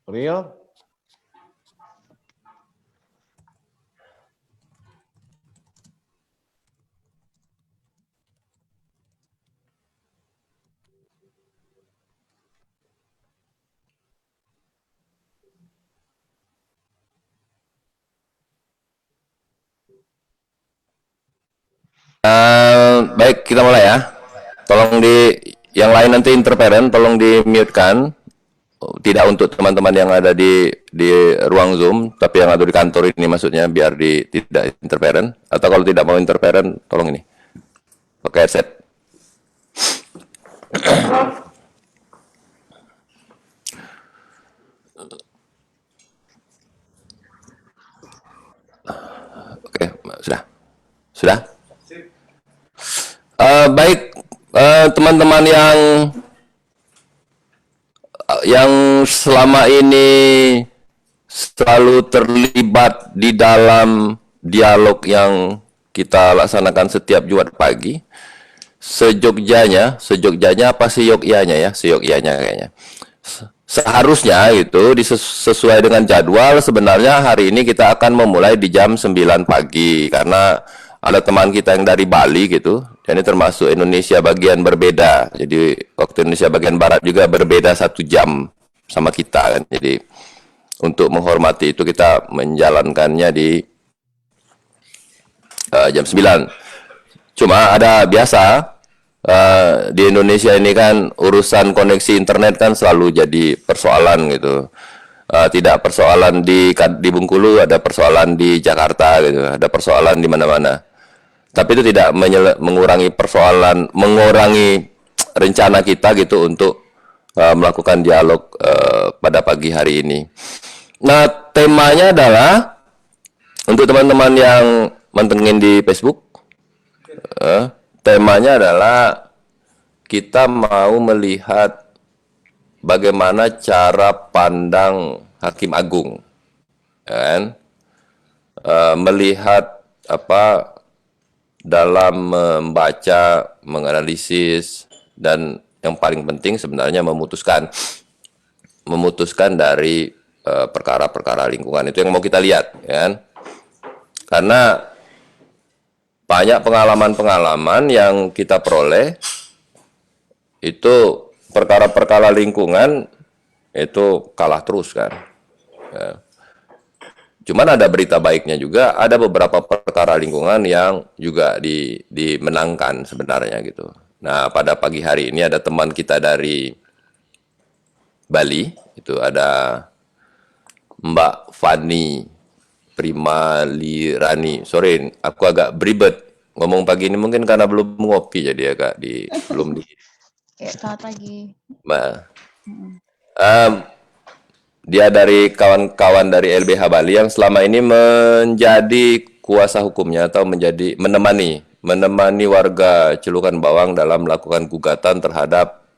Real. Baik, kita mulai ya. Tolong yang lain nanti interferen, tolong di-mute-kan. Tidak untuk teman-teman yang ada di ruang Zoom, tapi yang ada di kantor ini maksudnya biar tidak interferen. Atau kalau tidak mau interferen, tolong ini pakai headset. Oke, sudah. Baik, teman-teman yang selama ini selalu terlibat di dalam dialog yang kita laksanakan setiap Jumat pagi. Sejogjanya apa seyogyanya ya? Seyogyanya kayaknya. Seharusnya itu sesuai dengan jadwal, sebenarnya hari ini kita akan memulai di jam 9 pagi karena ada teman kita yang dari Bali gitu. Dan ini termasuk Indonesia bagian berbeda. Jadi waktu Indonesia bagian barat juga berbeda 1 jam sama kita kan. Jadi untuk menghormati itu kita menjalankannya di jam 9. Cuma ada biasa di Indonesia ini kan urusan koneksi internet kan selalu jadi persoalan gitu. Tidak persoalan di Bengkulu, ada persoalan di Jakarta gitu, ada persoalan di mana-mana. Tapi itu tidak mengurangi rencana kita gitu untuk melakukan dialog pada pagi hari ini. Nah, temanya adalah untuk teman-teman yang mantengin di Facebook. Temanya adalah kita mau melihat bagaimana cara pandang Hakim Agung, kan? Melihat apa dalam membaca, menganalisis, dan yang paling penting sebenarnya memutuskan dari perkara-perkara lingkungan itu yang mau kita lihat, kan? Karena banyak pengalaman-pengalaman yang kita peroleh itu perkara-perkara lingkungan itu kalah terus kan. Ya. Cuman ada berita baiknya juga, ada beberapa perkara lingkungan yang juga dimenangkan sebenarnya gitu. Nah, pada pagi hari ini ada teman kita dari Bali, itu ada Mbak Fani Primalirani. Sorry, aku agak beribet ngomong pagi ini mungkin karena belum ngopi jadi agak belum di. Ya, selamat pagi. Dia dari kawan-kawan dari LBH Bali yang selama ini menjadi kuasa hukumnya atau menemani warga Celukan Bawang dalam melakukan gugatan terhadap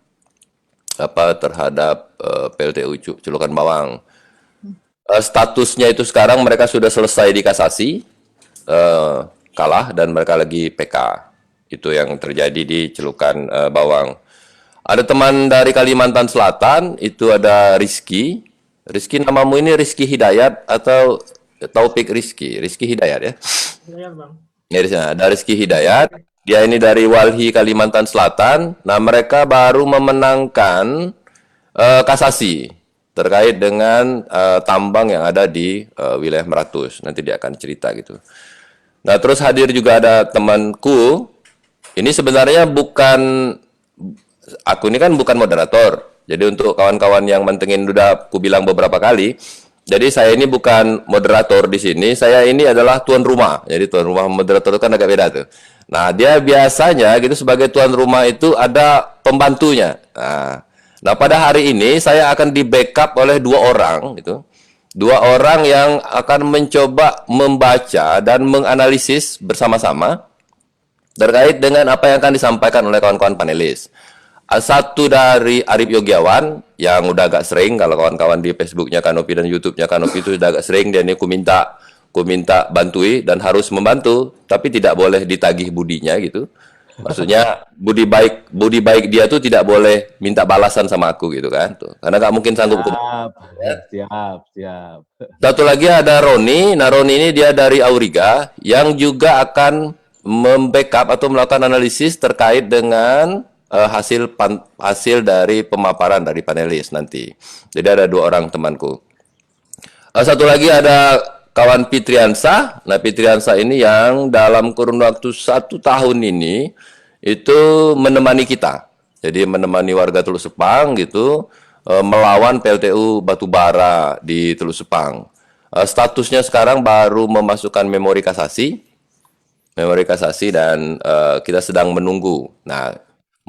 PLTU Celukan Bawang. Statusnya itu sekarang mereka sudah selesai di kasasi, kalah dan mereka lagi PK. Itu yang terjadi di Celukan Bawang. Ada teman dari Kalimantan Selatan, itu ada Rizky. Rizky, namamu ini Rizky Hidayat atau Taufik Rizky? Rizky Hidayat ya? Hidayat, Bang. Ya, di sana ada Rizky Hidayat. Dia ini dari Walhi Kalimantan Selatan. Nah, mereka baru memenangkan kasasi terkait dengan tambang yang ada di wilayah Meratus. Nanti dia akan cerita gitu. Nah, terus hadir juga ada temanku. Ini sebenarnya aku ini kan bukan moderator. Jadi untuk kawan-kawan yang mantengin udah aku bilang beberapa kali. Jadi saya ini bukan moderator di sini. Saya ini adalah tuan rumah. Jadi tuan rumah moderator itu kan agak beda tuh. Nah, dia biasanya gitu sebagai tuan rumah itu ada pembantunya. Nah, pada hari ini saya akan di-backup oleh 2 orang gitu. 2 orang yang akan mencoba membaca dan menganalisis bersama-sama terkait dengan apa yang akan disampaikan oleh kawan-kawan panelis. Satu dari Arif Yogiawan yang udah agak sering, kalau kawan-kawan di Facebooknya Kanopi dan YouTube-nya Kanopi itu udah agak sering, dia ini ku minta bantui dan harus membantu, tapi tidak boleh ditagih budinya gitu. Maksudnya budi baik dia tuh tidak boleh minta balasan sama aku gitu kan tuh. Karena nggak mungkin sanggup aku. Siap, siap, siap. Satu lagi ada Roni. Nah, Roni ini dia dari Auriga yang juga akan membackup atau melakukan analisis terkait dengan hasil dari pemaparan dari panelis nanti. Jadi ada 2 orang temanku. Satu lagi ada kawan Fitriansa. Nah, Fitriansa ini yang dalam kurun waktu 1 tahun ini itu menemani kita. Jadi menemani warga Teluk Sepang gitu melawan PLTU batubara di Teluk Sepang. Statusnya sekarang baru memasukkan memori kasasi dan kita sedang menunggu. Nah,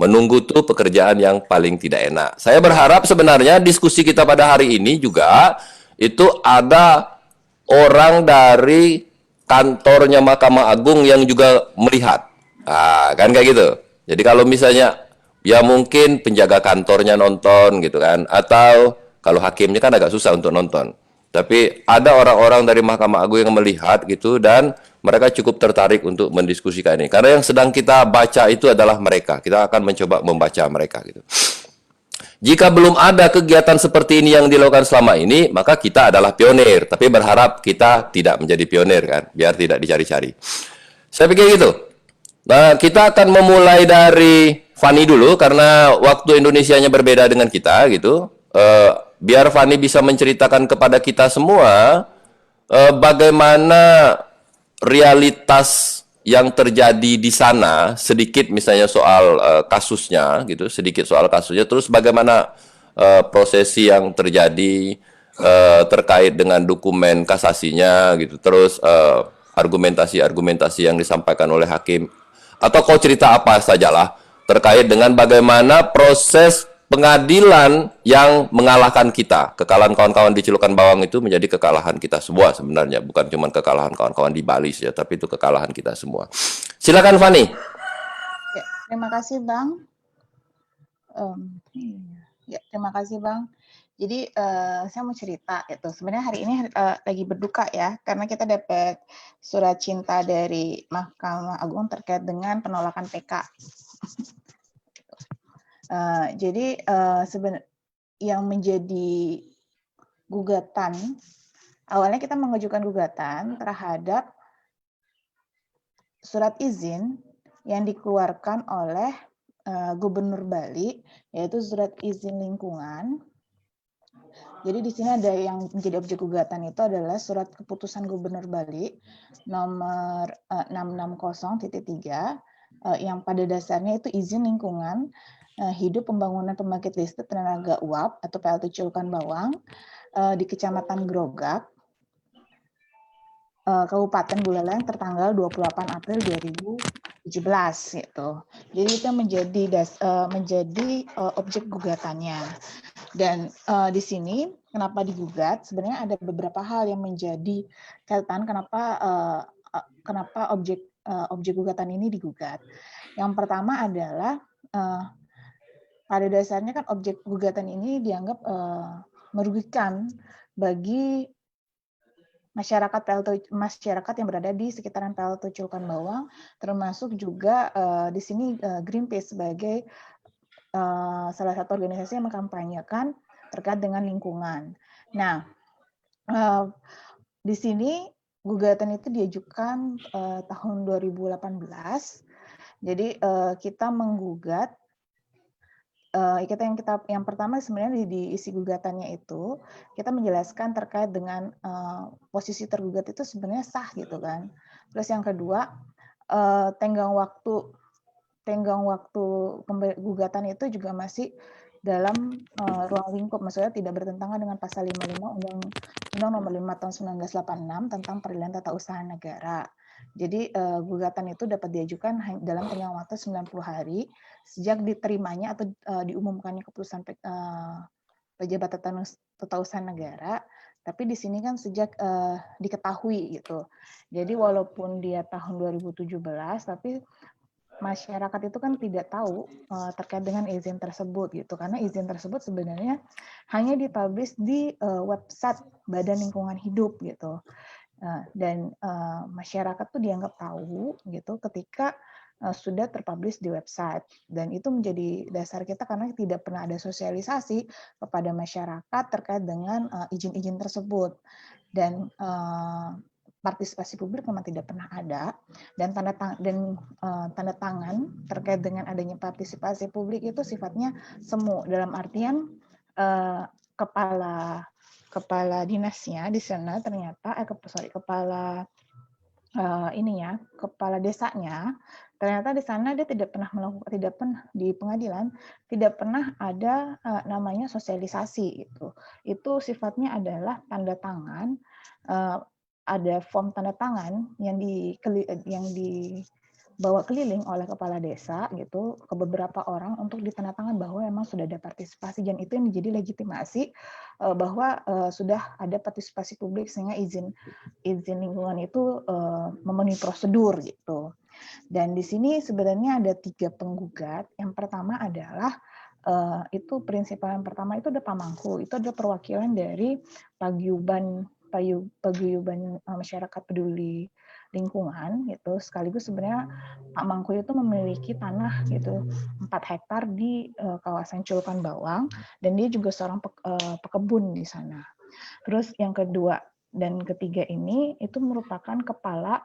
menunggu tuh pekerjaan yang paling tidak enak. Saya berharap sebenarnya diskusi kita pada hari ini juga itu ada orang dari kantornya Mahkamah Agung yang juga melihat. Nah, kan kayak gitu. Jadi kalau misalnya ya mungkin penjaga kantornya nonton gitu kan, atau kalau hakimnya kan agak susah untuk nonton. Tapi ada orang-orang dari Mahkamah Agung yang melihat gitu dan mereka cukup tertarik untuk mendiskusikan ini. Karena yang sedang kita baca itu adalah mereka. Kita akan mencoba membaca mereka gitu. Jika belum ada kegiatan seperti ini yang dilakukan selama ini, maka kita adalah pionir. Tapi berharap kita tidak menjadi pionir kan, biar tidak dicari-cari. Saya pikir gitu. Nah, kita akan memulai dari Fani dulu karena waktu Indonesianya berbeda dengan kita gitu. Biar Fani bisa menceritakan kepada kita semua bagaimana realitas yang terjadi di sana, sedikit misalnya soal kasusnya gitu, sedikit soal kasusnya, terus bagaimana prosesi yang terjadi terkait dengan dokumen kasasinya gitu, terus argumentasi-argumentasi yang disampaikan oleh hakim, atau kau cerita apa sajalah terkait dengan bagaimana proses pengadilan yang mengalahkan kita. Kekalahan kawan-kawan di Cilokan Bawang itu menjadi kekalahan kita semua sebenarnya. Bukan cuma kekalahan kawan-kawan di Bali saja, tapi itu kekalahan kita semua. Silakan Fani. Ya, terima kasih Bang. Terima kasih Bang. Jadi saya mau cerita itu. Sebenarnya hari ini lagi berduka ya, karena kita dapat surat cinta dari Mahkamah Agung terkait dengan penolakan PK. Jadi sebenarnya yang menjadi gugatan, awalnya kita mengajukan gugatan terhadap surat izin yang dikeluarkan oleh Gubernur Bali, yaitu surat izin lingkungan. Jadi di sini ada yang menjadi objek gugatan itu adalah surat keputusan Gubernur Bali nomor 660.3 yang pada dasarnya itu izin lingkungan hidup pembangunan pembangkit listrik tenaga uap atau PLT Cilokan Bawang di Kecamatan Grogak, Kabupaten Buleleng tertanggal 28 April 2017 gitu. Jadi itu menjadi objek gugatannya. Dan di sini kenapa digugat? Sebenarnya ada beberapa hal yang menjadi catatan kenapa objek gugatan ini digugat. Yang pertama adalah pada dasarnya kan objek gugatan ini dianggap merugikan bagi masyarakat yang berada di sekitaran PLT Cilokan Bawang, termasuk juga di sini Greenpeace sebagai salah satu organisasi yang mengkampanyekan terkait dengan lingkungan. Nah, di sini gugatan itu diajukan tahun 2018. Jadi kita menggugat. Yang pertama sebenarnya di isi gugatannya itu kita menjelaskan terkait dengan posisi tergugat itu sebenarnya sah gitu kan. Terus yang kedua tenggang waktu gugatan itu juga masih dalam ruang lingkup, maksudnya tidak bertentangan dengan pasal 55 Undang Nomor 5 Tahun 1986 tentang Peradilan Tata Usaha Negara. Jadi gugatan itu dapat diajukan dalam tenggang waktu 90 hari sejak diterimanya atau diumumkannya keputusan pejabat tata usaha negara, tapi di sini kan sejak diketahui gitu. Jadi walaupun dia tahun 2017, tapi masyarakat itu kan tidak tahu terkait dengan izin tersebut gitu, karena izin tersebut sebenarnya hanya dipublish di website Badan Lingkungan Hidup gitu. Dan masyarakat tuh dianggap tahu gitu ketika sudah terpublish di website, dan itu menjadi dasar kita karena tidak pernah ada sosialisasi kepada masyarakat terkait dengan izin-izin tersebut, dan partisipasi publik memang tidak pernah ada, dan tanda tangan terkait dengan adanya partisipasi publik itu sifatnya semu, dalam artian kepala dinasnya di sana ternyata kepala kepala desanya ternyata di sana dia tidak pernah di pengadilan tidak pernah ada namanya sosialisasi. Itu sifatnya adalah tanda tangan, ada form tanda tangan yang dibawa keliling oleh kepala desa gitu ke beberapa orang untuk ditandatangan bahwa memang sudah ada partisipasi, dan itu yang menjadi legitimasi bahwa sudah ada partisipasi publik sehingga izin lingkungan itu memenuhi prosedur gitu. Dan di sini sebenarnya ada 3 penggugat. Yang pertama adalah itu prinsipal yang pertama itu ada Pamangku, itu ada perwakilan dari paguyuban masyarakat peduli lingkungan gitu. Sekaligus sebenarnya Pak Mangku itu memiliki tanah gitu 4 hektar di kawasan Culukan Bawang, dan dia juga seorang pekebun di sana. Terus yang kedua dan ketiga ini itu merupakan kepala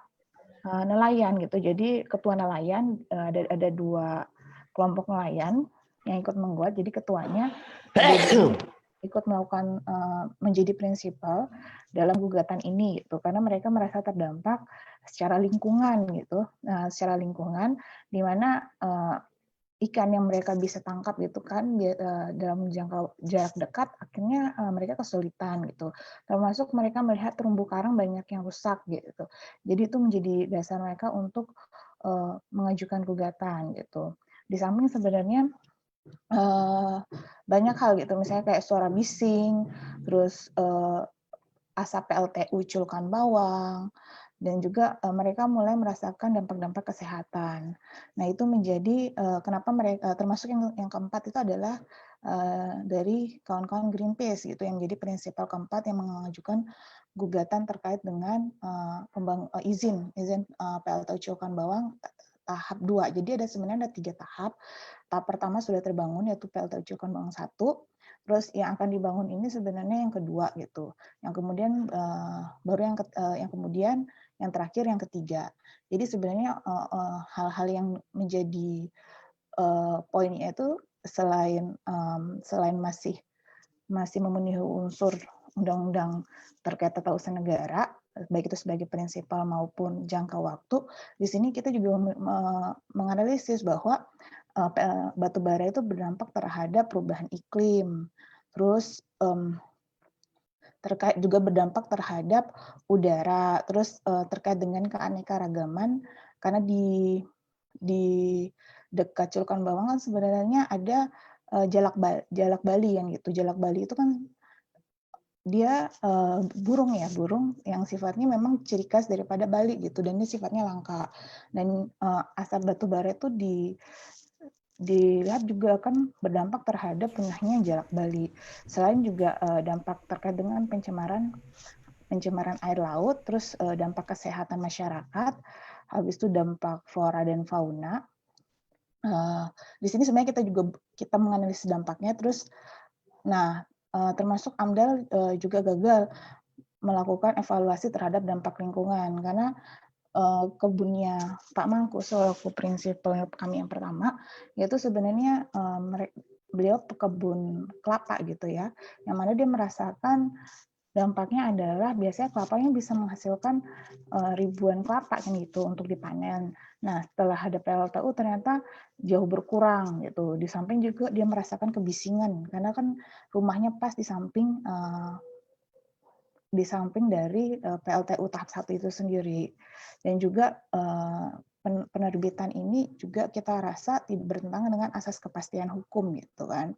nelayan gitu. Jadi ketua nelayan, ada 2 kelompok nelayan yang ikut menggugat. Jadi ketuanya ikut melakukan menjadi prinsipal dalam gugatan ini gitu, karena mereka merasa terdampak secara lingkungan gitu. Secara lingkungan di mana ikan yang mereka bisa tangkap gitu kan dalam jangka jarak dekat, akhirnya mereka kesulitan gitu. Termasuk mereka melihat terumbu karang banyak yang rusak gitu. Jadi itu menjadi dasar mereka untuk mengajukan gugatan gitu. Di samping sebenarnya banyak hal gitu, misalnya kayak suara bising, terus asap PLTU Culukan Bawang, dan juga mereka mulai merasakan dampak-dampak kesehatan. Nah, itu menjadi kenapa mereka, termasuk yang keempat itu adalah dari kawan-kawan Greenpeace gitu, yang menjadi prinsipal keempat yang mengajukan gugatan terkait dengan izin PLTU Culukan Bawang tahap 2. Jadi sebenarnya ada 3 tahap. Tahap pertama sudah terbangun, yaitu PLTU Culukan Bawang 1. Terus yang akan dibangun ini sebenarnya yang kedua gitu. Yang kemudian baru yang kemudian yang terakhir yang ketiga. Jadi sebenarnya hal-hal yang menjadi poinnya itu selain masih memenuhi unsur undang-undang terkait tata usaha negara, baik itu sebagai prinsipal maupun jangka waktu, di sini kita juga menganalisis bahwa batu bara itu berdampak terhadap perubahan iklim, terus terkait juga berdampak terhadap udara, terus terkait dengan keanekaragaman, karena di dekat Culukan Bawang kan sebenarnya ada jalak Bali yang gitu. Jalak Bali itu kan dia burung yang sifatnya memang ciri khas daripada Bali gitu, dan ini sifatnya langka. Dan asap batu bara itu dilihat juga akan berdampak terhadap punahnya jalak Bali. Selain juga dampak terkait dengan pencemaran air laut, terus dampak kesehatan masyarakat, habis itu dampak flora dan fauna. Di sini sebenarnya kita menganalisis dampaknya, terus termasuk AMDAL juga gagal melakukan evaluasi terhadap dampak lingkungan, karena kebunnya Pak Mangku selaku prinsipal kami yang pertama, yaitu sebenarnya beliau pekebun kelapa gitu ya, yang mana dia merasakan dampaknya adalah biasanya kelapanya bisa menghasilkan ribuan kelapa kan gitu untuk dipanen. Nah, setelah ada PLTU ternyata jauh berkurang gitu. Di samping juga dia merasakan kebisingan karena kan rumahnya pas di samping dari PLTU tahap 1 itu sendiri. Dan juga penerbitan ini juga kita rasa tidak bertentangan dengan asas kepastian hukum gitu kan.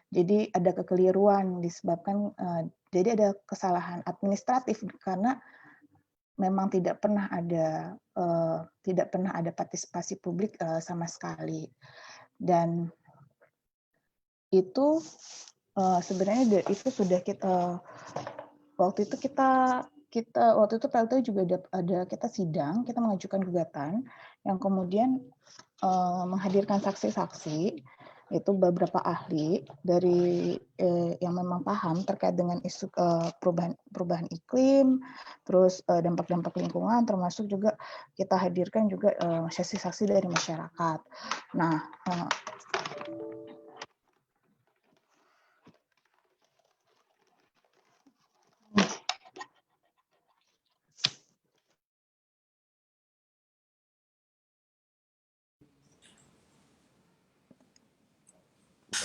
Jadi ada kekeliruan disebabkan jadi ada kesalahan administratif karena memang tidak pernah ada partisipasi publik sama sekali. Dan itu sebenarnya itu sudah kita waktu itu kita kita waktu itu PLT juga ada kita sidang, kita mengajukan gugatan yang kemudian menghadirkan saksi-saksi, itu beberapa ahli dari yang memang paham terkait dengan isu perubahan iklim, terus dampak-dampak lingkungan, termasuk juga kita hadirkan juga saksi-saksi dari masyarakat. Nah,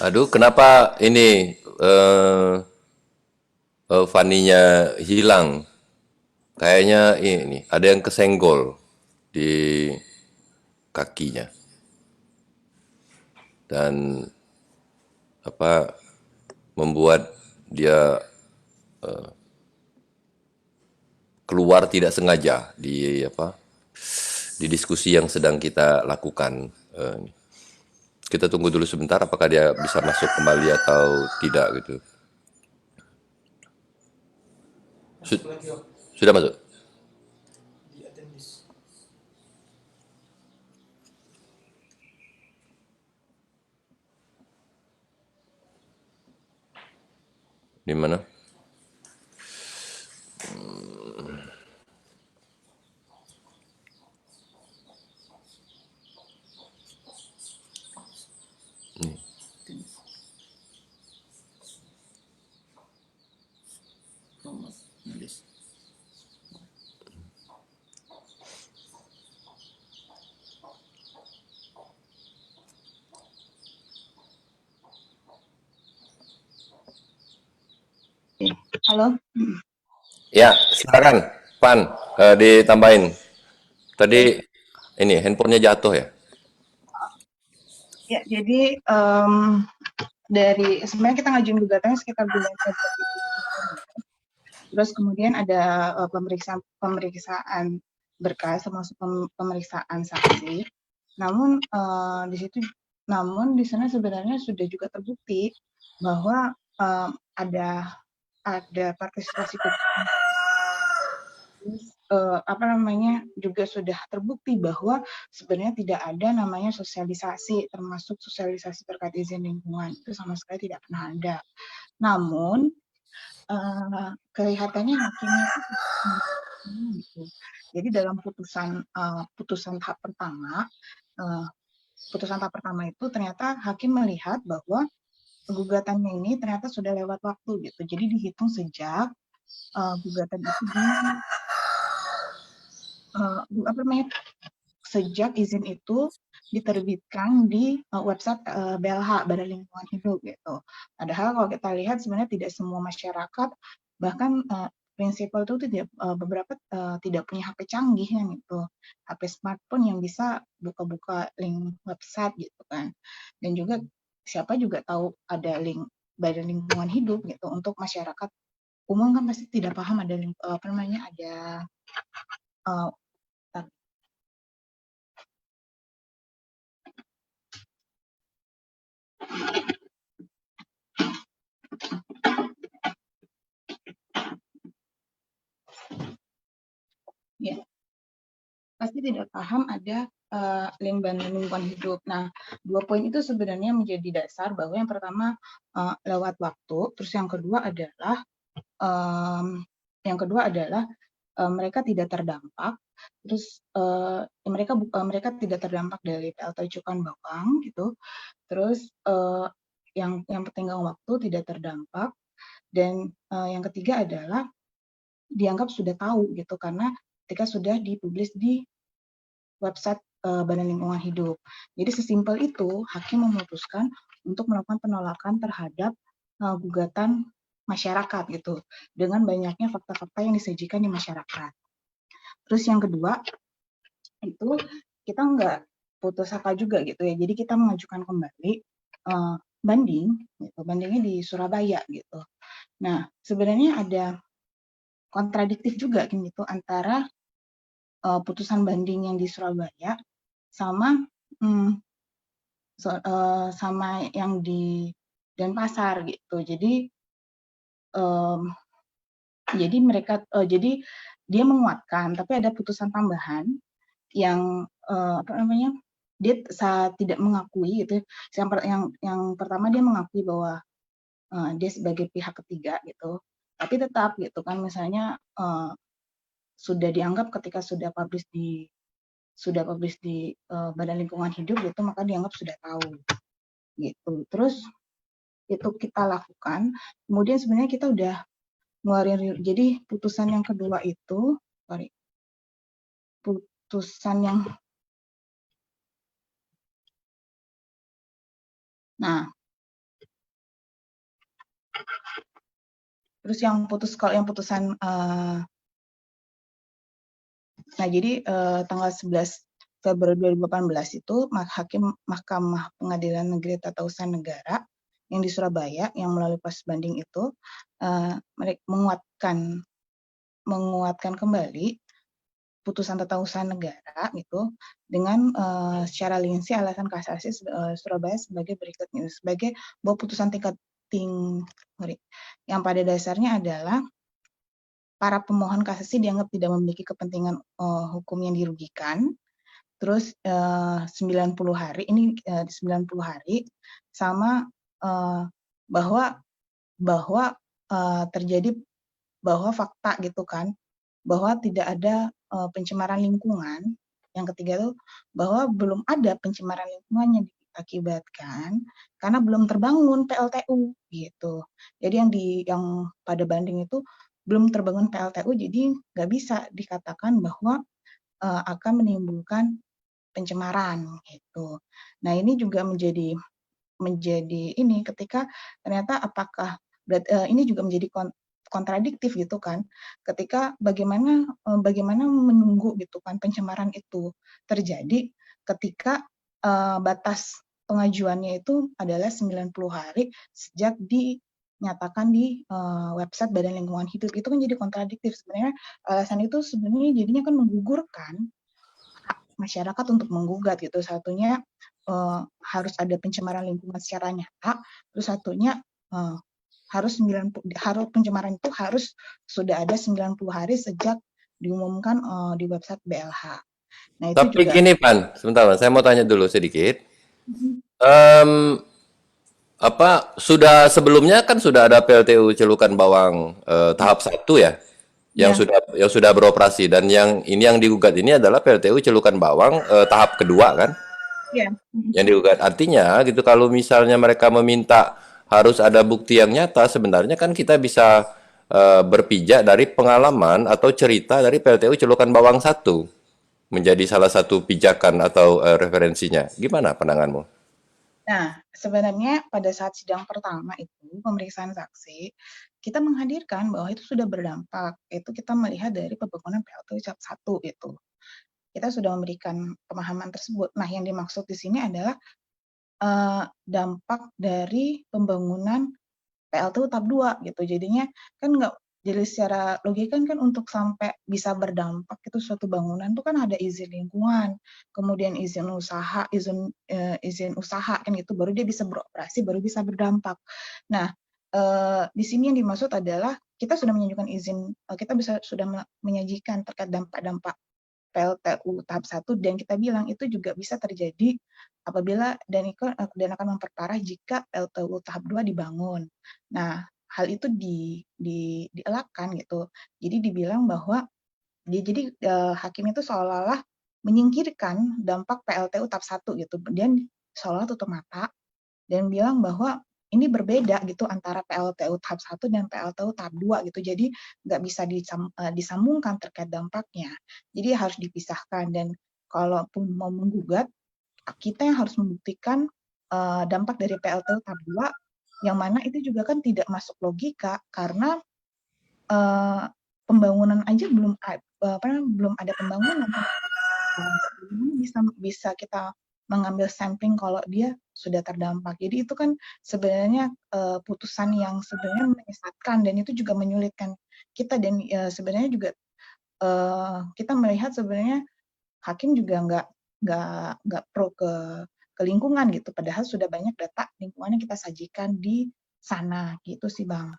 Aduh, kenapa ini Fanny-nya hilang? Kayaknya ini ada yang kesenggol di kakinya dan apa membuat dia keluar tidak sengaja di di diskusi yang sedang kita lakukan. Kita tunggu dulu sebentar apakah dia bisa masuk kembali atau tidak gitu. Sudah masuk? Di mana? halo. Ya, silakan, Pan, ditambahin. Tadi ini handphonenya jatuh ya? Ya, jadi dari sebenarnya kita ngajuin gugatannya sekitar bulan Februari. Terus kemudian ada pemeriksaan berkas termasuk pemeriksaan saksi. Namun di sana sebenarnya sudah juga terbukti bahwa ada partisipasi publik. Juga sudah terbukti bahwa sebenarnya tidak ada namanya sosialisasi, termasuk sosialisasi terkait izin lingkungan, itu sama sekali tidak pernah ada. Namun kelihatannya hakimnya itu gitu. Jadi dalam putusan tahap pertama itu ternyata hakim melihat bahwa gugatannya ini ternyata sudah lewat waktu gitu. Jadi dihitung sejak gugatan itu sejak izin itu diterbitkan di website BLH, Badan Lingkungan Hidup gitu. Padahal kalau kita lihat sebenarnya tidak semua masyarakat, bahkan prinsipal itu beberapa tidak punya HP canggih kan gitu, HP smartphone yang bisa buka-buka link website gitu kan. Dan juga siapa juga tahu ada link Badan Lingkungan Hidup gitu. Untuk masyarakat umum kan pasti tidak paham ada ya, pasti tidak paham ada link Badan Lingkungan Hidup. Nah, 2 poin itu sebenarnya menjadi dasar bahwa yang pertama lewat waktu, terus yang kedua adalah mereka tidak terdampak, terus mereka tidak terdampak dari PLT Cukan Bawang gitu. Terus yang pertenggang waktu tidak terdampak, dan yang ketiga adalah dianggap sudah tahu gitu karena ketika sudah dipublis di website Badan Lingkungan Hidup. Jadi sesimpel itu hakim memutuskan untuk melakukan penolakan terhadap gugatan masyarakat gitu dengan banyaknya fakta-fakta yang disajikan di masyarakat. Terus yang kedua itu kita nggak putus asa juga gitu ya. Jadi kita mengajukan kembali banding, gitu. Bandingnya di Surabaya gitu. Nah sebenarnya ada kontradiktif juga gitu antara putusan banding yang di Surabaya sama sama yang di Denpasar gitu. Jadi Jadi dia menguatkan, tapi ada putusan tambahan yang dia tidak mengakui gitu. Yang pertama dia mengakui bahwa dia sebagai pihak ketiga gitu, tapi tetap gitu kan, misalnya sudah dianggap ketika sudah publish di Badan Lingkungan Hidup gitu, maka dianggap sudah tahu gitu. Terus itu kita lakukan, kemudian sebenarnya kita udah ngeluarin, jadi putusan yang kedua itu, putusan yang, nah, terus yang putusan, nah jadi tanggal 11 Februari 2018 itu Hakim Mahkamah Pengadilan Negeri Tata Usaha Negara yang di Surabaya yang melalui proses banding itu menguatkan kembali putusan Tata Usaha Negara gitu dengan secara rinci alasan kasasi Surabaya sebagai berikutnya, sebagai bahwa putusan yang pada dasarnya adalah para pemohon kasasi dianggap tidak memiliki kepentingan hukum yang dirugikan. Terus 90 hari, ini 90 hari, sama bahwa terjadi bahwa fakta gitu kan, bahwa tidak ada pencemaran lingkungan. Yang ketiga itu bahwa belum ada pencemaran lingkungan yang diakibatkan karena belum terbangun PLTU gitu. Jadi yang pada banding itu belum terbangun PLTU, jadi nggak bisa dikatakan bahwa akan menimbulkan pencemaran gitu. Nah ini juga menjadi ini ketika ternyata apakah ini juga menjadi kontradiktif gitu kan, ketika bagaimana menunggu gitu kan pencemaran itu terjadi ketika batas pengajuannya itu adalah 90 hari sejak dinyatakan di website Badan Lingkungan Hidup. Itu kan jadi kontradiktif sebenarnya. Alasan itu sebenarnya jadinya kan menggugurkan hak masyarakat untuk menggugat gitu. Satunya harus ada pencemaran lingkungan secara nyata, terus satunya harus pencemaran itu harus sudah ada 90 hari sejak diumumkan di website BLH. Nah, itu Tapi juga gini Pan, sebentar Pan, saya mau tanya dulu sedikit. Sudah sebelumnya kan sudah ada PLTU Celukan Bawang tahap 1 ya, yang ya, sudah beroperasi, dan yang digugat ini adalah PLTU Celukan Bawang tahap kedua kan, ya. yang digugat. Artinya gitu, kalau misalnya mereka meminta harus ada bukti yang nyata, sebenarnya kan kita bisa berpijak dari pengalaman atau cerita dari PLTU Celukan Bawang 1 menjadi salah satu pijakan atau referensinya. Gimana pandanganmu? Nah, sebenarnya pada saat sidang pertama itu, pemeriksaan saksi, kita menghadirkan bahwa itu sudah berdampak. Itu kita melihat dari pembangunan PLTU tahap 1 itu. Kita sudah memberikan pemahaman tersebut. Nah, yang dimaksud di sini adalah dampak dari pembangunan PLTU tahap 2 gitu. Jadinya kan nggak, jadi secara logika kan untuk sampai bisa berdampak itu suatu bangunan tuh kan ada izin lingkungan, kemudian izin usaha kan gitu, baru dia bisa beroperasi, baru bisa berdampak. Nah, di sini yang dimaksud adalah kita sudah menunjukkan izin, kita sudah menyajikan terkait dampak-dampak PLTU tahap 1, dan kita bilang itu juga bisa terjadi apabila dan akan memperparah jika PLTU tahap 2 dibangun. Nah, hal itu dielakkan gitu. Jadi dibilang bahwa hakim itu seolah-olah menyingkirkan dampak PLTU tahap 1 gitu. Dan seolah tutup mata dan bilang bahwa ini berbeda gitu antara PLTU tahap 1 dan PLTU tahap 2 gitu. Jadi nggak bisa disambungkan terkait dampaknya. Jadi harus dipisahkan, dan kalaupun mau menggugat, kita yang harus membuktikan dampak dari PLTU tahap 2, yang mana itu juga kan tidak masuk logika karena pembangunan aja belum ada pembangunan. Bisa kita mengambil sampling kalau dia sudah terdampak. Jadi itu kan sebenarnya putusan yang sebenarnya menyesatkan, dan itu juga menyulitkan kita, dan sebenarnya juga kita melihat sebenarnya hakim juga nggak pro ke lingkungan gitu, padahal sudah banyak data lingkungan yang kita sajikan di sana gitu sih Bang.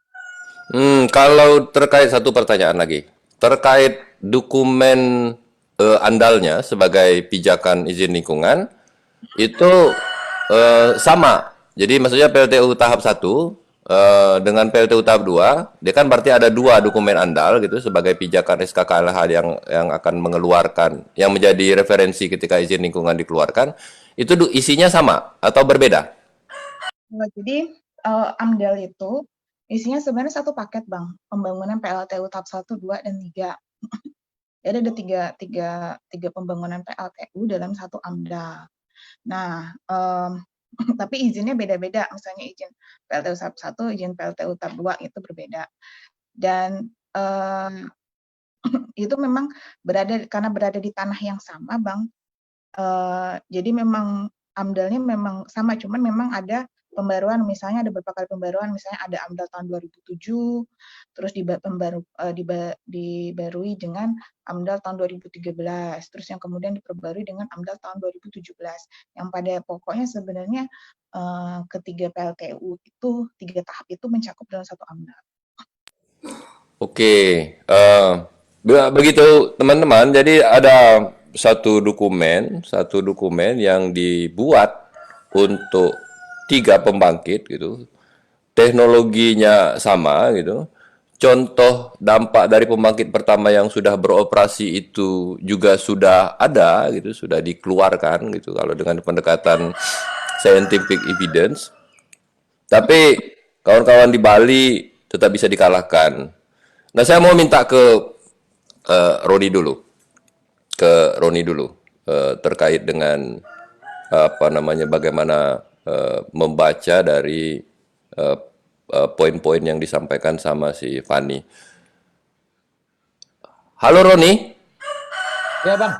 Kalau terkait satu pertanyaan lagi, terkait dokumen andalnya sebagai pijakan izin lingkungan itu sama. Jadi maksudnya PLTU tahap 1 dengan PLTU tahap 2, dia kan berarti ada dua dokumen andal gitu sebagai pijakan SKKLH yang akan mengeluarkan, yang menjadi referensi ketika izin lingkungan dikeluarkan. Itu isinya sama atau berbeda? Jadi AMDAL itu isinya sebenarnya satu paket, Bang. Pembangunan PLTU tahap 1, 2, dan 3. Jadi ada tiga pembangunan PLTU dalam satu AMDAL. Nah, tapi izinnya beda-beda. Misalnya izin PLTU tahap 1, izin PLTU tahap 2 itu berbeda. Dan itu memang karena berada di tanah yang sama, Bang. Jadi memang AMDAL-nya memang sama, cuman memang ada pembaruan, misalnya ada beberapa kali pembaruan, misalnya ada AMDAL tahun 2007, terus dibarui dengan AMDAL tahun 2013, terus yang kemudian diperbarui dengan AMDAL tahun 2017. Yang pada pokoknya sebenarnya ketiga PLTU itu, 3 tahap itu mencakup dalam satu AMDAL. Oke, begitu teman-teman. Jadi ada satu dokumen yang dibuat untuk 3 pembangkit gitu. Teknologinya sama gitu. Contoh dampak dari pembangkit pertama yang sudah beroperasi itu juga sudah ada gitu, sudah dikeluarkan gitu kalau dengan pendekatan scientific evidence. Tapi kawan-kawan di Bali tetap bisa dikalahkan. Nah, saya mau minta ke Roni dulu, terkait dengan apa namanya, bagaimana membaca dari uh, poin-poin yang disampaikan sama si Fani. Halo Roni. Ya bang.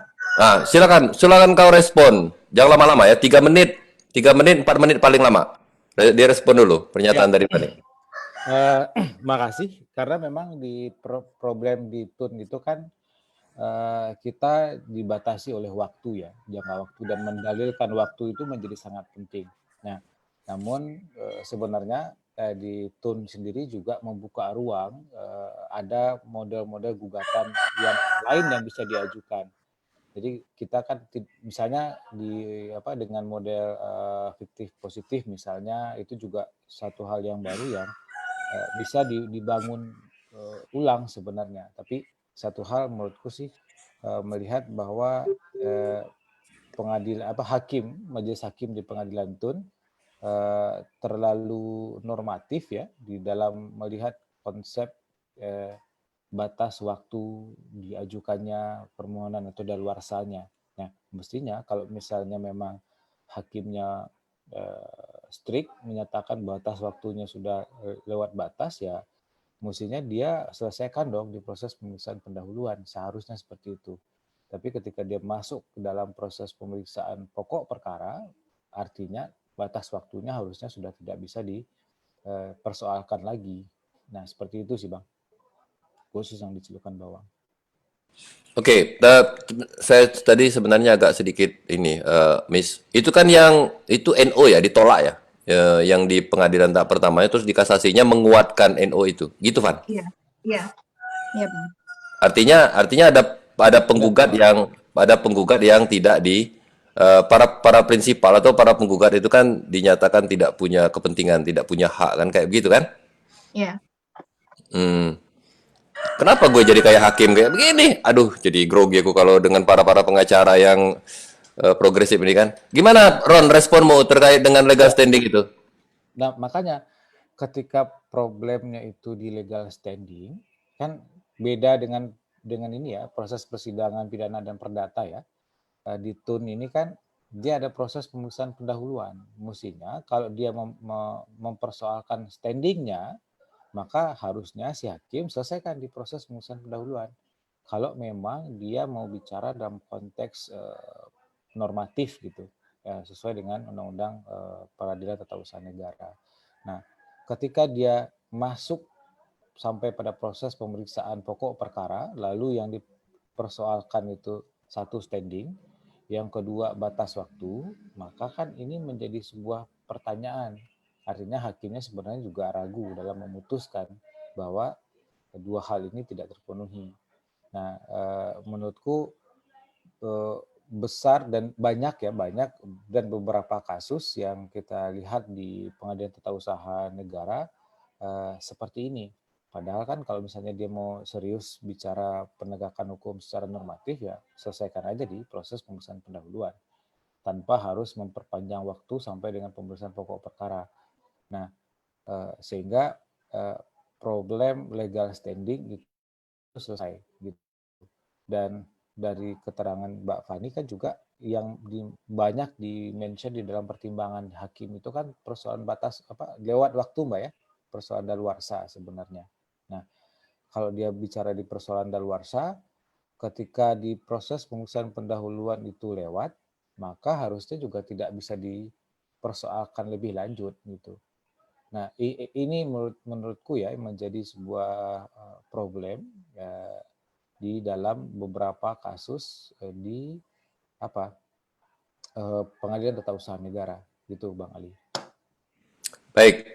Silakan kau respon. Jangan lama-lama ya, 3 menit, 4 menit paling lama. Dia respon dulu pernyataan Ya. dari Fani. Makasih karena memang di problem di TUN itu kan kita dibatasi oleh waktu ya, jangka waktu, dan mendalilkan waktu itu menjadi sangat penting. Nah, namun sebenarnya di TUN sendiri juga membuka ruang ada model-model gugatan yang lain yang bisa diajukan. Jadi kita kan misalnya dengan model fiktif positif misalnya, itu juga satu hal yang baru yang bisa dibangun ulang sebenarnya. Tapi satu hal menurutku sih melihat bahwa majelis hakim di pengadilan TUN terlalu normatif ya di dalam melihat konsep batas waktu diajukannya permohonan atau daluarsanya. Nah, mestinya kalau misalnya memang hakimnya strict menyatakan batas waktunya sudah lewat batas, ya mestinya dia selesaikan dong di proses pemeriksaan pendahuluan. Seharusnya seperti itu. Tapi ketika dia masuk ke dalam proses pemeriksaan pokok perkara, artinya batas waktunya harusnya sudah tidak bisa dipersoalkan lagi. Nah, seperti itu sih Bang. Khusus yang di Cilokan Bawang. Oke, saya tadi sebenarnya agak sedikit ini, Miss. Itu kan itu NO ya, ditolak ya, yang di pengadilan tahap pertamanya, terus dikasasinya menguatkan NO itu, gitu, Van? Iya, iya, iya, Bang. Artinya ada penggugat yang tidak para prinsipal atau para penggugat itu kan dinyatakan tidak punya kepentingan, tidak punya hak kan, kayak begitu kan? Iya. Hmm. Kenapa gue jadi kayak hakim kayak begini? Aduh, jadi grogi aku kalau dengan para pengacara yang progresif ini kan. Gimana Ron responmu terkait dengan legal Ya. standing itu? Nah, makanya ketika problemnya itu di legal standing, kan beda dengan ini ya, proses persidangan pidana dan perdata ya. Di TUN ini kan dia ada proses pemeriksaan pendahuluan. Mestinya kalau dia mempersoalkan standingnya, maka harusnya si hakim selesaikan di proses pemeriksaan pendahuluan. Kalau memang dia mau bicara dalam konteks normatif gitu, ya, sesuai dengan Undang-Undang Peradilan Tata Usaha Negara. Nah, ketika dia masuk sampai pada proses pemeriksaan pokok perkara, lalu yang dipersoalkan itu satu standing, yang kedua batas waktu, maka kan ini menjadi sebuah pertanyaan. Artinya hakimnya sebenarnya juga ragu dalam memutuskan. bahwa dua hal ini tidak terpenuhi. Nah, menurutku besar dan banyak dan beberapa kasus yang kita lihat di Pengadilan Tata Usaha Negara seperti ini. Padahal kan kalau misalnya dia mau serius bicara penegakan hukum secara normatif, ya selesaikan aja di proses pemeriksaan pendahuluan tanpa harus memperpanjang waktu sampai dengan pemeriksaan pokok perkara. Nah, sehingga problem legal standing itu selesai gitu. Dan dari keterangan Mbak Fani kan juga yang banyak di-mention di dalam pertimbangan hakim itu kan persoalan batas lewat waktu, Mbak, ya, persoalan daluarsa sebenarnya. Nah, kalau dia bicara di persoalan daluarsa, ketika di proses pemeriksaan pendahuluan itu lewat, maka harusnya juga tidak bisa dipersoalkan lebih lanjut gitu. Nah, ini menurutku ya menjadi sebuah problem ya, di dalam beberapa kasus di Pengadilan Tata Usaha Negara gitu, Bang Ali. Baik,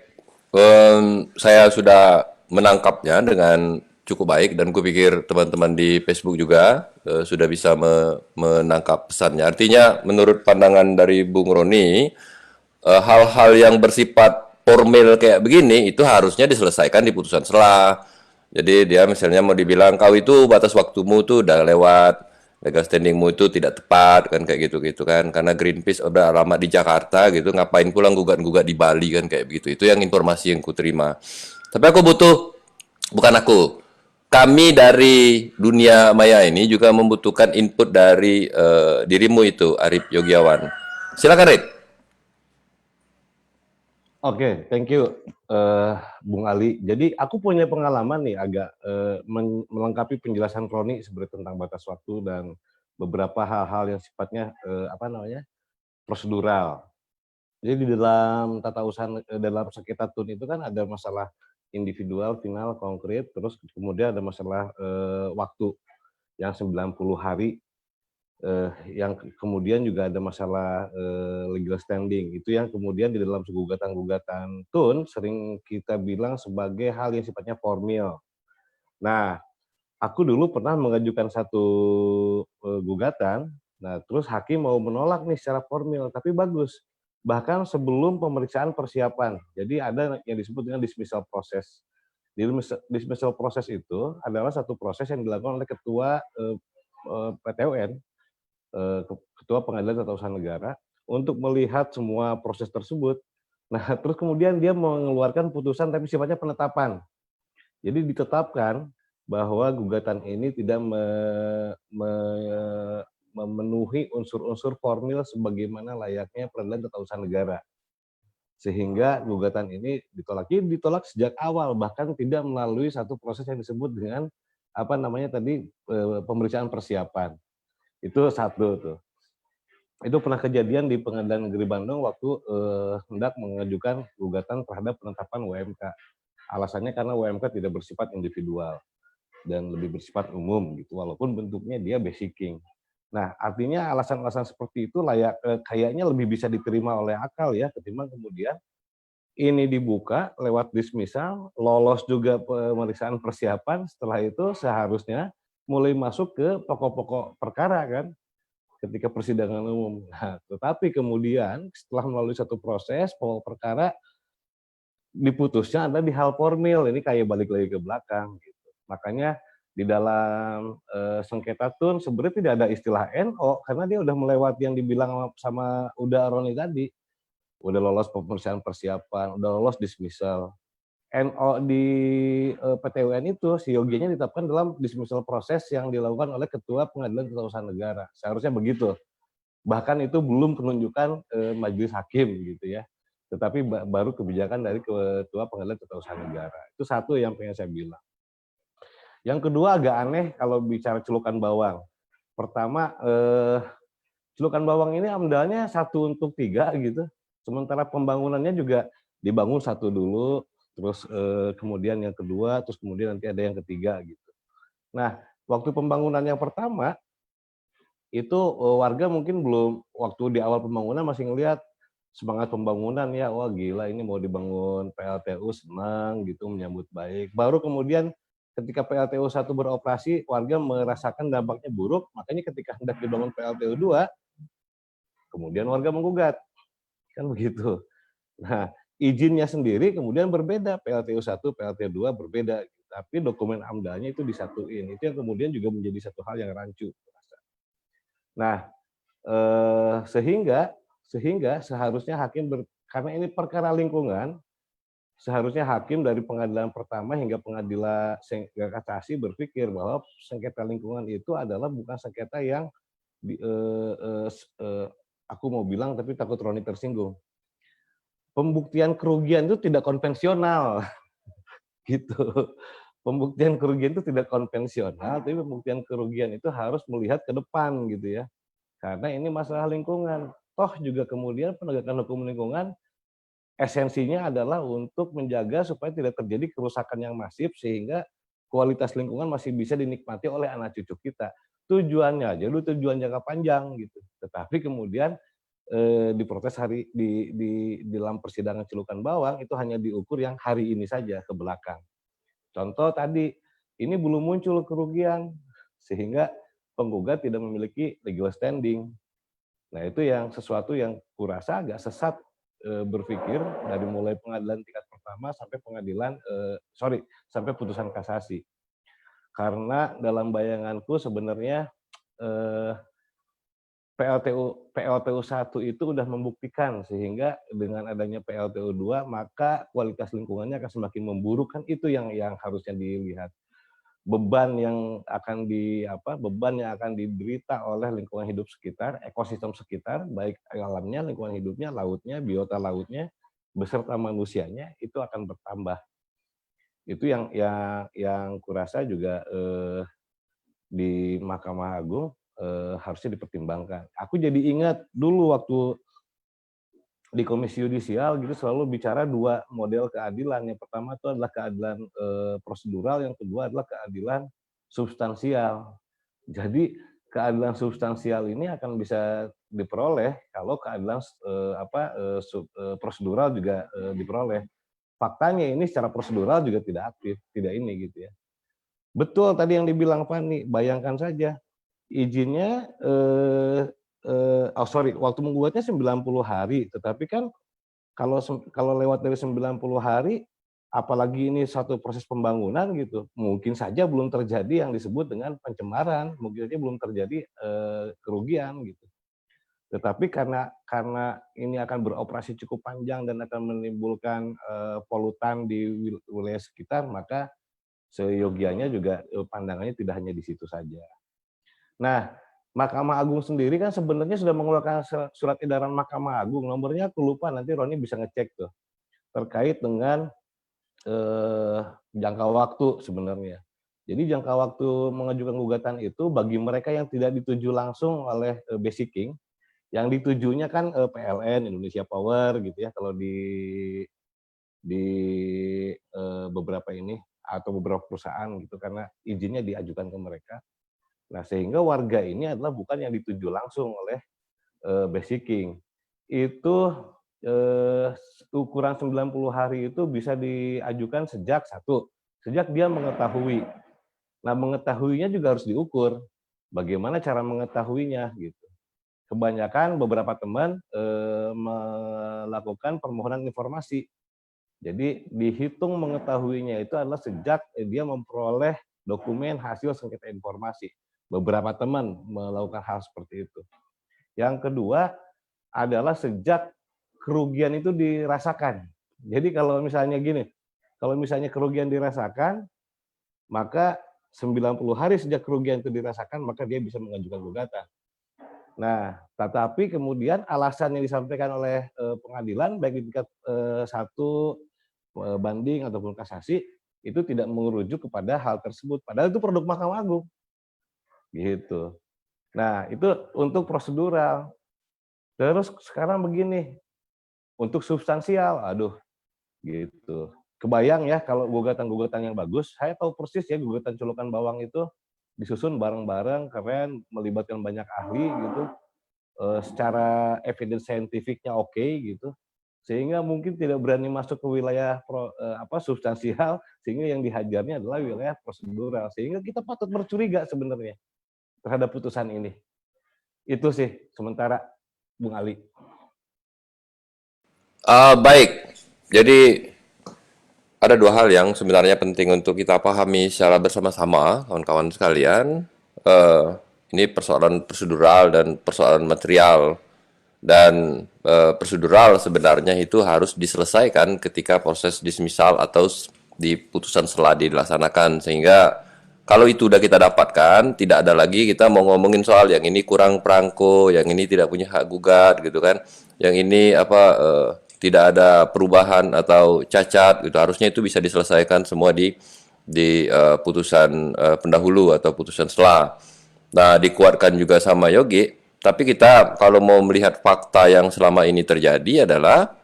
saya sudah menangkapnya dengan cukup baik dan kupikir teman-teman di Facebook juga sudah bisa menangkap pesannya. Artinya menurut pandangan dari Bung Roni, hal-hal yang bersifat formil kayak begini itu harusnya diselesaikan di putusan selah. Jadi dia misalnya mau dibilang kau itu batas waktumu tuh udah lewat, legal standingmu itu tidak tepat kan kayak gitu-gitu kan, karena Greenpeace udah lama di Jakarta gitu, ngapain pulang gugat-gugat di Bali kan kayak begitu. Itu yang informasi yang ku terima. Tapi aku butuh, bukan aku, kami dari dunia maya ini juga membutuhkan input dari dirimu itu, Arif Yogiawan. Silakan, Rit. Oke, thank you, Bung Ali. Jadi aku punya pengalaman nih agak melengkapi penjelasan Roni sebenarnya tentang batas waktu dan beberapa hal-hal yang sifatnya prosedural. Jadi di dalam tata usaha dalam sengketa tun itu kan ada masalah individual, final, konkret, terus kemudian ada masalah waktu yang 90 hari. Yang kemudian juga ada masalah legal standing, itu yang kemudian di dalam gugatan-gugatan tun sering kita bilang sebagai hal yang sifatnya formil. Nah, aku dulu pernah mengajukan satu gugatan, nah terus hakim mau menolak nih secara formil, tapi bagus. Bahkan sebelum pemeriksaan persiapan, jadi ada yang disebut dengan dismissal proses. Dismissal proses itu adalah satu proses yang dilakukan oleh ketua PTUN, Ketua Pengadilan Tata Usaha Negara, untuk melihat semua proses tersebut. Nah, terus kemudian dia mengeluarkan putusan tapi sifatnya penetapan. Jadi ditetapkan bahwa gugatan ini tidak memenuhi unsur-unsur formil sebagaimana layaknya Peradilan Tata Usaha Negara. Sehingga gugatan ini ditolak. Jadi ditolak sejak awal, bahkan tidak melalui satu proses yang disebut dengan pemeriksaan persiapan. Itu satu tuh. Itu pernah kejadian di Pengadilan Negeri Bandung waktu hendak mengajukan gugatan terhadap penetapan WMK. Alasannya karena WMK tidak bersifat individual dan lebih bersifat umum gitu, walaupun bentuknya dia basicing. Nah, artinya alasan-alasan seperti itu kayaknya lebih bisa diterima oleh akal ya, ketimbang kemudian ini dibuka lewat dismissal, lolos juga pemeriksaan persiapan, setelah itu seharusnya mulai masuk ke pokok-pokok perkara kan, ketika persidangan umum. Nah, tetapi kemudian setelah melalui satu proses pokok perkara diputusnya ada di hal formil, ini kayak balik lagi ke belakang gitu. Makanya di dalam sengketa tun sebenarnya tidak ada istilah NO karena dia udah melewati yang dibilang sama Uda Roni tadi. Udah lolos pemeriksaan persiapan, udah lolos dismissal. NO di PTUN itu si Yogianya ditetapkan dalam dismissal proses yang dilakukan oleh Ketua Pengadilan Tata Usaha Negara. Seharusnya begitu. Bahkan itu belum penunjukan majelis hakim gitu ya. Tetapi baru kebijakan dari Ketua Pengadilan Tata Usaha Negara. Itu satu yang pengen saya bilang. Yang kedua agak aneh kalau bicara celukan bawang. Pertama, celukan bawang ini amdalnya 1/3 gitu. Sementara pembangunannya juga dibangun satu dulu, terus kemudian yang kedua, terus kemudian nanti ada yang ketiga gitu. Nah, waktu pembangunan yang pertama itu warga mungkin belum, waktu di awal pembangunan masih ngelihat semangat pembangunan ya, wah gila ini mau dibangun PLTU, senang gitu, menyambut baik. Baru kemudian ketika PLTU 1 beroperasi, warga merasakan dampaknya buruk, makanya ketika hendak dibangun PLTU 2, kemudian warga menggugat, kan begitu. Nah, izinnya sendiri kemudian berbeda, PLTU 1, PLTU 2 berbeda, tapi dokumen AMDA-nya itu disatuin. Itu yang kemudian juga menjadi satu hal yang rancu. Nah, sehingga seharusnya karena ini perkara lingkungan, seharusnya hakim dari pengadilan pertama hingga pengadilan kasasi berpikir bahwa sengketa lingkungan itu adalah bukan sengketa yang aku mau bilang tapi takut Roni tersinggung. Pembuktian kerugian itu tidak konvensional, gitu. Pembuktian kerugian itu tidak konvensional, tapi pembuktian kerugian itu harus melihat ke depan, gitu ya. Karena ini masalah lingkungan. Toh juga kemudian penegakan hukum lingkungan esensinya adalah untuk menjaga supaya tidak terjadi kerusakan yang masif sehingga kualitas lingkungan masih bisa dinikmati oleh anak cucu kita. Tujuannya aja dulu tujuan jangka panjang gitu. Tetapi kemudian diprotes di dalam persidangan Celukan Bawang itu hanya diukur yang hari ini saja ke belakang. Contoh tadi, ini belum muncul kerugian sehingga penggugat tidak memiliki legal standing. Nah, itu yang sesuatu yang kurasa agak sesat berpikir dari mulai pengadilan tingkat pertama sampai sampai putusan kasasi. Karena dalam bayanganku sebenarnya PLTU 1 itu sudah membuktikan sehingga dengan adanya PLTU 2 maka kualitas lingkungannya akan semakin memburuk, kan itu yang harusnya dilihat. Beban yang akan diderita oleh lingkungan hidup sekitar, ekosistem sekitar, baik alamnya, lingkungan hidupnya, lautnya, biota lautnya, beserta manusianya itu akan bertambah. Itu yang kurasa juga di Mahkamah Agung harusnya dipertimbangkan. Aku jadi ingat dulu waktu di Komisi Yudisial gitu selalu bicara dua model keadilan. Yang pertama itu adalah keadilan prosedural, yang kedua adalah keadilan substansial. Jadi keadilan substansial ini akan bisa diperoleh kalau keadilan prosedural juga diperoleh. Faktanya ini secara prosedural juga tidak aktif, tidak ini gitu ya. Betul tadi yang dibilang Fani, bayangkan saja izinnya waktu menggugatnya 90 hari, tetapi kan kalau lewat dari 90 hari, apalagi ini satu proses pembangunan gitu, mungkin saja belum terjadi yang disebut dengan pencemaran, mungkin saja belum terjadi kerugian gitu. Tetapi karena ini akan beroperasi cukup panjang dan akan menimbulkan polutan di wilayah sekitar, maka seyogianya juga pandangannya tidak hanya di situ saja. Nah, Mahkamah Agung sendiri kan sebenarnya sudah mengeluarkan surat edaran Mahkamah Agung, nomornya aku lupa, nanti Roni bisa ngecek tuh, terkait dengan jangka waktu sebenarnya. Jadi jangka waktu mengajukan gugatan itu bagi mereka yang tidak dituju langsung oleh Basiking, yang ditujunya kan PLN, Indonesia Power gitu ya, kalau di beberapa ini, atau beberapa perusahaan gitu, karena izinnya diajukan ke mereka. Nah, sehingga warga ini adalah bukan yang dituju langsung oleh Basiking. Itu ukuran 90 hari itu bisa diajukan sejak dia mengetahui. Nah, mengetahuinya juga harus diukur. Bagaimana cara mengetahuinya gitu. Kebanyakan beberapa teman melakukan permohonan informasi. Jadi dihitung mengetahuinya itu adalah sejak dia memperoleh dokumen hasil sengketa informasi. Beberapa teman melakukan hal seperti itu. Yang kedua adalah sejak kerugian itu dirasakan. Jadi kalau misalnya kerugian dirasakan, maka 90 hari sejak kerugian itu dirasakan, maka dia bisa mengajukan gugatan. Nah, tetapi kemudian alasan yang disampaikan oleh pengadilan, baik di tingkat 1 banding ataupun kasasi, itu tidak merujuk kepada hal tersebut. Padahal itu produk Mahkamah Agung. Gitu. Nah, itu untuk prosedural. Terus sekarang begini, untuk substansial, aduh, gitu. Kebayang ya kalau gugatan-gugatan yang bagus, saya tahu persis ya gugatan Celukan Bawang itu disusun bareng-bareng, keren, melibatkan banyak ahli gitu. secara evidence saintifiknya oke gitu, sehingga mungkin tidak berani masuk ke wilayah substansial, sehingga yang dihajarnya adalah wilayah prosedural, sehingga kita patut bercuriga sebenarnya terhadap putusan ini. Itu sih sementara, Bung Ali. Baik, jadi ada dua hal yang sebenarnya penting untuk kita pahami secara bersama-sama, kawan-kawan sekalian. Ini persoalan prosedural dan persoalan material. Dan prosedural sebenarnya itu harus diselesaikan ketika proses dismisal atau di putusan selah dilaksanakan. Sehingga kalau itu udah kita dapatkan, tidak ada lagi kita mau ngomongin soal yang ini kurang perangko, yang ini tidak punya hak gugat gitu kan. Yang ini tidak ada perubahan atau cacat gitu. Harusnya itu bisa diselesaikan semua di putusan pendahulu atau putusan selah. Nah, dikuatkan juga sama Yogi, tapi kita kalau mau melihat fakta yang selama ini terjadi adalah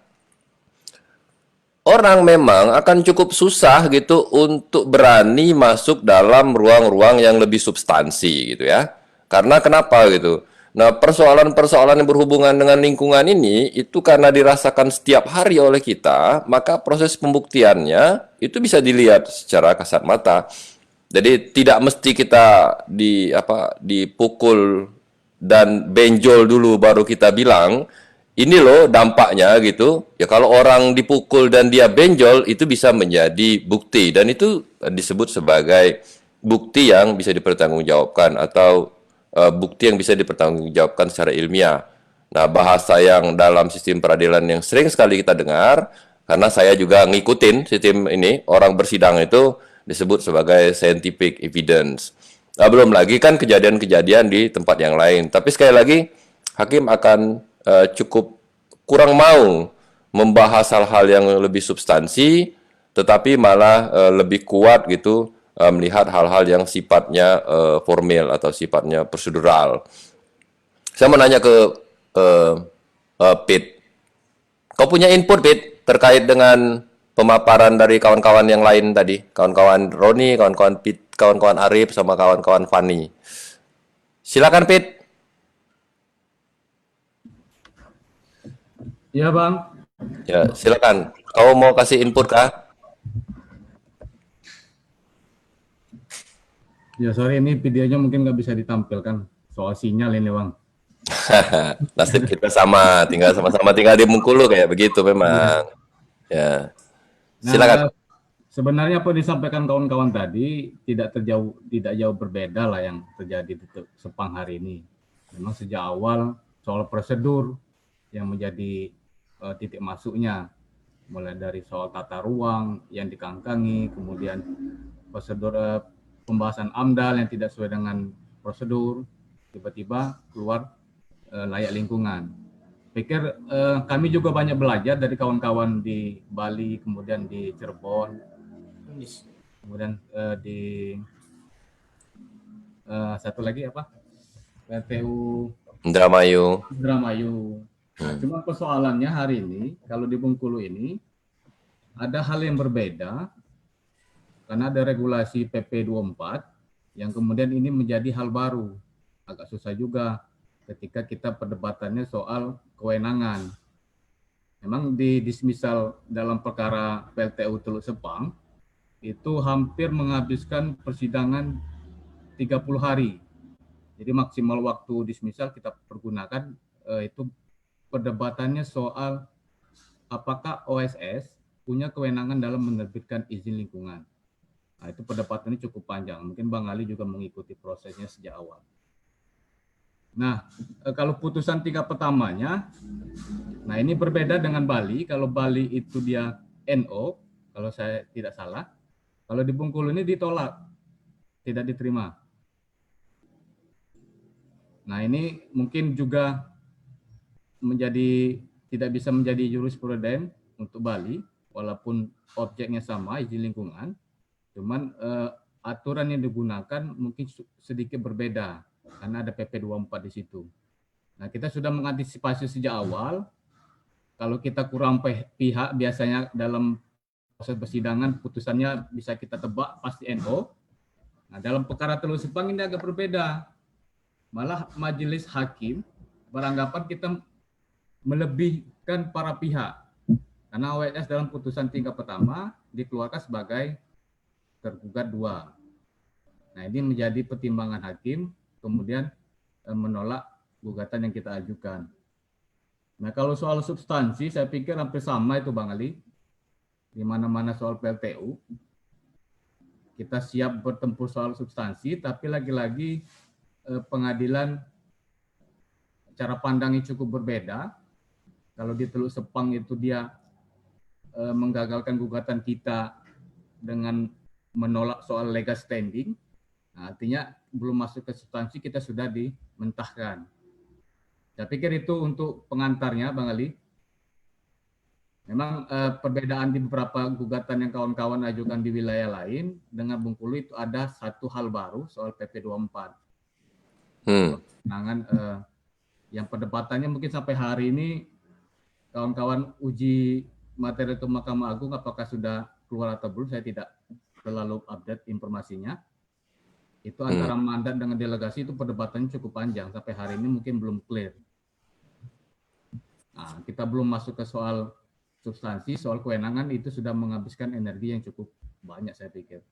orang memang akan cukup susah gitu untuk berani masuk dalam ruang-ruang yang lebih substansi gitu ya. Karena kenapa gitu? Nah, persoalan-persoalan yang berhubungan dengan lingkungan ini itu karena dirasakan setiap hari oleh kita, maka proses pembuktiannya itu bisa dilihat secara kasat mata. Jadi tidak mesti kita dipukul dan benjol dulu baru kita bilang ini loh dampaknya gitu. Ya kalau orang dipukul dan dia benjol itu bisa menjadi bukti dan itu disebut sebagai bukti yang bisa dipertanggungjawabkan atau bukti yang bisa dipertanggungjawabkan secara ilmiah. Nah, bahasa yang dalam sistem peradilan yang sering sekali kita dengar karena saya juga ngikutin sistem ini, orang bersidang itu disebut sebagai scientific evidence. Nah, belum lagi kan kejadian-kejadian di tempat yang lain. Tapi sekali lagi, hakim akan cukup kurang mau membahas hal-hal yang lebih substansi, tetapi malah lebih kuat gitu melihat hal-hal yang sifatnya formal atau sifatnya prosedural. Saya mau nanya ke Pit. Kau punya input, Pit, terkait dengan pemaparan dari kawan-kawan yang lain tadi, kawan-kawan Roni, kawan-kawan Pit, kawan-kawan Arif, sama kawan-kawan Fani. Silakan, Pit. Iya, Bang. Ya, silakan. Kau mau kasih input kah? Ya, sorry ini videonya mungkin nggak bisa ditampilkan soal sinyal ini, Bang. Nasib kita sama, sama-sama tinggal di Bengkulu kayak begitu memang. Ya. Silakan. Nah, sebenarnya apa disampaikan kawan-kawan tadi tidak jauh berbeda lah yang terjadi di Sepang hari ini. Memang sejak awal soal prosedur yang menjadi titik masuknya, mulai dari soal tata ruang yang dikangkangi, kemudian prosedur pembahasan AMDAL yang tidak sesuai dengan prosedur, tiba-tiba keluar layak lingkungan. Pikir kami juga banyak belajar dari kawan-kawan di Bali, kemudian di Cirebon, kemudian di satu lagi apa? PTU Indramayu. Nah, cuma persoalannya hari ini kalau di Bengkulu ini ada hal yang berbeda karena ada regulasi PP 24 yang kemudian ini menjadi hal baru. Agak susah juga ketika kita perdebatannya soal kewenangan. Memang di dismisal dalam perkara PLTU Teluk Sepang itu hampir menghabiskan persidangan 30 hari. Jadi maksimal waktu dismisal kita pergunakan itu perdebatannya soal apakah OSS punya kewenangan dalam menerbitkan izin lingkungan. Nah, itu perdebatannya cukup panjang. Mungkin Bang Ali juga mengikuti prosesnya sejak awal. Nah, kalau putusan 3 pertamanya, nah ini berbeda dengan Bali. Kalau Bali itu dia NO, kalau saya tidak salah. Kalau di Bengkulu ini ditolak, tidak diterima. Nah, ini mungkin juga tidak bisa menjadi jurispruden untuk Bali, walaupun objeknya sama, izin lingkungan. Cuman aturan yang digunakan mungkin sedikit berbeda karena ada PP 24 di situ. Nah, kita sudah mengantisipasi sejak awal. Kalau kita kurang pihak, biasanya dalam proses persidangan putusannya bisa kita tebak pasti NO. Nah, dalam perkara Teluk Sepang ini agak berbeda. Malah majelis hakim beranggapan kita melebihkan para pihak. Karena OSS dalam putusan tingkat pertama dikeluarkan sebagai tergugat 2. Nah, ini menjadi pertimbangan hakim, kemudian menolak gugatan yang kita ajukan. Nah, kalau soal substansi, saya pikir hampir sama itu Bang Ali. Di mana-mana soal PLTU, kita siap bertempur soal substansi, tapi lagi-lagi pengadilan cara pandangnya cukup berbeda. Kalau di Teluk Sepang itu dia menggagalkan gugatan kita dengan menolak soal legal standing. Nah, artinya belum masuk ke substansi kita sudah dimentahkan. Saya pikir itu untuk pengantarnya, Bang Ali. Memang perbedaan di beberapa gugatan yang kawan-kawan ajukan di wilayah lain dengan Bengkulu itu ada satu hal baru soal PP 24. Penangan yang perdebatannya mungkin sampai hari ini kawan-kawan uji materi itu Mahkamah Agung apakah sudah keluar atau belum, saya tidak terlalu update informasinya. Itu antara mandat dengan delegasi itu perdebatannya cukup panjang, sampai hari ini mungkin belum clear. Nah, kita belum masuk ke soal substansi, soal kewenangan itu sudah menghabiskan energi yang cukup banyak saya pikir.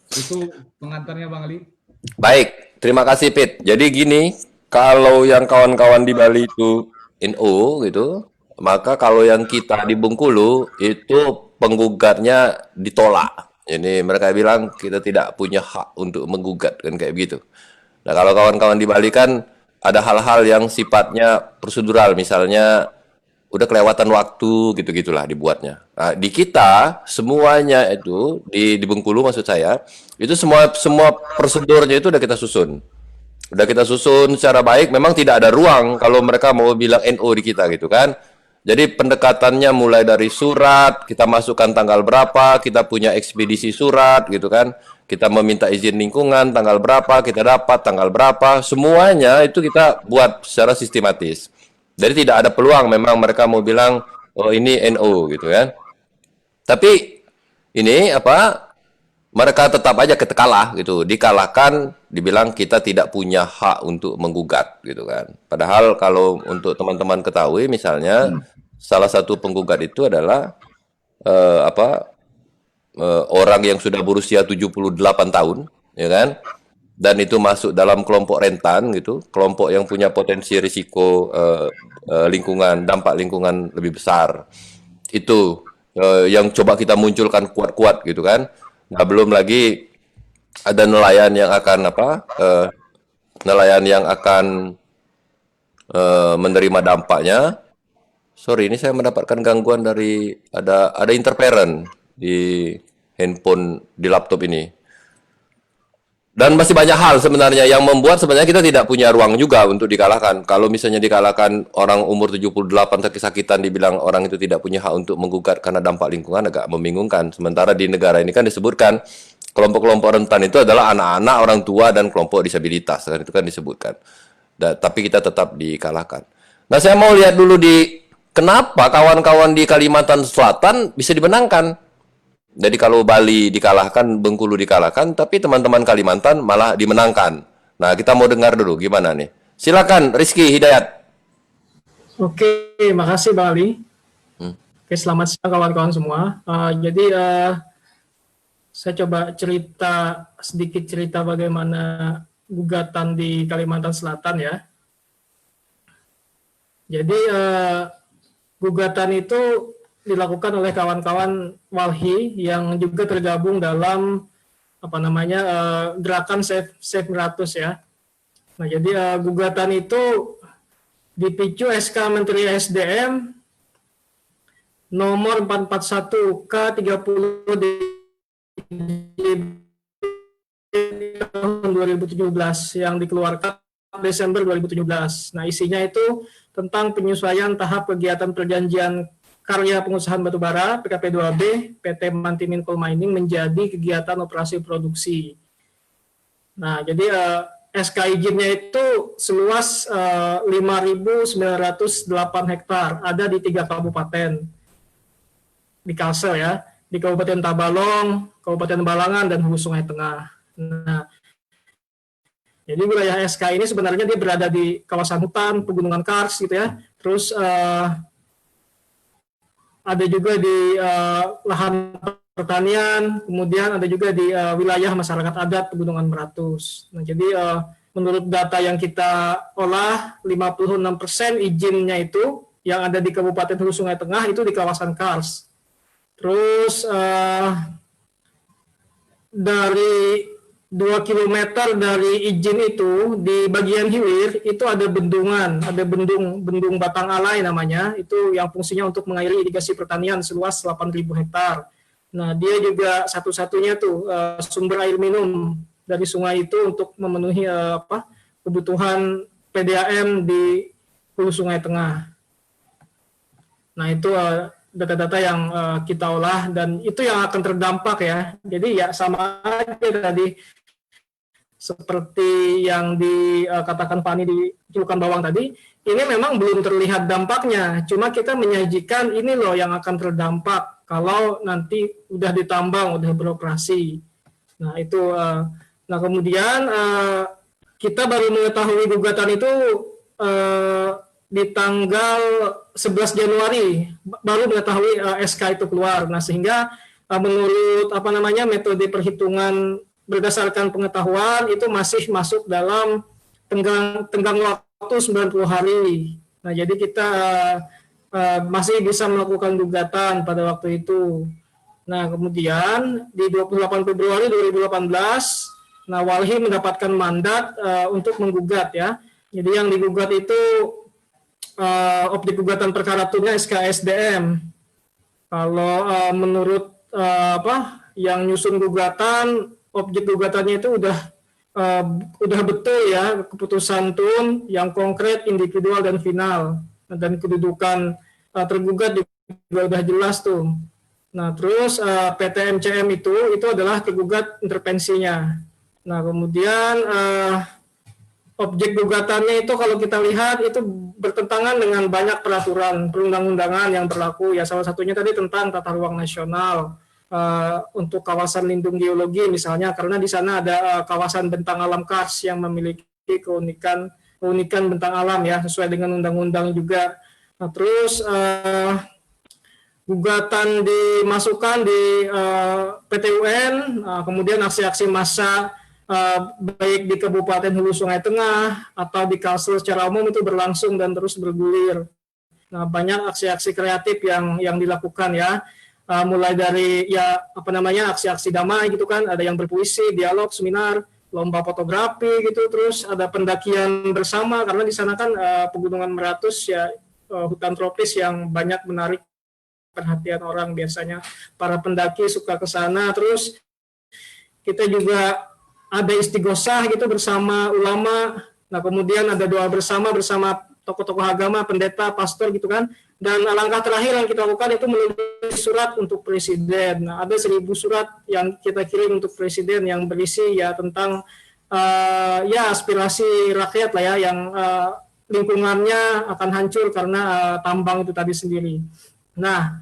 Itu pengantarnya Bang Ali. Baik, terima kasih Pit. Jadi gini, kalau yang kawan-kawan di Bali itu NO gitu, maka kalau yang kita di Bengkulu itu penggugatnya ditolak. Jadi mereka bilang kita tidak punya hak untuk menggugat kan kayak begitu. Nah, kalau kawan-kawan di Bali kan ada hal-hal yang sifatnya prosedural, misalnya udah kelewatan waktu gitu-gitulah dibuatnya. Nah, di kita semuanya itu di Bengkulu maksud saya, itu semua prosedurnya itu udah kita susun. Udah kita susun secara baik, memang tidak ada ruang kalau mereka mau bilang NO di kita gitu kan. Jadi pendekatannya mulai dari surat, kita masukkan tanggal berapa, kita punya ekspedisi surat gitu kan. Kita meminta izin lingkungan, tanggal berapa, kita dapat tanggal berapa, semuanya itu kita buat secara sistematis. Jadi tidak ada peluang memang mereka mau bilang, oh ini NO gitu kan. Tapi ini apa, mereka tetap aja kalah gitu, dikalahkan, dibilang kita tidak punya hak untuk menggugat gitu kan. Padahal kalau untuk teman-teman ketahui misalnya salah satu penggugat itu adalah orang yang sudah berusia 78 tahun, ya kan? Dan itu masuk dalam kelompok rentan gitu, kelompok yang punya potensi risiko lingkungan, dampak lingkungan lebih besar. Itu yang coba kita munculkan kuat-kuat gitu kan. Nah, belum lagi ada nelayan yang akan nelayan yang akan menerima dampaknya. Sorry, ini saya mendapatkan gangguan dari ada interference di handphone di laptop ini. Dan masih banyak hal sebenarnya yang membuat sebenarnya kita tidak punya ruang juga untuk dikalahkan. Kalau misalnya dikalahkan orang umur 78 sakit-sakitan dibilang orang itu tidak punya hak untuk menggugat karena dampak lingkungan, agak membingungkan. Sementara di negara ini kan disebutkan kelompok-kelompok rentan itu adalah anak-anak, orang tua, dan kelompok disabilitas. Itu kan disebutkan. Tapi kita tetap dikalahkan. Nah, saya mau lihat dulu kenapa kawan-kawan di Kalimantan Selatan bisa dimenangkan. Jadi kalau Bali dikalahkan, Bengkulu dikalahkan, tapi teman-teman Kalimantan malah dimenangkan. Nah, kita mau dengar dulu gimana nih. Silakan Rizky Hidayat. Oke, makasih Bang Ali. Oke, selamat siang kawan-kawan semua. Jadi saya coba sedikit cerita bagaimana gugatan di Kalimantan Selatan ya. Jadi gugatan itu dilakukan oleh kawan-kawan Walhi yang juga tergabung dalam gerakan Save 100 ya. Nah, jadi gugatan itu dipicu SK Menteri SDM nomor 441K30 di tahun 2017 yang dikeluarkan Desember 2017. Nah, isinya itu tentang penyesuaian tahap kegiatan perjanjian karya pengusahaan batubara PKP 2B PT Mantimin Coal Mining menjadi kegiatan operasi produksi. Nah, jadi SK izinnya itu seluas 5.908 hektar, ada di 3 kabupaten di Kalsel ya, di Kabupaten Tabalong, Kabupaten Balangan, dan Hulu Sungai Tengah. Nah, Jadi wilayah SK ini sebenarnya dia berada di kawasan hutan, pegunungan kars gitu ya. Terus ada juga di lahan pertanian, kemudian ada juga di wilayah masyarakat adat Pegunungan Meratus. Nah, jadi menurut data yang kita olah, 56% izinnya itu yang ada di Kabupaten Hulu Sungai Tengah itu di kawasan kars. Terus dari 2 km dari izin itu di bagian hilir itu ada bendungan, ada bendung Batang Alai namanya, itu yang fungsinya untuk mengairi irigasi pertanian seluas 8.000 hektar. Nah, dia juga satu-satunya tuh sumber air minum dari sungai itu untuk memenuhi kebutuhan PDAM di Hulu Sungai Tengah. Nah, itu data-data yang kita olah dan itu yang akan terdampak ya. Jadi ya sama aja tadi seperti yang dikatakan Fani di Cilukan Bawang tadi, ini memang belum terlihat dampaknya. Cuma kita menyajikan ini loh yang akan terdampak kalau nanti udah ditambang, udah beroperasi. Nah itu, nah kemudian kita baru mengetahui gugatan itu di tanggal 11 Januari, baru mengetahui SK itu keluar. Nah sehingga menurut metode perhitungan berdasarkan pengetahuan itu masih masuk dalam tenggang waktu 90 hari. Nah, jadi kita masih bisa melakukan gugatan pada waktu itu. Nah, kemudian di 28 Februari 2018, nah Walhi mendapatkan mandat untuk menggugat ya. Jadi yang digugat itu objek gugatan perkara tunnya SKSDM. Kalau menurut yang nyusun gugatan, objek gugatannya itu udah betul ya keputusan tun yang konkret, individual dan final, dan kedudukan tergugat juga udah jelas tuh. Nah terus PT MCM itu adalah tergugat intervensinya. Nah kemudian objek gugatannya itu kalau kita lihat itu bertentangan dengan banyak peraturan perundang-undangan yang berlaku ya, salah satunya tadi tentang tata ruang nasional. Untuk kawasan lindung geologi misalnya, karena di sana ada kawasan bentang alam kars yang memiliki keunikan bentang alam ya sesuai dengan undang-undang juga. Nah, terus gugatan dimasukkan di PT UN, kemudian aksi-aksi massa baik di Kabupaten Hulu Sungai Tengah atau di Kalsel secara umum itu berlangsung dan terus bergulir. Nah, banyak aksi-aksi kreatif yang dilakukan ya. Mulai dari aksi-aksi damai gitu kan, ada yang berpuisi, dialog, seminar, lomba fotografi gitu, terus ada pendakian bersama karena di sana kan Pegunungan Meratus ya hutan tropis yang banyak menarik perhatian orang, biasanya para pendaki suka ke sana. Terus kita juga ada istighosah gitu bersama ulama. Nah, kemudian ada doa bersama tokoh-tokoh agama, pendeta, pastor gitu kan. Dan langkah terakhir yang kita lakukan itu menulis surat untuk presiden. Nah, ada 1.000 surat yang kita kirim untuk presiden yang berisi ya tentang aspirasi rakyat lah ya yang lingkungannya akan hancur karena tambang itu tadi sendiri. Nah,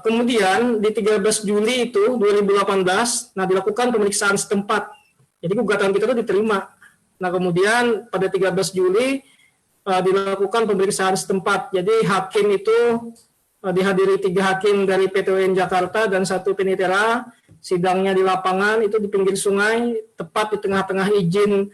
kemudian di 13 Juli itu 2018, nah dilakukan pemeriksaan setempat. Jadi gugatan kita itu diterima. Nah, kemudian pada 13 Juli dilakukan pemeriksaan setempat. Jadi hakim itu dihadiri 3 hakim dari PT UN Jakarta dan 1 penitera. Sidangnya di lapangan itu di pinggir sungai, tepat di tengah-tengah izin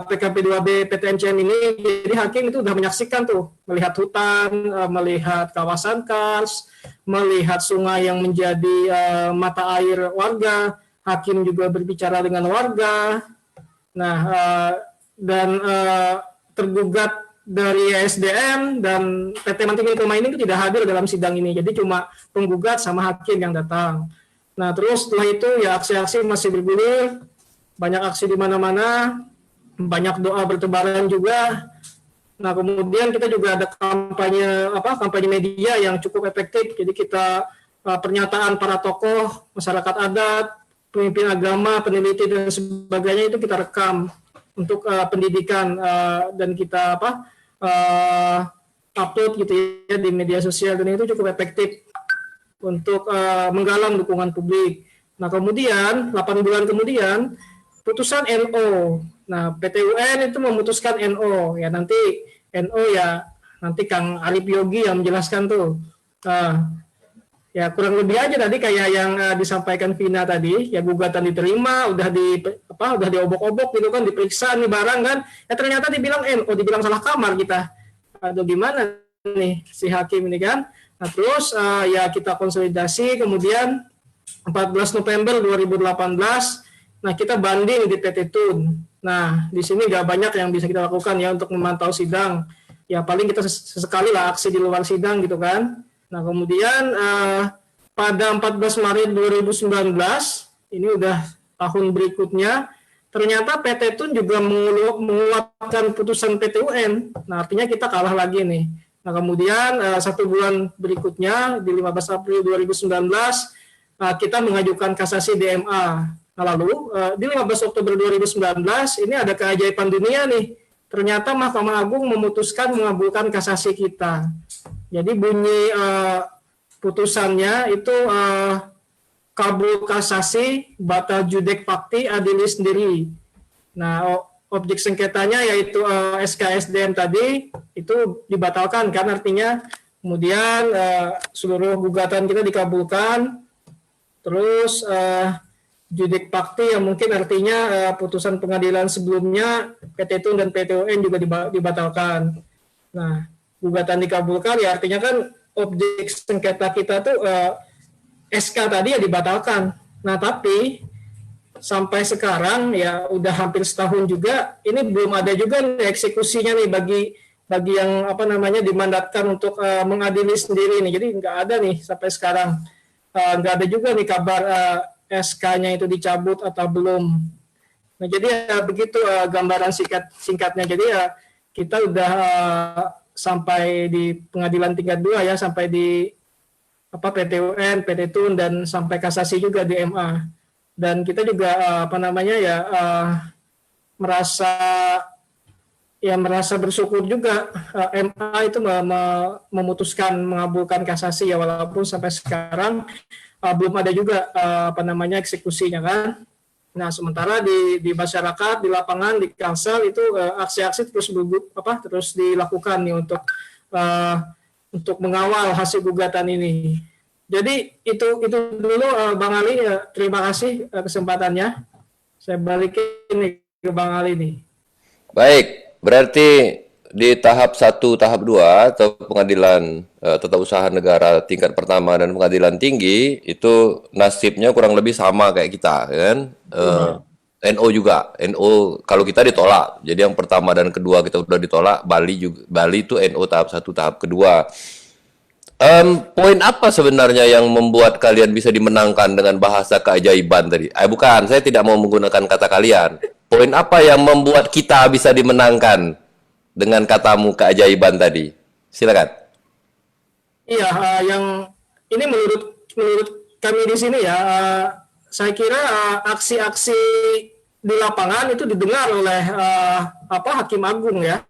PKP 2B PT MCM ini. Jadi hakim itu sudah menyaksikan tuh, melihat hutan, melihat kawasan kars, melihat sungai yang menjadi mata air warga. Hakim juga berbicara dengan warga. Nah, dan tergugat dari SDM dan PT Mantinggi Kelma ini tidak hadir dalam sidang ini. Jadi cuma penggugat sama hakim yang datang. Nah, terus setelah itu ya aksi-aksi masih bergulir, banyak aksi di mana-mana, banyak doa bertebaran juga. Nah, kemudian kita juga ada kampanye media yang cukup efektif. Jadi kita pernyataan para tokoh, masyarakat adat, pemimpin agama, peneliti dan sebagainya itu kita rekam untuk pendidikan dan kita upload gitu ya di media sosial, dan itu cukup efektif untuk menggalang dukungan publik. Nah, kemudian 8 bulan kemudian putusan NO. Nah, PT UN itu memutuskan NO. Ya nanti NO ya nanti Kang Arif Yogi yang menjelaskan tuh. Ya kurang lebih aja tadi kayak yang disampaikan Vina tadi, ya gugatan diterima, udah diobok-obok gitu kan, diperiksa nih barang kan, ya ternyata dibilang NO, dibilang salah kamar kita. Aduh gimana nih si hakim ini kan. Nah terus ya kita konsolidasi, kemudian 14 November 2018, nah kita banding di PT Tun. Nah di sini nggak banyak yang bisa kita lakukan ya untuk memantau sidang. Ya paling kita sesekali lah aksi di luar sidang gitu kan. Nah kemudian pada 14 Maret 2019, ini udah tahun berikutnya, ternyata PT Tun juga menguatkan putusan PT UN. Nah artinya kita kalah lagi nih. Nah kemudian 1 bulan berikutnya di 15 April 2019 kita mengajukan kasasi DMA. Nah lalu di 15 Oktober 2019 ini ada keajaiban dunia nih. Ternyata Mahkamah Agung memutuskan mengabulkan kasasi kita. Jadi bunyi putusannya itu kabul kasasi batal judek fakti adili sendiri. Nah objek sengketanya yaitu SKSDM tadi itu dibatalkan kan, artinya kemudian seluruh gugatan kita dikabulkan. Terus judek fakti yang mungkin artinya putusan pengadilan sebelumnya PT Tun dan PT UN juga dibatalkan. Nah gugatan dikabulkan ya artinya kan objek sengketa kita tuh SK tadi ya dibatalkan. Nah tapi sampai sekarang ya udah hampir setahun juga ini belum ada juga nih eksekusinya nih bagi yang dimandatkan untuk mengadili sendiri nih. Jadi nggak ada nih sampai sekarang, nggak ada juga nih kabar SK-nya itu dicabut atau belum. Nah jadi begitu gambaran singkatnya. Jadi kita udah sampai di pengadilan tingkat 2 ya, sampai di PT UN, PT Tun dan sampai kasasi juga di MA. Dan kita juga merasa bersyukur juga MA itu memutuskan mengabulkan kasasi ya, walaupun sampai sekarang belum ada juga eksekusinya kan. Nah sementara di masyarakat, di lapangan, di Kalsel itu aksi-aksi terus dilakukan nih untuk mengawal hasil gugatan ini. Jadi itu dulu Bang Ali, terima kasih kesempatannya. Saya balikin nih ke Bang Ali nih. Baik, berarti di tahap 1, tahap 2 atau pengadilan tata usaha negara tingkat pertama dan pengadilan tinggi itu nasibnya kurang lebih sama kayak kita kan. NO juga, NO kalau kita ditolak. Jadi yang pertama dan kedua kita udah ditolak, Bali itu NO tahap 1, tahap kedua. Poin apa sebenarnya yang membuat kalian bisa dimenangkan dengan bahasa keajaiban tadi? Bukan, saya tidak mau menggunakan kata kalian. Poin apa yang membuat kita bisa dimenangkan dengan katamu keajaiban tadi? Silakan. Iya, yang ini menurut kami di sini ya, saya kira aksi-aksi di lapangan itu didengar oleh Hakim Agung ya.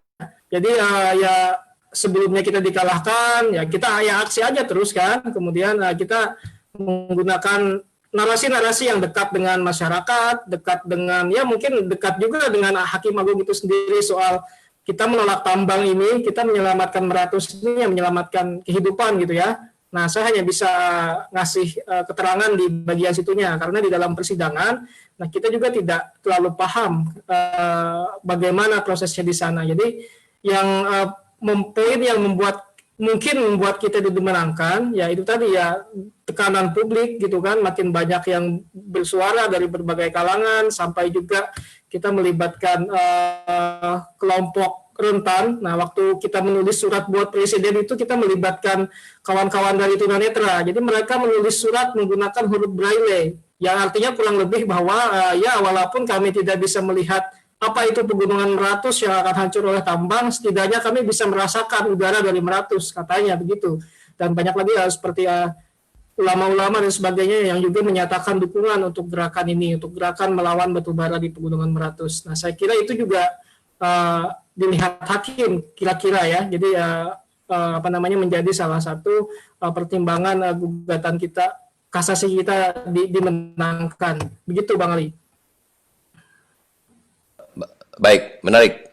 Jadi ya sebelumnya kita dikalahkan, ya kita aksi aja terus kan. Kemudian kita menggunakan narasi-narasi yang dekat dengan masyarakat, dekat dengan mungkin dekat juga dengan Hakim Agung itu sendiri soal kita menolak tambang ini, kita menyelamatkan Meratus ini, yang menyelamatkan kehidupan gitu ya. Nah, saya hanya bisa ngasih keterangan di bagian situnya, karena di dalam persidangan, nah kita juga tidak terlalu paham bagaimana prosesnya di sana. Jadi yang poin yang membuat kita dimenangkan, ya itu tadi ya tekanan publik gitu kan, makin banyak yang bersuara dari berbagai kalangan, sampai juga kita melibatkan kelompok rentan. Nah, waktu kita menulis surat buat presiden itu kita melibatkan kawan-kawan dari tunanetra. Jadi mereka menulis surat menggunakan huruf braille, yang artinya kurang lebih bahwa ya walaupun kami tidak bisa melihat apa itu pegunungan Meratus yang akan hancur oleh tambang, setidaknya kami bisa merasakan udara dari Meratus, katanya begitu. Dan banyak lagi seperti ulama-ulama dan sebagainya yang juga menyatakan dukungan untuk gerakan ini, untuk gerakan melawan batubara di pegunungan Meratus. Nah, saya kira itu juga dilihat hakim kira-kira ya. Jadi menjadi salah satu pertimbangan gugatan kita, kasasi kita dimenangkan. Begitu Bang Ali. Baik, menarik.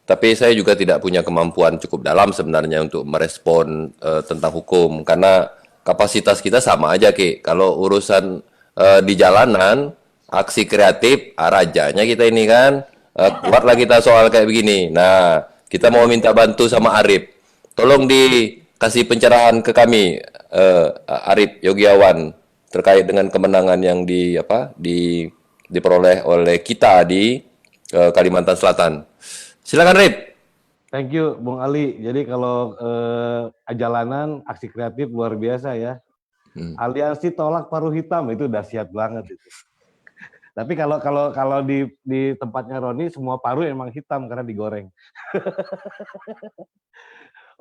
Tapi saya juga tidak punya kemampuan cukup dalam sebenarnya untuk merespon tentang hukum karena kapasitas kita sama aja Ki. Kalau urusan di jalanan, aksi kreatif, rajanya kita ini kan kuatlah kita soal kayak begini. Nah, kita mau minta bantu sama Arif. Tolong dikasih pencerahan ke kami, Arif Yogiawan, terkait dengan kemenangan yang diperoleh oleh kita di Kalimantan Selatan. Silakan Rip. Thank you, Bung Ali. Jadi kalau jalanan aksi kreatif luar biasa ya. Aliansi tolak paru hitam itu dahsyat banget itu. Tapi kalau di tempatnya Roni semua paru emang hitam karena digoreng.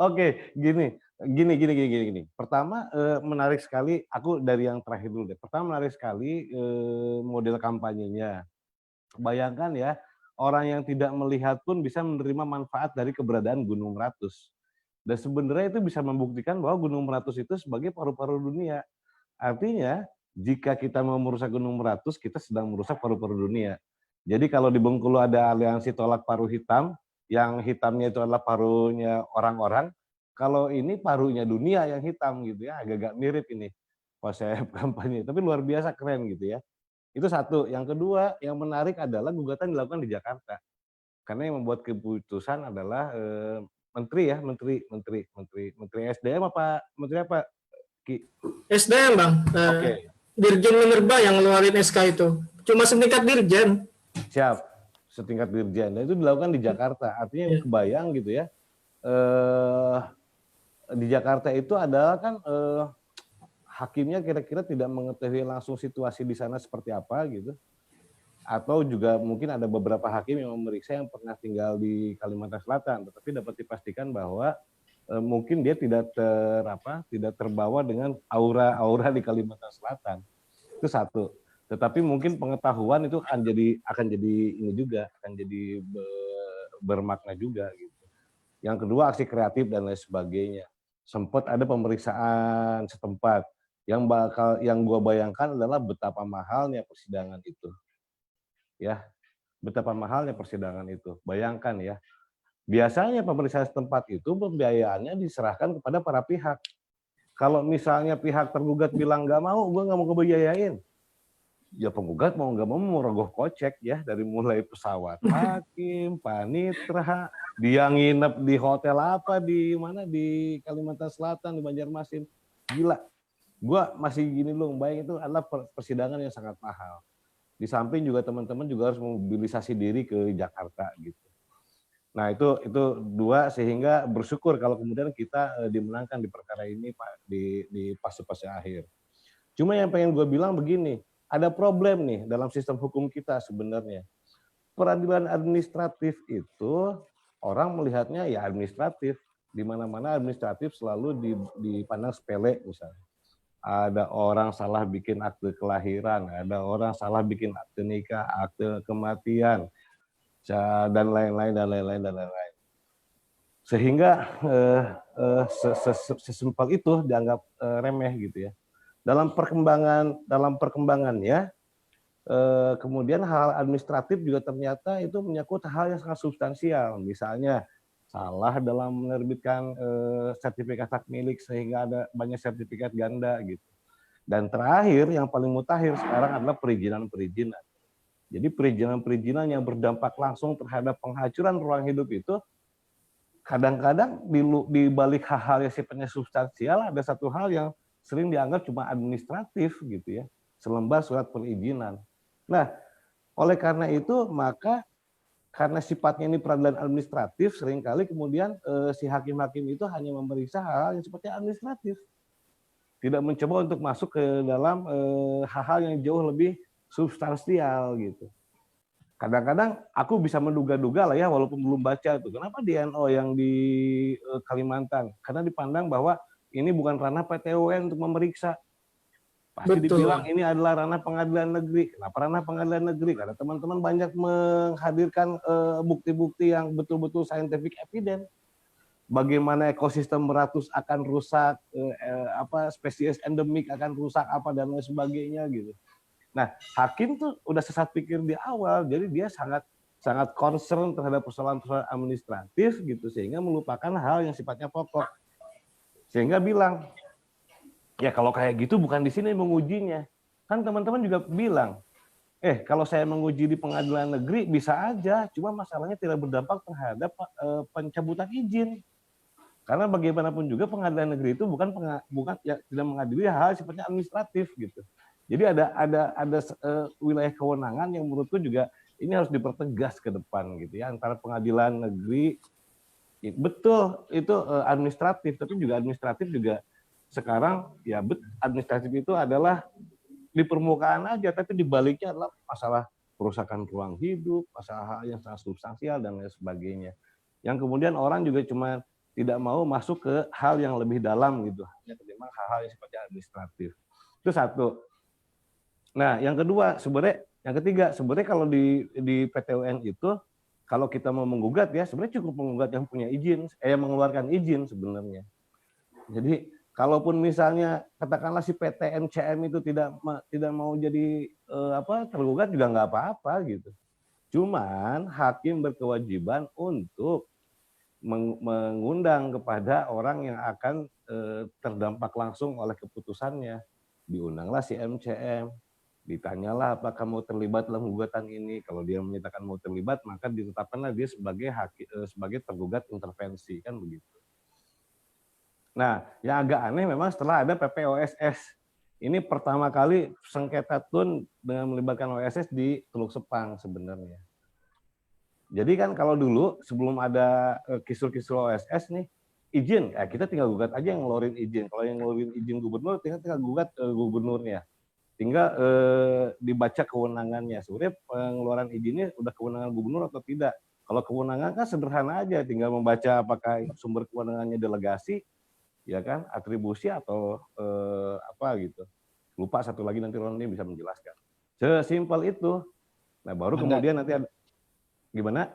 Oke, gini. Pertama menarik sekali. Aku dari yang terakhir dulu deh. Pertama menarik sekali model kampanyenya. Bayangkan ya. Orang yang tidak melihat pun bisa menerima manfaat dari keberadaan Gunung Meratus. Dan sebenarnya itu bisa membuktikan bahwa Gunung Meratus itu sebagai paru-paru dunia. Artinya, jika kita mau merusak Gunung Meratus, kita sedang merusak paru-paru dunia. Jadi kalau di Bengkulu ada aliansi tolak paru hitam, yang hitamnya itu adalah parunya orang-orang, kalau ini parunya dunia yang hitam gitu ya, agak-agak mirip ini konsep kampanye. Tapi luar biasa keren gitu ya. Itu satu. Yang kedua, yang menarik adalah gugatan dilakukan di Jakarta. Karena yang membuat keputusan adalah menteri SDM apa menteri apa? Ki? SDM Bang, Oke. Dirjen Minerba yang ngeluarin SK itu. Cuma setingkat dirjen. Siap, setingkat dirjen. Dan itu dilakukan di Jakarta. Artinya kebayang gitu ya. Di Jakarta itu adalah kan hakimnya kira-kira tidak mengetahui langsung situasi di sana seperti apa gitu. Atau juga mungkin ada beberapa hakim yang memeriksa yang pernah tinggal di Kalimantan Selatan, tetapi dapat dipastikan bahwa mungkin dia tidak terbawa dengan aura di Kalimantan Selatan. Itu satu. Tetapi mungkin pengetahuan itu akan jadi ini juga, akan jadi bermakna juga gitu. Yang kedua aksi kreatif dan lain sebagainya. Sempat ada pemeriksaan setempat. Yang gua bayangkan adalah betapa mahalnya persidangan itu. Ya, betapa mahalnya persidangan itu. Bayangkan ya. Biasanya pemeriksaan setempat itu pembiayaannya diserahkan kepada para pihak. Kalau misalnya pihak tergugat bilang nggak mau, gue nggak mau kebiayain. Ya penggugat mau nggak mau merogoh kocek ya, dari mulai pesawat hakim, panitra, dia nginep di hotel apa di mana di Kalimantan Selatan, di Banjarmasin. Gila. Gue masih gini loh, bayang itu adalah persidangan yang sangat mahal. Di samping juga teman-teman juga harus memobilisasi diri ke Jakarta gitu. Nah itu dua, sehingga bersyukur kalau kemudian kita dimenangkan di perkara ini Pak di fase-fase akhir. Cuma yang pengen gue bilang begini, ada problem nih dalam sistem hukum kita sebenarnya. Peradilan administratif itu orang melihatnya ya administratif, di mana-mana administratif selalu dipandang sepele misalnya. Ada orang salah bikin akte kelahiran, ada orang salah bikin akte nikah, akte kematian, dan lain-lain. Sehingga sesimpel itu dianggap remeh gitu ya. Dalam perkembangannya, kemudian hal administratif juga ternyata itu menyangkut hal yang sangat substansial. Misalnya salah dalam menerbitkan sertifikat hak milik sehingga ada banyak sertifikat ganda gitu. Dan terakhir yang paling mutakhir sekarang adalah perizinan-perizinan. Jadi perizinan-perizinan yang berdampak langsung terhadap penghancuran ruang hidup itu kadang-kadang di balik hal-hal yang sifatnya substansial ada satu hal yang sering dianggap cuma administratif gitu ya, selembar surat perizinan. Nah, oleh karena itu maka karena sifatnya ini peradilan administratif, seringkali kemudian si hakim-hakim itu hanya memeriksa hal-hal yang sifatnya administratif. Tidak mencoba untuk masuk ke dalam hal-hal yang jauh lebih substansial gitu. Kadang-kadang aku bisa menduga-duga lah ya, walaupun belum baca itu. Kenapa di NO yang di Kalimantan? Karena dipandang bahwa ini bukan ranah PT UN untuk memeriksa. Pasti dibilang ini adalah ranah pengadilan negeri. Kenapa ranah pengadilan negeri? Karena teman-teman banyak menghadirkan bukti-bukti yang betul-betul scientific evidence. Bagaimana ekosistem Meratus akan rusak, spesies endemik akan rusak apa dan lain sebagainya gitu. Nah, hakim tuh udah sesat pikir di awal, jadi dia sangat sangat concern terhadap persoalan-persoalan administratif gitu, sehingga melupakan hal yang sifatnya pokok. Sehingga bilang, ya kalau kayak gitu bukan di sini mengujinya. Kan teman-teman juga bilang, kalau saya menguji di pengadilan negeri bisa aja, cuma masalahnya tidak berdampak terhadap pencabutan izin. Karena bagaimanapun juga pengadilan negeri itu bukan ya, tidak mengadili hal sifatnya administratif gitu. Jadi ada wilayah kewenangan yang menurutku juga ini harus dipertegas ke depan gitu ya, antara pengadilan negeri betul itu administratif, tapi juga administratif juga sekarang ya administratif itu adalah di permukaan aja, tapi di baliknya adalah masalah perusakan ruang hidup, masalah yang sangat substansial dan lain sebagainya. Yang kemudian orang juga cuma tidak mau masuk ke hal yang lebih dalam gitu, hanya ketimbang hal-hal yang sifatnya administratif. Itu satu. Nah, yang kedua sebenarnya, yang ketiga sebenarnya kalau di PT-UN itu kalau kita mau menggugat ya sebenarnya cukup menggugat yang punya izin, yang mengeluarkan izin sebenarnya. Jadi kalaupun misalnya katakanlah si PT NCM itu tidak mau jadi tergugat juga nggak apa-apa gitu. Cuman hakim berkewajiban untuk mengundang kepada orang yang akan terdampak langsung oleh keputusannya. Diundanglah si MCM, ditanyalah apakah mau terlibat dalam gugatan ini. Kalau dia menyatakan mau terlibat, maka ditetapkanlah dia sebagai tergugat intervensi, kan begitu. Nah, yang agak aneh memang setelah ada PPOSS. Ini pertama kali sengketa TUN dengan melibatkan OSS di Teluk Sepang sebenarnya. Jadi kan kalau dulu sebelum ada kisru-kisru OSS nih, izin, kita tinggal gugat aja yang ngeluarin izin. Kalau yang ngeluarin izin gubernur, tinggal gugat gubernurnya. Tinggal dibaca kewenangannya. Sebenarnya pengeluaran izinnya udah kewenangan gubernur atau tidak. Kalau kewenangan kan sederhana aja, tinggal membaca apakah sumber kewenangannya delegasi, ya kan, atribusi atau apa gitu. Lupa satu lagi, nanti Roni bisa menjelaskan. Sesimpel itu. Nah, baru kemudian nanti ada gimana?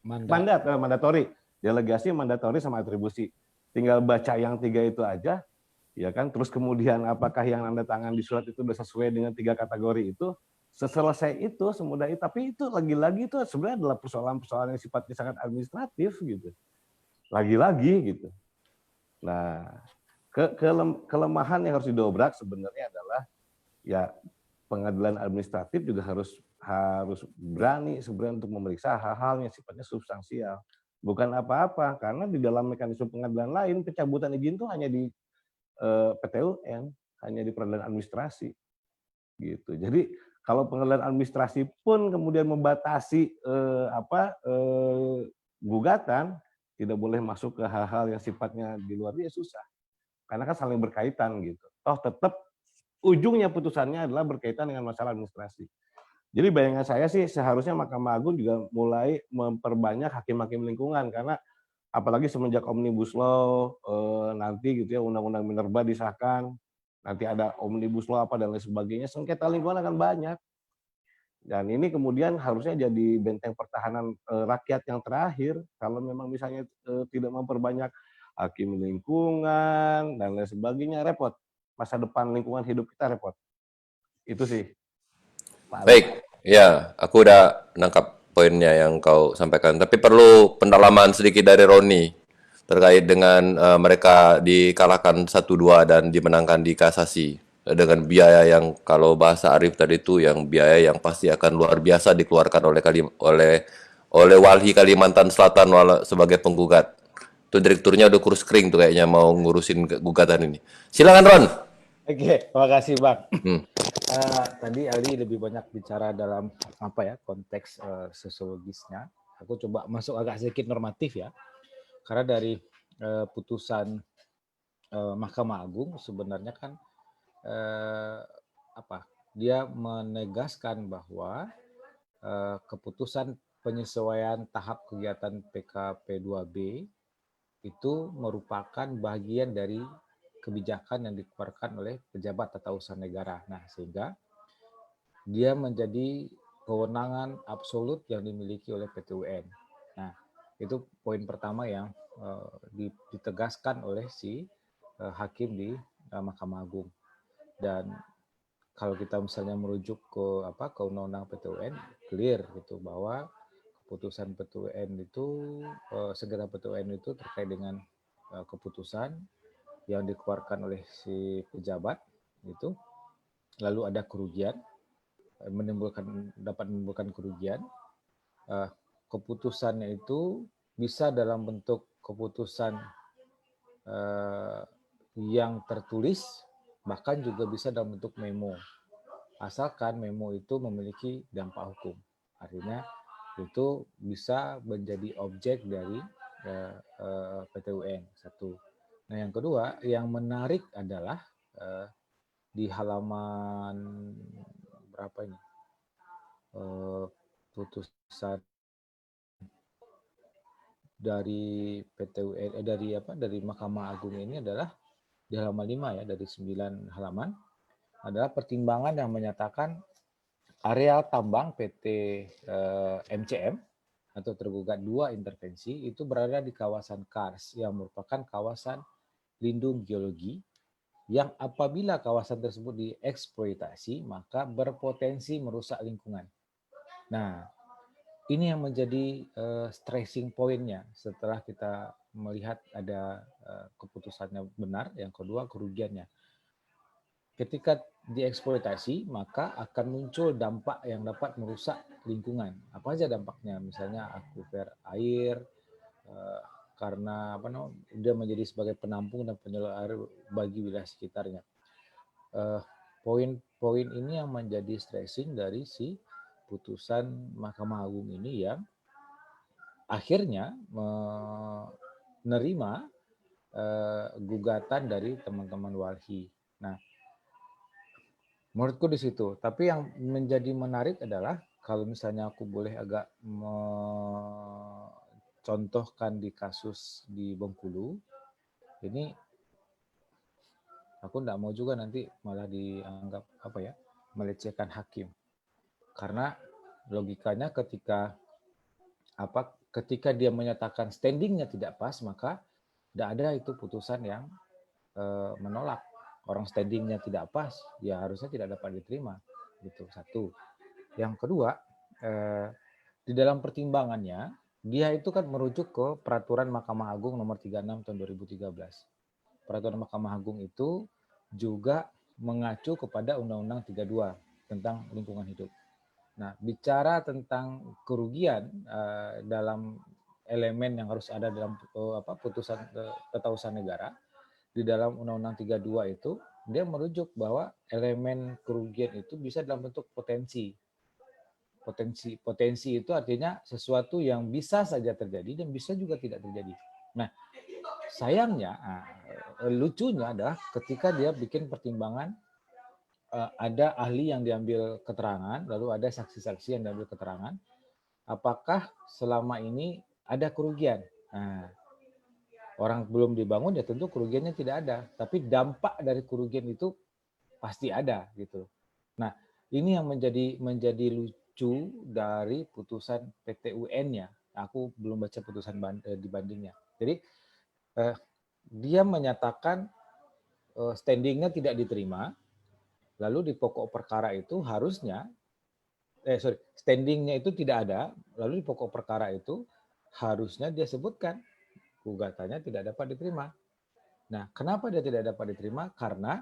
Mandatori. Delegasi, mandatori sama atribusi. Tinggal baca yang 3 itu aja, ya kan. Terus kemudian apakah yang Anda tangan di surat itu sudah sesuai dengan 3 kategori itu? Selesai itu, semudah itu. Tapi itu lagi-lagi itu sebenarnya adalah persoalan-persoalan yang sifatnya sangat administratif gitu. Lagi-lagi gitu. Nah, kelemahan yang harus didobrak sebenarnya adalah ya pengadilan administratif juga harus berani sebenarnya untuk memeriksa hal-hal yang sifatnya substansial. Bukan apa-apa, karena di dalam mekanisme pengadilan lain pencabutan izin itu hanya di PT-UN, hanya di peradilan administrasi. Gitu. Jadi kalau pengadilan administrasi pun kemudian membatasi gugatan, tidak boleh masuk ke hal-hal yang sifatnya di luar dia susah. Karena kan saling berkaitan gitu. Toh tetap ujungnya putusannya adalah berkaitan dengan masalah administrasi. Jadi bayangan saya sih seharusnya Mahkamah Agung juga mulai memperbanyak hakim-hakim lingkungan, karena apalagi semenjak Omnibus Law nanti gitu ya, Undang-Undang Minerba disahkan, nanti ada Omnibus Law apa dan lain sebagainya, sengketa lingkungan akan banyak. Dan ini kemudian harusnya jadi benteng pertahanan rakyat yang terakhir. Kalau memang misalnya tidak memperbanyak hakim lingkungan dan lain sebagainya, repot. Masa depan lingkungan hidup kita repot. Itu sih. Baik, ya, aku udah nangkap poinnya yang kau sampaikan. Tapi perlu pendalaman sedikit dari Roni terkait dengan mereka dikalahkan 1-2 dan dimenangkan di kasasi dengan biaya yang kalau bahasa Arif tadi itu yang biaya yang pasti akan luar biasa dikeluarkan oleh Walhi Kalimantan Selatan sebagai penggugat. Itu direkturnya udah kurus kering tuh kayaknya mau ngurusin gugatan ini. Silakan Ron. Oke, terima kasih Bang. Tadi Aldi lebih banyak bicara dalam konteks sosiologisnya. Aku coba masuk agak sedikit normatif ya, karena dari putusan Mahkamah Agung sebenarnya kan dia menegaskan bahwa keputusan penyesuaian tahap kegiatan PKP2B itu merupakan bagian dari kebijakan yang dikeluarkan oleh pejabat tata usaha negara. Nah, sehingga dia menjadi kewenangan absolut yang dimiliki oleh PT-UN. Nah, itu poin pertama yang ditegaskan oleh si hakim di Mahkamah Agung. Dan kalau kita misalnya merujuk ke Undang-Undang PT-UN, clear gitu bahwa keputusan PT-UN itu sengketa PT-UN itu terkait dengan keputusan yang dikeluarkan oleh si pejabat gitu, lalu ada kerugian, dapat menimbulkan kerugian. Keputusannya itu bisa dalam bentuk keputusan yang tertulis, bahkan juga bisa dalam bentuk memo. Asalkan memo itu memiliki dampak hukum. Artinya itu bisa menjadi objek dari PT-UN. Satu. Nah, yang kedua, yang menarik adalah di halaman berapa ini? Putusan dari PT-UN dari Mahkamah Agung ini adalah di halaman 5 ya, dari 9 halaman adalah pertimbangan yang menyatakan areal tambang PT MCM atau tergugat 2 intervensi itu berada di kawasan KARS yang merupakan kawasan lindung geologi yang apabila kawasan tersebut dieksploitasi maka berpotensi merusak lingkungan. Nah, ini yang menjadi stressing point-nya setelah kita melihat ada keputusannya benar, yang kedua kerugiannya. Ketika dieksploitasi, maka akan muncul dampak yang dapat merusak lingkungan. Apa saja dampaknya? Misalnya akuifer air, karena dia menjadi sebagai penampung dan penyalur air bagi wilayah sekitarnya. Poin-poin ini yang menjadi stressing dari si putusan Mahkamah Agung ini yang akhirnya menerima gugatan dari teman-teman walhi. Nah, menurutku di situ. Tapi yang menjadi menarik adalah kalau misalnya aku boleh agak mencontohkan di kasus di Bengkulu, ini aku tidak mau juga nanti malah dianggap melecehkan hakim. Karena logikanya ketika dia menyatakan standingnya tidak pas, maka tidak ada itu putusan yang menolak. Orang standingnya tidak pas, ya harusnya tidak dapat diterima. Gitu, satu. Yang kedua, di dalam pertimbangannya, dia itu kan merujuk ke Peraturan Mahkamah Agung nomor 36 tahun 2013. Peraturan Mahkamah Agung itu juga mengacu kepada Undang-Undang 32 tentang lingkungan hidup. Nah, bicara tentang kerugian dalam elemen yang harus ada dalam putusan Tata Negara, di dalam Undang-Undang 32 itu dia merujuk bahwa elemen kerugian itu bisa dalam bentuk potensi. Potensi itu artinya sesuatu yang bisa saja terjadi dan bisa juga tidak terjadi. Nah, sayangnya, lucunya adalah ketika dia bikin pertimbangan ada ahli yang diambil keterangan, lalu ada saksi-saksi yang diambil keterangan, apakah selama ini ada kerugian? Nah, orang belum dibangun ya tentu kerugiannya tidak ada, tapi dampak dari kerugian itu pasti ada gitu. Nah, ini yang menjadi lucu dari putusan PT-UN-nya. Aku belum baca putusan dibandingnya. Jadi dia menyatakan standingnya tidak diterima, lalu di pokok perkara itu harusnya standingnya itu tidak ada, lalu di pokok perkara itu harusnya dia sebutkan gugatannya tidak dapat diterima. Nah, kenapa dia tidak dapat diterima? Karena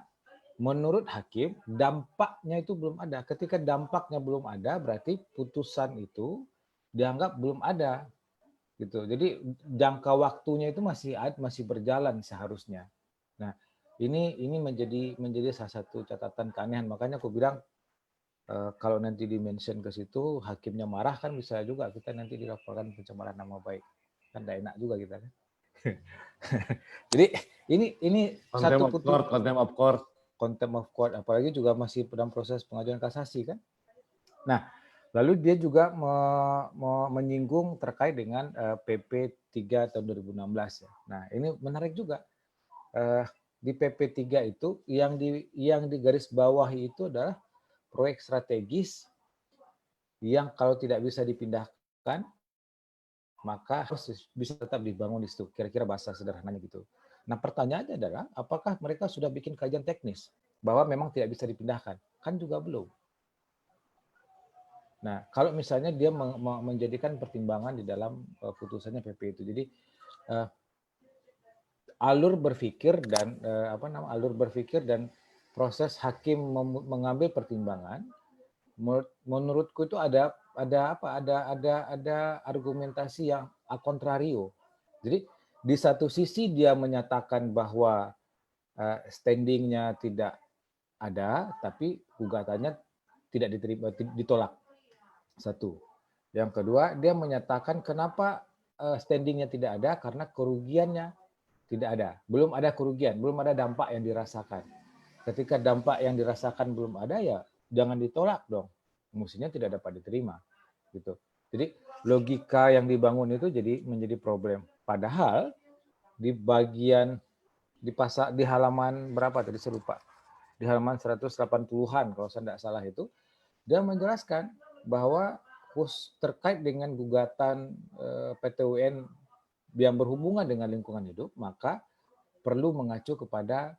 menurut hakim dampaknya itu belum ada. Ketika dampaknya belum ada, berarti putusan itu dianggap belum ada, gitu. Jadi jangka waktunya itu masih berjalan seharusnya. Nah, ini menjadi salah satu catatan keanehan. Makanya aku bilang kalau nanti di-mention ke situ hakimnya marah kan bisa juga kita nanti dilaporkan pencemaran nama baik. Kan tidak enak juga kita kan. Jadi ini satu putusan contempt of court, apalagi juga masih dalam proses pengajuan kasasi kan. Nah, lalu dia juga menyinggung terkait dengan PP 3 tahun 2016 ya. Nah, ini menarik juga. Di PP 3 itu yang di garis bawah itu adalah proyek strategis yang kalau tidak bisa dipindahkan maka harus bisa tetap dibangun di situ. Kira-kira bahasa sederhananya gitu. Nah, pertanyaannya adalah apakah mereka sudah bikin kajian teknis? bahwa memang tidak bisa dipindahkan. Kan juga belum. Nah, kalau misalnya dia menjadikan pertimbangan di dalam putusannya PP itu. Jadi alur berpikir dan proses hakim mengambil pertimbangan, menurutku itu ada argumentasi yang kontrario. Jadi di satu sisi dia menyatakan bahwa standingnya tidak ada, tapi gugatannya tidak diterima, ditolak. Satu. Yang kedua, dia menyatakan kenapa standingnya tidak ada, karena kerugiannya tidak ada. Belum ada kerugian, belum ada dampak yang dirasakan. Ketika dampak yang dirasakan belum ada, ya jangan ditolak dong. Mestinya tidak dapat diterima. Gitu. Jadi logika yang dibangun itu menjadi problem. Padahal di bagian di halaman berapa tadi saya lupa. Di halaman 180-an kalau saya tidak salah itu, dia menjelaskan bahwa terkait dengan gugatan PT UN yang berhubungan dengan lingkungan hidup, maka perlu mengacu kepada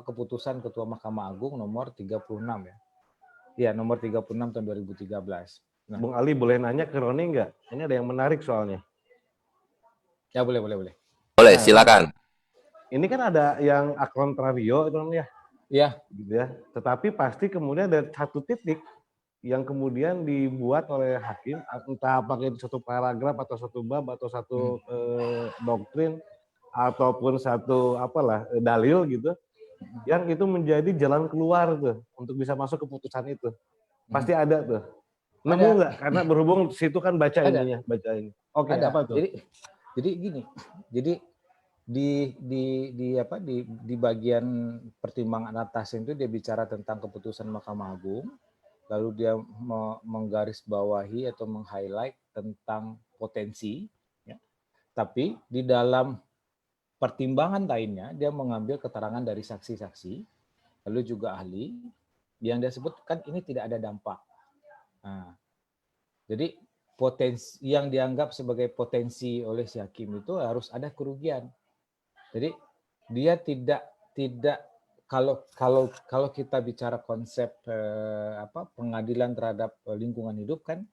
keputusan Ketua Mahkamah Agung nomor 36 ya. Ya, nomor 36 tahun 2013. Nah, Bung Ali boleh nanya ke Roni nggak? Ini ada yang menarik soalnya. Ya, boleh. Boleh, Nah, silakan. Ini kan ada yang a contrario itu namanya. Iya. Gitu ya. Tetapi pasti kemudian ada satu titik yang kemudian dibuat oleh hakim, entah pakai satu paragraf atau satu bab atau satu doktrin ataupun satu dalil gitu, yang itu menjadi jalan keluar tuh untuk bisa masuk ke putusan itu. Pasti ada tuh. Nemu nggak? Karena berhubung situ kan baca ini. Oke, ada. apa tuh? Jadi gini. Jadi di bagian pertimbangan atas itu dia bicara tentang keputusan Mahkamah Agung, lalu dia menggarisbawahi atau meng-highlight tentang potensi, ya. Tapi di dalam pertimbangan lainnya dia mengambil keterangan dari saksi-saksi, lalu juga ahli, yang dia sebutkan ini tidak ada dampak. Nah, jadi potensi yang dianggap sebagai potensi oleh si hakim itu harus ada kerugian. Jadi dia tidak kalau kita bicara konsep pengadilan terhadap lingkungan hidup kan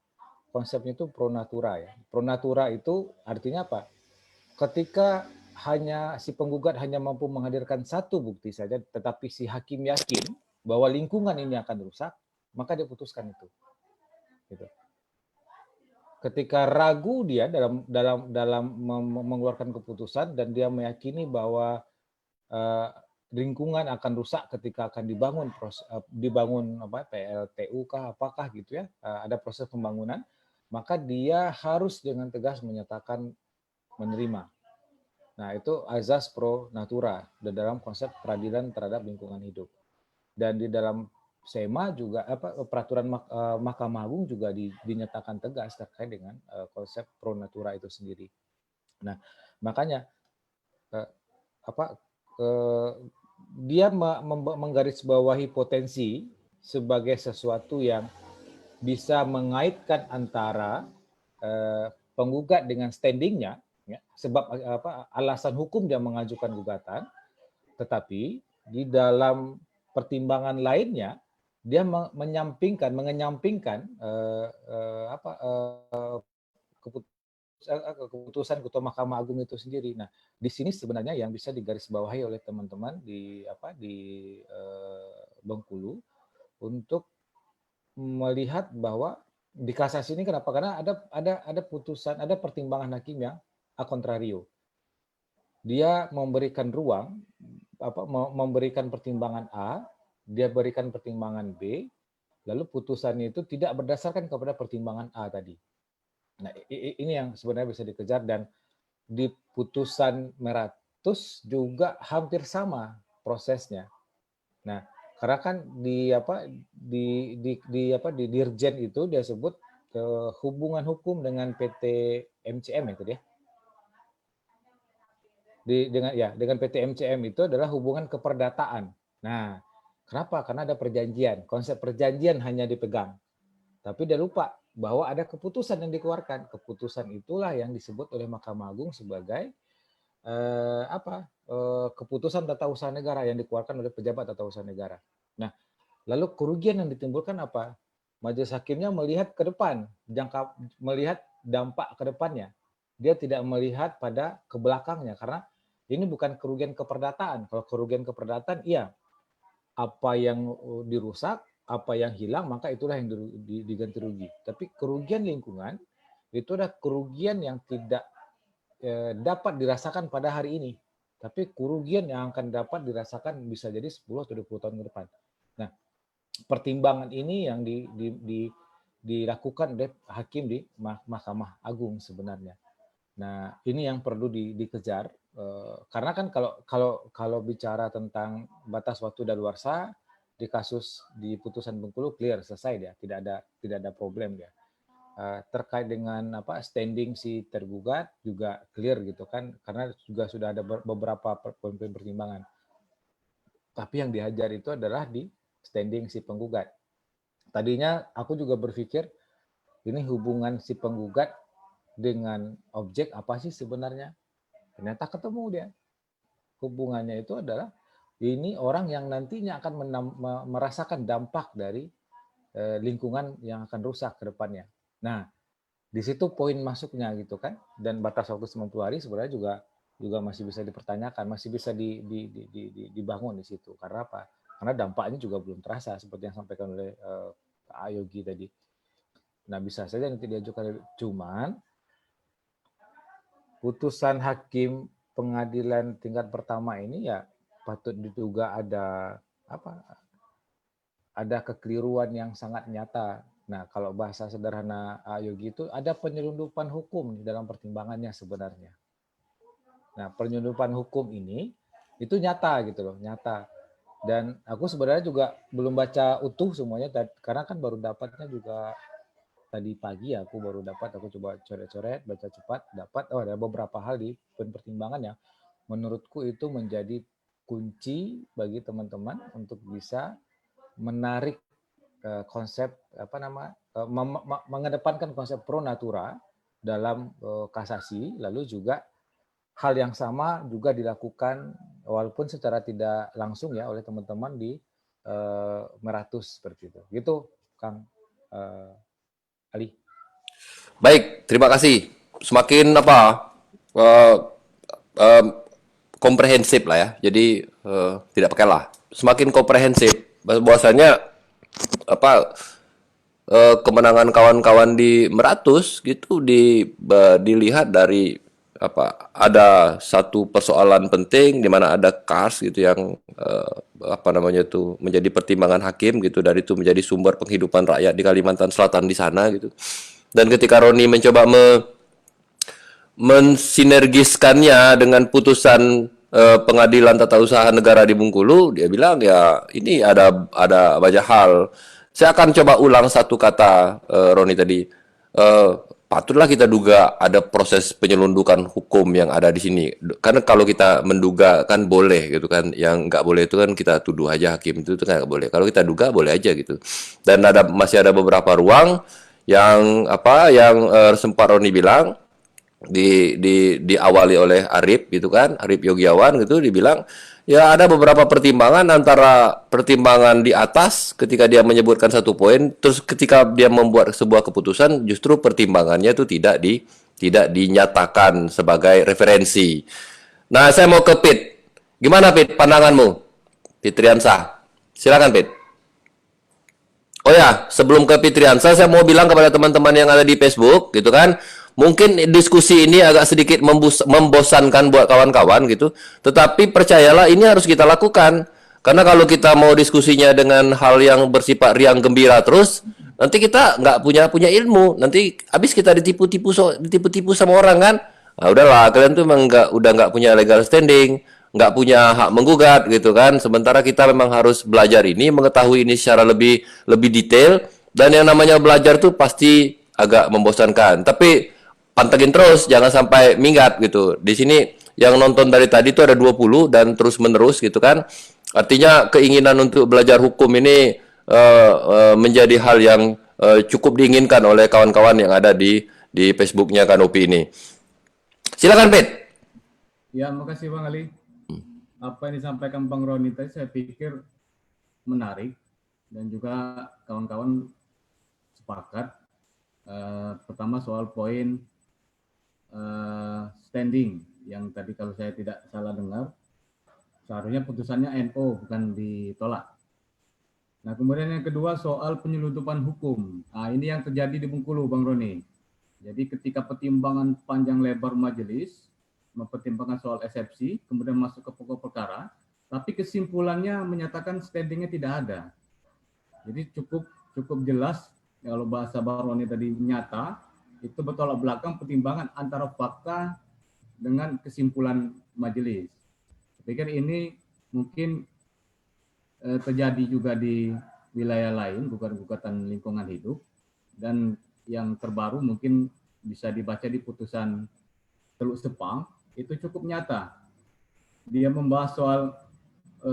konsepnya itu pro natura ya. Pro natura itu artinya apa? Ketika hanya si penggugat hanya mampu menghadirkan satu bukti saja, tetapi si hakim yakin bahwa lingkungan ini akan rusak, maka dia putuskan itu. Gitu. Ketika ragu dia dalam mengeluarkan keputusan dan dia meyakini bahwa lingkungan akan rusak ketika akan dibangun PLTU kah apakah gitu ya, ada proses pembangunan, maka dia harus dengan tegas menyatakan menerima. Nah, itu azas pro natura dalam konsep peradilan terhadap lingkungan hidup. Dan di dalam SEMA juga peraturan Mahkamah Agung juga dinyatakan tegas terkait dengan konsep pro natura itu sendiri. Nah, makanya dia menggarisbawahi potensi sebagai sesuatu yang bisa mengaitkan antara penggugat dengan standingnya, ya, sebab alasan hukum dia mengajukan gugatan, tetapi di dalam pertimbangan lainnya dia menyampingkan keputusan Ketua Mahkamah Agung itu sendiri. Nah, di sini sebenarnya yang bisa digarisbawahi oleh teman-teman di Bengkulu untuk melihat bahwa di kasasi ini kenapa? Karena ada putusan, ada pertimbangan hakim yang a contrario. Dia memberikan ruang, memberikan pertimbangan A, dia berikan pertimbangan B, lalu putusannya itu tidak berdasarkan kepada pertimbangan A tadi. Nah, ini yang sebenarnya bisa dikejar, dan di putusan Meratus juga hampir sama prosesnya. Nah, karena kan di Dirjen itu dia sebut hubungan hukum dengan PT MCM itu dia. Dengan PT MCM itu adalah hubungan keperdataan. Nah, kenapa? Karena ada perjanjian. Konsep perjanjian hanya dipegang. Tapi dia lupa bahwa ada keputusan yang dikeluarkan. Keputusan itulah yang disebut oleh Mahkamah Agung sebagai keputusan tata usaha negara yang dikeluarkan oleh pejabat tata usaha negara. Nah, lalu kerugian yang ditimbulkan apa? Majelis hakimnya melihat ke depan, melihat dampak ke depannya. Dia tidak melihat pada ke belakangnya, karena ini bukan kerugian keperdataan. Kalau kerugian keperdataan, iya, apa yang dirusak, apa yang hilang, maka itulah yang diganti rugi. Tapi kerugian lingkungan, itu adalah kerugian yang tidak dapat dirasakan pada hari ini, tapi kerugian yang akan dapat dirasakan bisa jadi 10 atau 20 tahun ke depan. Nah, pertimbangan ini yang dilakukan oleh hakim di Mahkamah Agung sebenarnya. Nah, ini yang perlu dikejar, karena kan kalau bicara tentang batas waktu daluarsa di kasus di putusan Bengkulu clear, selesai dia, tidak ada problem dia. Terkait dengan standing si tergugat juga clear gitu kan, karena juga sudah ada beberapa poin-poin pertimbangan. Tapi yang dihajar itu adalah di standing si penggugat. Tadinya aku juga berpikir ini hubungan si penggugat dengan objek apa sih sebenarnya? Ternyata ketemu dia. Hubungannya itu adalah ini orang yang nantinya akan merasakan dampak dari lingkungan yang akan rusak ke depannya. Nah, di situ poin masuknya gitu kan, dan batas waktu 90 hari sebenarnya juga masih bisa dipertanyakan, masih bisa dibangun di situ. Karena apa? Karena dampaknya juga belum terasa seperti yang disampaikan oleh Pak Ayogi tadi. Nah, bisa saja nanti diajukan, cuman putusan hakim pengadilan tingkat pertama ini ya patut diduga ada kekeliruan yang sangat nyata. Nah, kalau bahasa sederhana Yogi itu ada penyelundupan hukum dalam pertimbangannya sebenarnya. Nah, penyelundupan hukum ini itu nyata gitu loh, nyata. Dan aku sebenarnya juga belum baca utuh semuanya, karena kan baru dapatnya juga tadi pagi ya, aku coba coret-coret, baca cepat, dapat ada beberapa hal di pertimbangan yang menurutku itu menjadi kunci bagi teman-teman untuk bisa menarik konsep mengedepankan konsep pro natura dalam kasasi, lalu juga hal yang sama juga dilakukan walaupun secara tidak langsung ya oleh teman-teman di Meratus seperti itu. Gitu, Kang Ali. Baik, terima kasih. Semakin komprehensif lah ya. Jadi tidak pakai lah. Semakin komprehensif. Bahwasanya kemenangan kawan-kawan di Meratus gitu dilihat dari ada satu persoalan penting di mana ada KAS gitu yang menjadi pertimbangan hakim gitu, dari itu menjadi sumber penghidupan rakyat di Kalimantan Selatan di sana gitu. Dan ketika Roni mencoba mensinergiskannya dengan putusan pengadilan tata usaha negara di Bengkulu, dia bilang ya ini ada banyak hal. Saya akan coba ulang satu kata Roni tadi. Patutlah kita duga ada proses penyelundupan hukum yang ada di sini. Karena kalau kita menduga kan boleh gitu kan. Yang nggak boleh itu kan kita tuduh aja hakim itu kan nggak boleh. Kalau kita duga boleh aja gitu. Dan masih ada beberapa ruang yang sempat Roni bilang diawali oleh Arif gitu kan, Arif Yogiawan gitu, dibilang ya ada beberapa pertimbangan, antara pertimbangan di atas ketika dia menyebutkan satu poin, terus ketika dia membuat sebuah keputusan justru pertimbangannya itu tidak dinyatakan sebagai referensi. Nah, saya mau ke Pit. Gimana Pit pandanganmu? Fitriansah. Silakan Pit. Oh ya, sebelum ke Fitriansah, saya mau bilang kepada teman-teman yang ada di Facebook gitu kan, mungkin diskusi ini agak sedikit membosankan buat kawan-kawan gitu. Tetapi percayalah ini harus kita lakukan. Karena kalau kita mau diskusinya dengan hal yang bersifat riang gembira terus, nanti kita nggak punya ilmu. Nanti habis kita ditipu sama orang kan. Nah, udahlah, kalian tuh memang udah nggak punya legal standing, nggak punya hak menggugat gitu kan. Sementara kita memang harus belajar ini, mengetahui ini secara lebih detail. Dan yang namanya belajar tuh pasti agak membosankan. Tapi pantengin terus, jangan sampai minggat gitu. Di sini yang nonton dari tadi itu ada 20 dan terus menerus gitu kan. Artinya keinginan untuk belajar hukum ini menjadi hal yang cukup diinginkan oleh kawan-kawan yang ada di Facebooknya Kanopi ini. Silakan Pet. Ya, makasih Bang Ali. Apa yang disampaikan Bang Roni tadi saya pikir menarik dan juga kawan-kawan sepakat. Pertama soal poin standing yang tadi kalau saya tidak salah dengar, seharusnya putusannya NO bukan ditolak. Nah, kemudian yang kedua soal penyeludupan hukum. Nah, ini yang terjadi di Bengkulu, Bang Roni. Jadi ketika pertimbangan panjang lebar majelis mempertimbangkan soal eksepsi, kemudian masuk ke pokok perkara, tapi kesimpulannya menyatakan standingnya tidak ada. Jadi cukup jelas kalau bahasa Bang Roni tadi nyata, itu bertolak belakang pertimbangan antara fakta dengan kesimpulan majelis. Saya pikir ini mungkin terjadi juga di wilayah lain, gugatan lingkungan hidup, dan yang terbaru mungkin bisa dibaca di putusan Teluk Sepang, itu cukup nyata. Dia membahas soal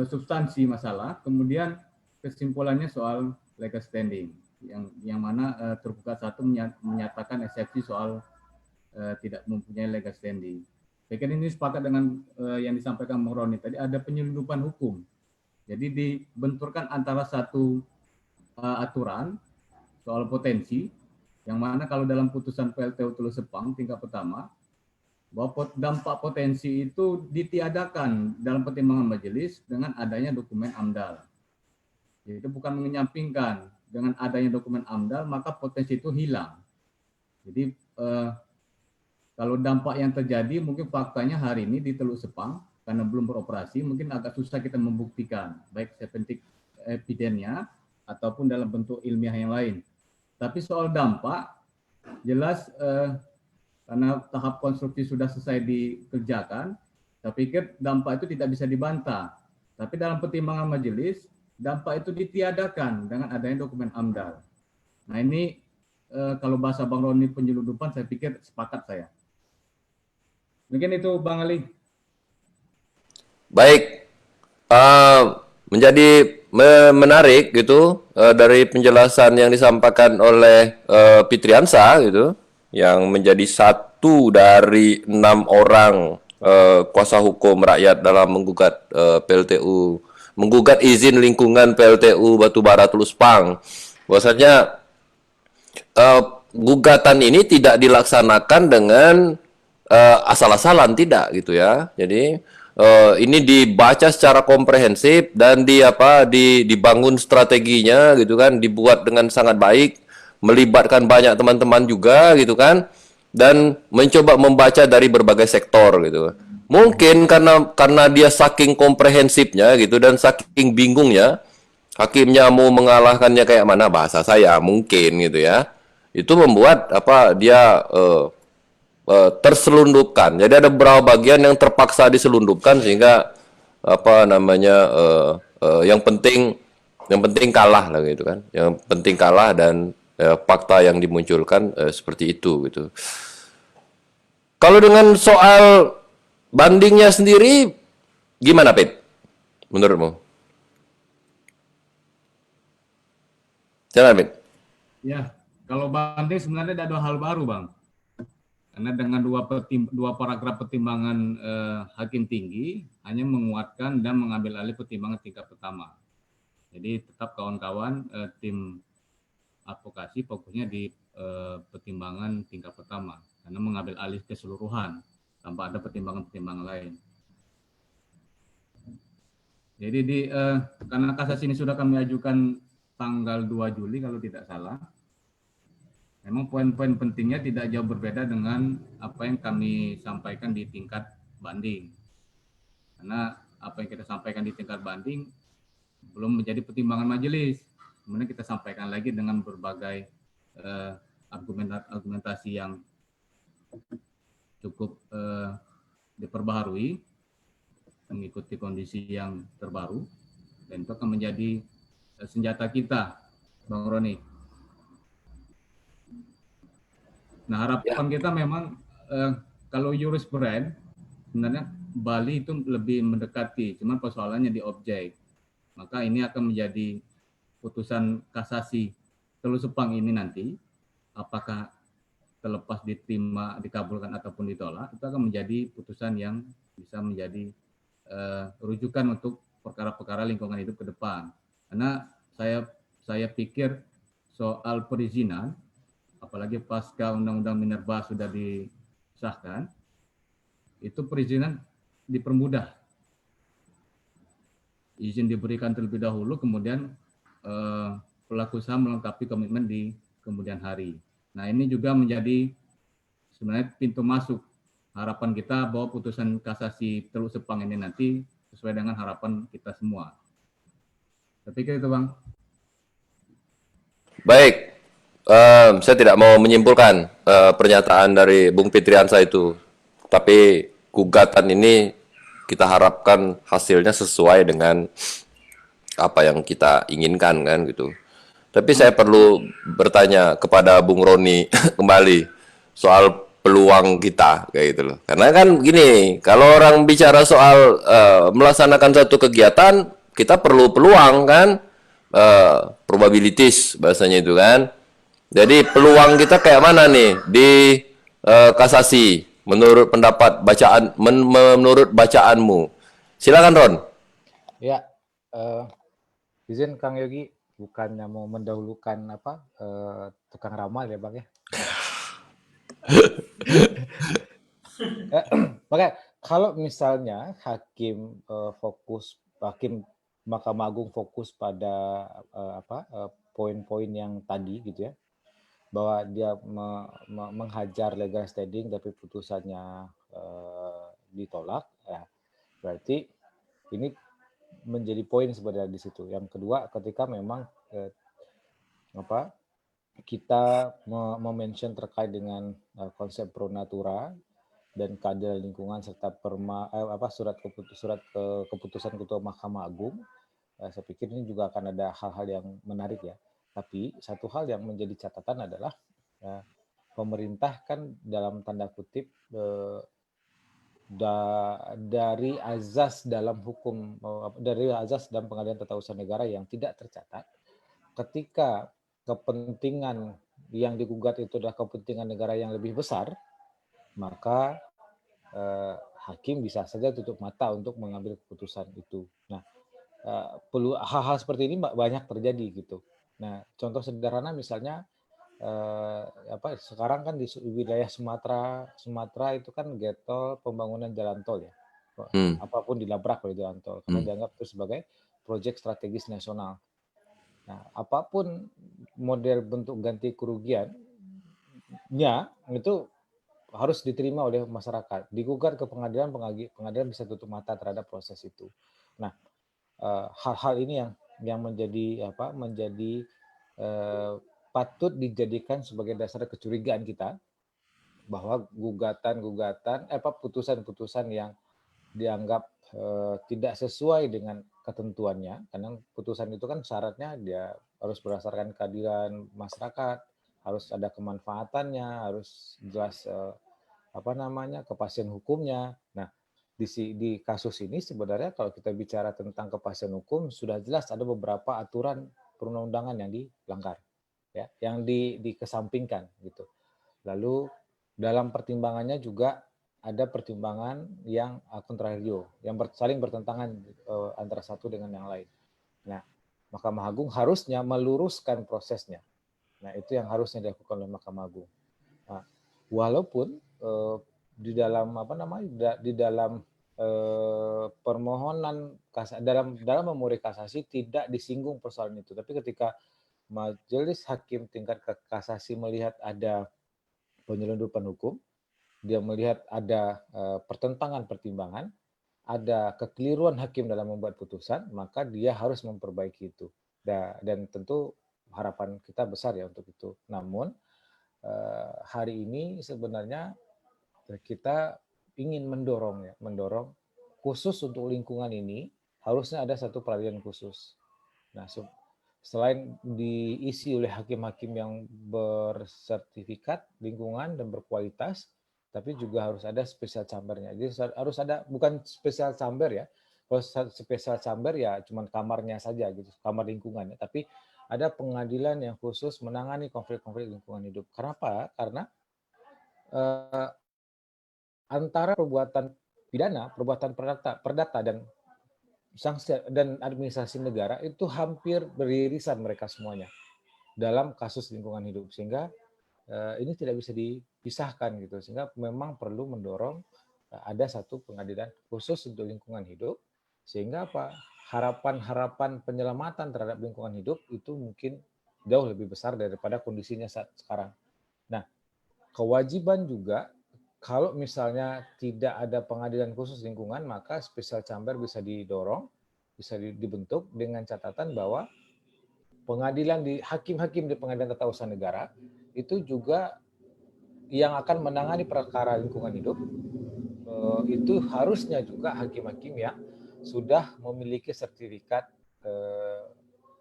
substansi masalah, kemudian kesimpulannya soal legal standing, yang mana tergugat satu menyatakan eksepsi soal tidak mempunyai legal standing. Saya kira ini sepakat dengan yang disampaikan Bang Roni tadi, ada penyelundupan hukum. Jadi dibenturkan antara satu aturan soal potensi, yang mana kalau dalam putusan PLTU Teluk Sepang tingkat pertama, bahwa dampak potensi itu ditiadakan dalam pertimbangan majelis dengan adanya dokumen AMDAL. Jadi itu bukan menyampingkan, dengan adanya dokumen AMDAL maka potensi itu hilang. Jadi kalau dampak yang terjadi mungkin faktanya hari ini di Teluk Sepang, karena belum beroperasi, mungkin agak susah kita membuktikan, baik sepenting evidennya ataupun dalam bentuk ilmiah yang lain. Tapi soal dampak, jelas karena tahap konstruksi sudah selesai dikerjakan, saya pikir dampak itu tidak bisa dibantah. Tapi dalam pertimbangan majelis, dampak itu ditiadakan dengan adanya dokumen AMDAL. Nah ini kalau bahasa Bang Roni penyeludupan, saya pikir sepakat saya. Mungkin itu Bang Ali. Baik, menjadi menarik gitu dari penjelasan yang disampaikan oleh Fitriansa gitu, yang menjadi satu dari 6 orang kuasa hukum rakyat dalam menggugat PLTU, menggugat izin lingkungan PLTU Batubara Teluk Sepang. Bahwasanya gugatan ini tidak dilaksanakan dengan asal-asalan, tidak gitu ya. Jadi ini dibaca secara komprehensif dan dibangun strateginya gitu kan, dibuat dengan sangat baik, melibatkan banyak teman-teman juga gitu kan, dan mencoba membaca dari berbagai sektor gitu. Mungkin karena dia saking komprehensifnya gitu dan saking bingungnya, hakimnya mau mengalahkannya kayak mana, bahasa saya mungkin gitu ya. Itu membuat dia terselundupkan. Jadi ada beberapa bagian yang terpaksa diselundupkan sehingga yang penting kalah lah gitu kan. Yang penting kalah dan fakta yang dimunculkan seperti itu gitu. Kalau dengan soal bandingnya sendiri gimana, Pit? Menurutmu? Jangan, Pit. Ya, kalau banding sebenarnya ada 2 hal baru, Bang. Karena dengan dua paragraf pertimbangan hakim tinggi hanya menguatkan dan mengambil alih pertimbangan tingkat pertama. Jadi tetap kawan-kawan tim advokasi fokusnya di pertimbangan tingkat pertama karena mengambil alih keseluruhan tanpa ada pertimbangan-pertimbangan lain. Jadi karena kasasi ini sudah kami ajukan tanggal 2 Juli kalau tidak salah. Memang poin-poin pentingnya tidak jauh berbeda dengan apa yang kami sampaikan di tingkat banding. Karena apa yang kita sampaikan di tingkat banding belum menjadi pertimbangan majelis. Kemudian kita sampaikan lagi dengan berbagai argumentasi yang cukup diperbaharui mengikuti kondisi yang terbaru. Dan itu akan menjadi senjata kita, Bang Roni. Nah, harapan kita memang kalau jurisprudensi sebenarnya Bali itu lebih mendekati, cuman persoalannya di objek. Maka ini akan menjadi putusan kasasi Teluk Sepang ini nanti, apakah terlepas diterima, dikabulkan ataupun ditolak, itu akan menjadi putusan yang bisa menjadi rujukan untuk perkara-perkara lingkungan hidup ke depan. Karena saya pikir soal perizinan, apalagi pasca Undang-Undang Minerba sudah disahkan, itu perizinan dipermudah. Izin diberikan terlebih dahulu, kemudian pelaku usaha melengkapi komitmen di kemudian hari. Nah, ini juga menjadi sebenarnya pintu masuk harapan kita bahwa putusan kasasi Teluk Sepang ini nanti sesuai dengan harapan kita semua. Saya pikir itu, Bang. Baik, saya tidak mau menyimpulkan pernyataan dari Bung Fitriansa itu, tapi gugatan ini kita harapkan hasilnya sesuai dengan apa yang kita inginkan kan gitu. Tapi saya perlu bertanya kepada Bung Roni kembali soal peluang kita kayak gitu loh. Karena kan gini, kalau orang bicara soal melaksanakan satu kegiatan, kita perlu peluang kan, probabilities bahasanya itu kan. Jadi peluang kita kayak mana nih di kasasi menurut pendapat bacaan menurut bacaanmu? Silakan Ron. Ya, izin Kang Yogi, bukannya mau mendahulukan tukang ramal ya Bang ya. Makanya kalau misalnya hakim Mahkamah Agung fokus pada poin-poin yang tadi gitu ya, bahwa dia menghajar legal standing tapi putusannya ditolak, ya berarti ini menjadi poin sebenarnya di situ. Yang kedua, ketika memang kita mention terkait dengan konsep pro natura dan keadilan lingkungan serta surat keputusan Ketua Mahkamah Agung, saya pikir ini juga akan ada hal-hal yang menarik ya. Tapi satu hal yang menjadi catatan adalah pemerintah kan dalam tanda kutip dari azas dalam hukum, dari azas dalam pengadilan tata usaha negara yang tidak tercatat, ketika kepentingan yang digugat itu adalah kepentingan negara yang lebih besar, maka hakim bisa saja tutup mata untuk mengambil keputusan itu. Nah, hal-hal seperti ini banyak terjadi gitu. Nah, contoh sederhana misalnya sekarang kan di wilayah Sumatera itu kan getol pembangunan jalan tol ya. Apapun dilabrak oleh jalan tol karena dianggap itu sebagai proyek strategis nasional. Nah, apapun model bentuk ganti kerugiannya itu harus diterima oleh masyarakat. Digugat ke pengadilan, pengadilan bisa tutup mata terhadap proses itu. Nah, hal-hal ini yang menjadi patut dijadikan sebagai dasar kecurigaan kita bahwa putusan-putusan yang dianggap tidak sesuai dengan ketentuannya, karena putusan itu kan syaratnya dia harus berdasarkan keadilan masyarakat, harus ada kemanfaatannya, harus jelas kepastian hukumnya. Nah, di kasus ini sebenarnya kalau kita bicara tentang kepastian hukum sudah jelas ada beberapa aturan perundang-undangan yang dilanggar, ya, yang dikesampingkan gitu. Lalu dalam pertimbangannya juga ada pertimbangan yang kontrario, yang saling bertentangan antara satu dengan yang lain. Nah, Mahkamah Agung harusnya meluruskan prosesnya. Nah, itu yang harusnya dilakukan oleh Mahkamah Agung. Nah, walaupun di dalam permohonan dalam memori kasasi tidak disinggung persoalan itu, tapi ketika majelis hakim tingkat kasasi melihat ada penyelundupan hukum, dia melihat ada pertentangan pertimbangan, ada kekeliruan hakim dalam membuat putusan, maka dia harus memperbaiki itu. Dan tentu harapan kita besar ya untuk itu. Namun hari ini sebenarnya kita ingin mendorong khusus untuk lingkungan ini harusnya ada satu peradilan khusus. Nah, selain diisi oleh hakim-hakim yang bersertifikat lingkungan dan berkualitas, tapi juga harus ada spesial chambernya. Jadi harus ada, bukan spesial chamber ya. Kalau spesial chamber ya cuman kamarnya saja gitu, kamar lingkungan ya. Tapi ada pengadilan yang khusus menangani konflik-konflik lingkungan hidup. Kenapa? Karena antara perbuatan pidana, perbuatan perdata dan sanksi dan administrasi negara itu hampir beririsan mereka semuanya dalam kasus lingkungan hidup, sehingga ini tidak bisa dipisahkan gitu, sehingga memang perlu mendorong ada satu pengadilan khusus untuk lingkungan hidup, sehingga apa, harapan penyelamatan terhadap lingkungan hidup itu mungkin jauh lebih besar daripada kondisinya saat sekarang. Nah, kewajiban juga kalau misalnya tidak ada pengadilan khusus lingkungan, maka special chamber bisa didorong, bisa dibentuk dengan catatan bahwa pengadilan hakim-hakim di pengadilan tata usaha negara itu juga yang akan menangani perkara lingkungan hidup itu harusnya juga hakim-hakim yang sudah memiliki sertifikat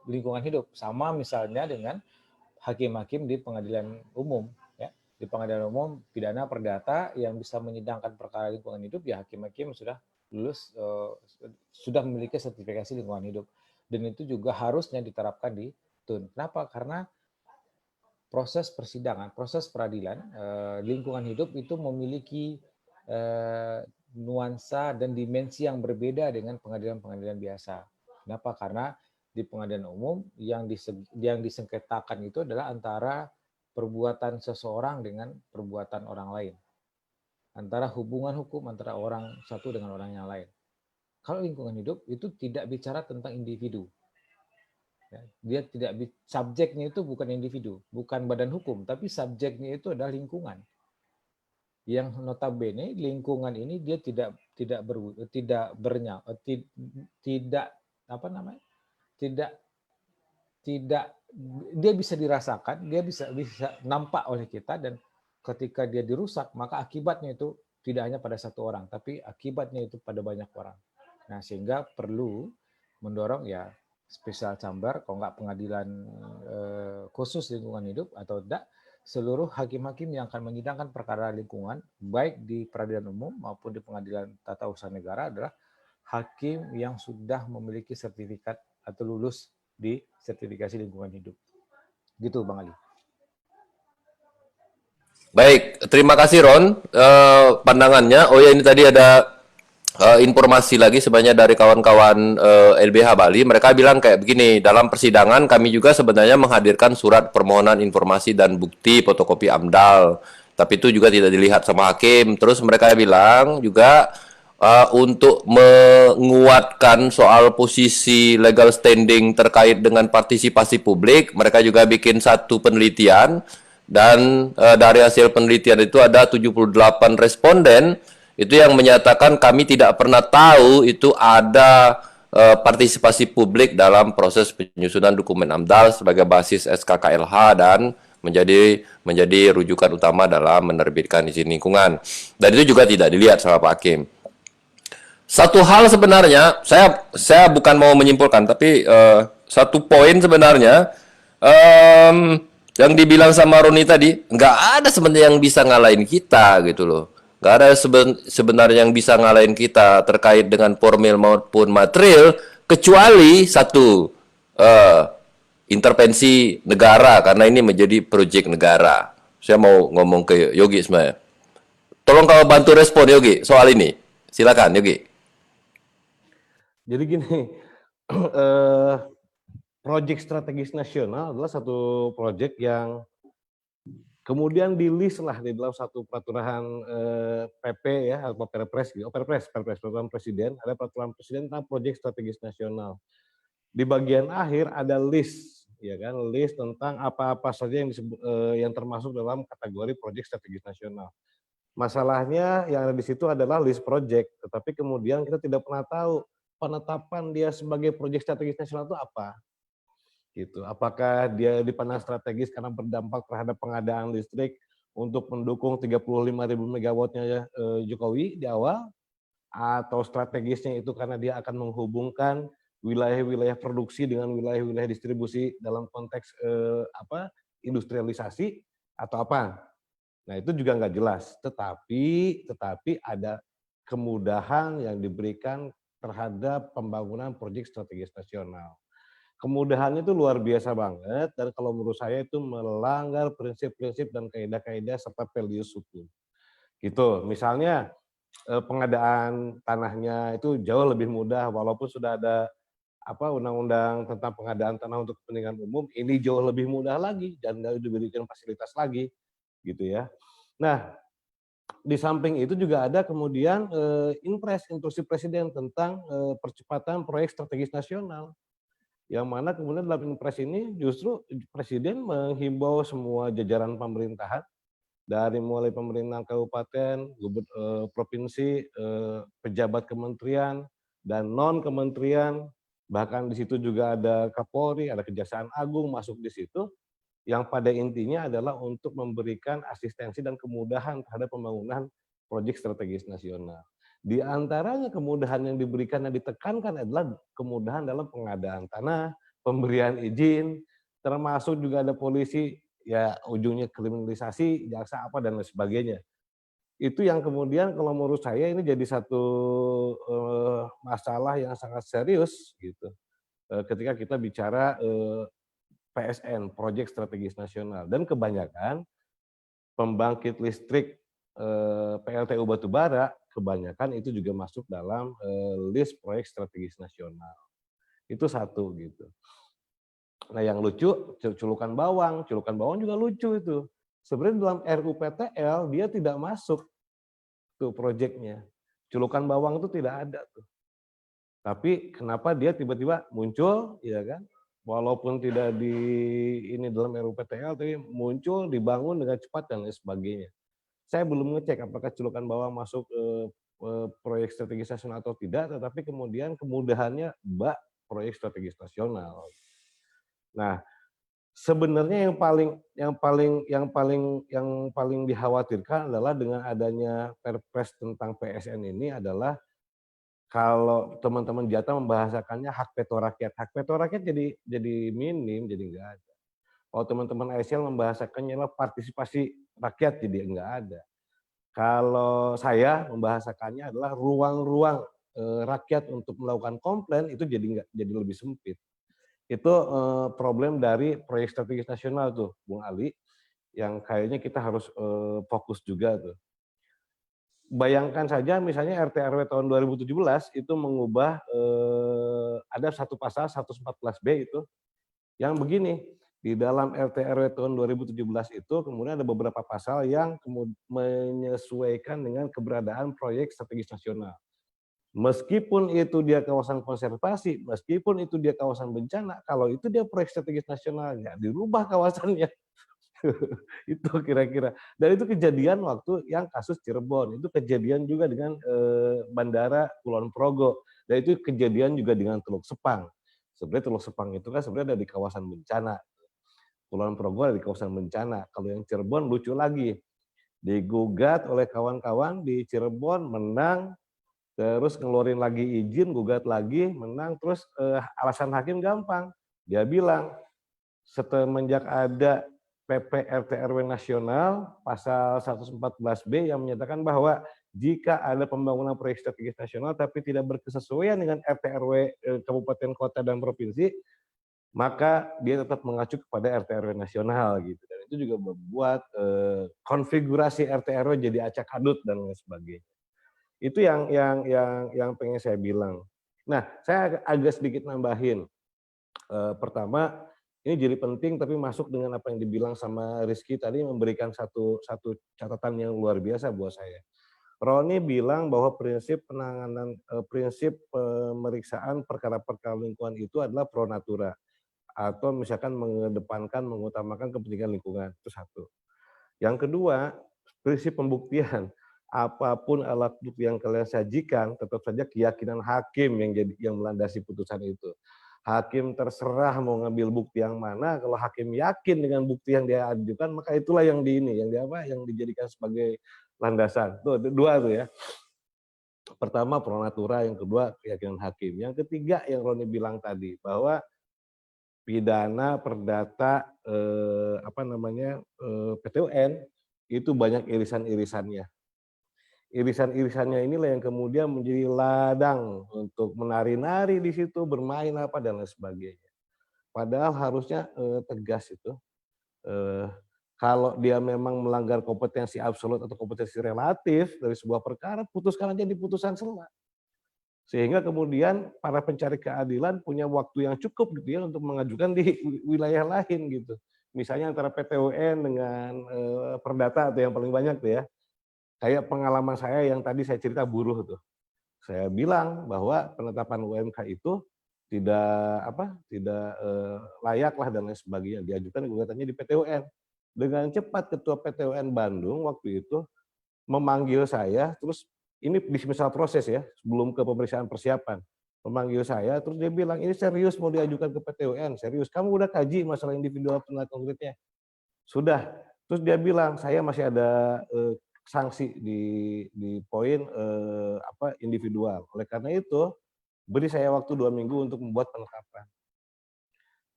lingkungan hidup, sama misalnya dengan hakim-hakim di pengadilan umum, ya. Di pengadilan umum pidana perdata yang bisa menyidangkan perkara lingkungan hidup, ya hakim-hakim sudah lulus, sudah memiliki sertifikasi lingkungan hidup, dan itu juga harusnya diterapkan di TUN. Kenapa? Karena proses persidangan, proses peradilan lingkungan hidup itu memiliki nuansa dan dimensi yang berbeda dengan pengadilan-pengadilan biasa. Kenapa? Karena di pengadilan umum yang disengketakan itu adalah antara perbuatan seseorang dengan perbuatan orang lain, antara hubungan hukum antara orang satu dengan orang yang lain. Kalau lingkungan hidup itu tidak bicara tentang individu. Dia tidak, subjeknya itu bukan individu, bukan badan hukum, tapi subjeknya itu adalah lingkungan. Yang notabene lingkungan ini dia tidak dia bisa dirasakan, dia bisa nampak oleh kita, dan ketika dia dirusak maka akibatnya itu tidak hanya pada satu orang, tapi akibatnya itu pada banyak orang. Nah, sehingga perlu mendorong ya special chamber, kalau nggak pengadilan khusus lingkungan hidup, atau tidak seluruh hakim-hakim yang akan menyidangkan perkara lingkungan baik di peradilan umum maupun di pengadilan tata usaha negara adalah hakim yang sudah memiliki sertifikat atau lulus di sertifikasi lingkungan hidup. Gitu Bang Ali. Baik, terima kasih Ron pandangannya. Oh ya, ini tadi ada informasi lagi sebenarnya dari kawan-kawan LBH Bali. Mereka bilang kayak begini, dalam persidangan kami juga sebenarnya menghadirkan surat permohonan informasi dan bukti fotokopi AMDAL, tapi itu juga tidak dilihat sama hakim. Terus mereka bilang juga untuk menguatkan soal posisi legal standing terkait dengan partisipasi publik, mereka juga bikin satu penelitian, dan dari hasil penelitian itu ada 78 responden itu yang menyatakan kami tidak pernah tahu itu ada partisipasi publik dalam proses penyusunan dokumen AMDAL sebagai basis SKKLH dan menjadi rujukan utama dalam menerbitkan izin lingkungan. Dan itu juga tidak dilihat sama Pak Hakim. Satu hal sebenarnya, saya bukan mau menyimpulkan, tapi satu poin sebenarnya yang dibilang sama Roni tadi, nggak ada sebenarnya yang bisa ngalahin kita gitu loh. Nggak ada sebenarnya yang bisa ngalahin kita terkait dengan formil maupun material, kecuali satu, intervensi negara, karena ini menjadi proyek negara. Saya mau ngomong ke Yogi sebenarnya. Tolong kau bantu respon Yogi soal ini. Silakan Yogi. Jadi gini, proyek strategis nasional adalah satu proyek yang kemudian di-list lah di dalam satu peraturan PP ya, atau Perpres gitu. Perpres peraturan presiden, ada peraturan presiden tentang proyek strategis nasional. Di bagian akhir ada list, ya kan, list tentang apa-apa saja yang yang termasuk dalam kategori proyek strategis nasional. Masalahnya yang ada di situ adalah list proyek, tetapi kemudian kita tidak pernah tahu penetapan dia sebagai proyek strategis nasional itu apa. Gitu. Apakah dia dipandang strategis karena berdampak terhadap pengadaan listrik untuk mendukung 35.000 megawattnya Jokowi di awal, atau strategisnya itu karena dia akan menghubungkan wilayah-wilayah produksi dengan wilayah-wilayah distribusi dalam konteks industrialisasi atau apa. Nah itu juga nggak jelas. Tetapi ada kemudahan yang diberikan terhadap pembangunan proyek strategis nasional. Kemudahannya itu luar biasa banget, dan kalau menurut saya itu melanggar prinsip-prinsip dan kaidah-kaidah serta values hukum. Gitu. Misalnya pengadaan tanahnya itu jauh lebih mudah, walaupun sudah ada undang-undang tentang pengadaan tanah untuk kepentingan umum, ini jauh lebih mudah lagi dan diberikan fasilitas lagi, gitu ya. Nah, di samping itu juga ada kemudian instruksi Presiden tentang percepatan proyek strategis nasional, yang mana kemudian dalam impres ini justru Presiden menghimbau semua jajaran pemerintahan dari mulai pemerintahan kabupaten, provinsi, pejabat kementerian dan non kementerian, bahkan di situ juga ada Kapolri, ada Kejaksaan Agung masuk di situ, yang pada intinya adalah untuk memberikan asistensi dan kemudahan terhadap pembangunan proyek strategis nasional. Di antaranya kemudahan yang diberikan dan ditekankan adalah kemudahan dalam pengadaan tanah, pemberian izin, termasuk juga ada polisi, ya ujungnya kriminalisasi, jaksa apa dan lain sebagainya. Itu yang kemudian kalau menurut saya ini jadi satu masalah yang sangat serius gitu. Ketika kita bicara PSN, Proyek Strategis Nasional, dan kebanyakan pembangkit listrik PLTU batubara, kebanyakan itu juga masuk dalam list proyek strategis nasional. Itu satu gitu. Nah yang lucu, Culukan Bawang juga lucu itu. Sebenarnya dalam RUPTL dia tidak masuk tuh proyeknya. Culukan Bawang itu tidak ada tuh. Tapi kenapa dia tiba-tiba muncul, ya kan? Walaupun tidak di ini dalam RUPTL, tapi muncul, dibangun dengan cepat dan lain sebagainya. Saya belum ngecek apakah Culukan Bawang masuk proyek strategis nasional atau tidak, tetapi kemudian kemudahannya proyek strategis nasional. Nah, sebenarnya yang paling dikhawatirkan adalah dengan adanya Perpres tentang PSN ini adalah kalau teman-teman Jatah membahasakannya hak veto rakyat. Hak veto rakyat jadi minim, jadi enggak ada. Kalau teman-teman ASL membahasakannya adalah partisipasi rakyat, jadi enggak ada. Kalau saya membahasakannya adalah ruang-ruang rakyat untuk melakukan komplain, itu jadi lebih sempit. Itu problem dari proyek strategis nasional tuh, Bung Ali, yang kayaknya kita harus fokus juga tuh. Bayangkan saja misalnya RT RW tahun 2017 itu mengubah ada satu pasal 114B itu yang begini, di dalam RT RW tahun 2017 itu kemudian ada beberapa pasal yang menyesuaikan dengan keberadaan proyek strategis nasional. Meskipun itu dia kawasan konservasi, meskipun itu dia kawasan bencana, kalau itu dia proyek strategis nasional, ya dirubah kawasannya. Itu kira-kira. Dan itu kejadian waktu yang kasus Cirebon, itu kejadian juga dengan Bandara Kulon Progo, dan itu kejadian juga dengan Teluk Sepang. Sebenarnya Teluk Sepang itu kan sebenarnya ada di kawasan bencana. Kulon Progo ada di kawasan bencana. Kalau yang Cirebon lucu lagi, digugat oleh kawan-kawan di Cirebon, menang, terus ngeluarin lagi izin, gugat lagi, menang, terus alasan hakim gampang. Dia bilang, semenjak ada PP RT RW nasional pasal 114B yang menyatakan bahwa jika ada pembangunan proyek strategis nasional tapi tidak berkesesuaian dengan RT RW kabupaten kota dan provinsi, maka dia tetap mengacu kepada RT RW nasional gitu. Dan itu juga membuat konfigurasi RT RW jadi acak adut dan lain sebagainya. Itu yang pengen saya bilang. Nah, saya agak sedikit nambahin. Pertama, ini jadi penting tapi masuk dengan apa yang dibilang sama Rizky tadi, memberikan satu catatan yang luar biasa buat saya. Roni bilang bahwa prinsip penanganan, prinsip pemeriksaan perkara-perkara lingkungan itu adalah pro natura, atau misalkan mengedepankan, mengutamakan kepentingan lingkungan, itu satu. Yang kedua, prinsip pembuktian. Apapun alat bukti yang kalian sajikan, tetap saja keyakinan hakim yang melandasi putusan itu. Hakim terserah mau ngambil bukti yang mana, kalau hakim yakin dengan bukti yang dia ajukan, maka itulah yang dijadikan sebagai landasan. Tuh, dua tuh ya. Pertama pro natura, yang kedua keyakinan hakim. Yang ketiga yang Roni bilang tadi, bahwa pidana perdata PT-UN itu banyak irisan-irisannya. Irisan-irisannya inilah yang kemudian menjadi ladang untuk menari-nari di situ, bermain apa dan lain sebagainya. Padahal harusnya tegas itu, kalau dia memang melanggar kompetensi absolut atau kompetensi relatif dari sebuah perkara, putuskan aja di putusan sela. Sehingga kemudian para pencari keadilan punya waktu yang cukup gitu ya untuk mengajukan di wilayah lain gitu. Misalnya antara PT UN dengan Perdata atau yang paling banyak tuh ya. Kayak pengalaman saya yang tadi saya cerita buruh tuh. Saya bilang bahwa penetapan UMK itu tidak layak lah dan lain sebagainya. Diajukan gugatannya di PT UN. Dengan cepat Ketua PT UN Bandung waktu itu memanggil saya, terus ini di misal proses ya, sebelum ke pemeriksaan persiapan. Memanggil saya, terus dia bilang, ini serius mau diajukan ke PT UN, serius. Kamu udah kaji masalah individual penilaian konkretnya? Sudah. Terus dia bilang, saya masih ada sanksi di poin individual. Oleh karena itu, beri saya waktu 2 minggu untuk membuat penetapan.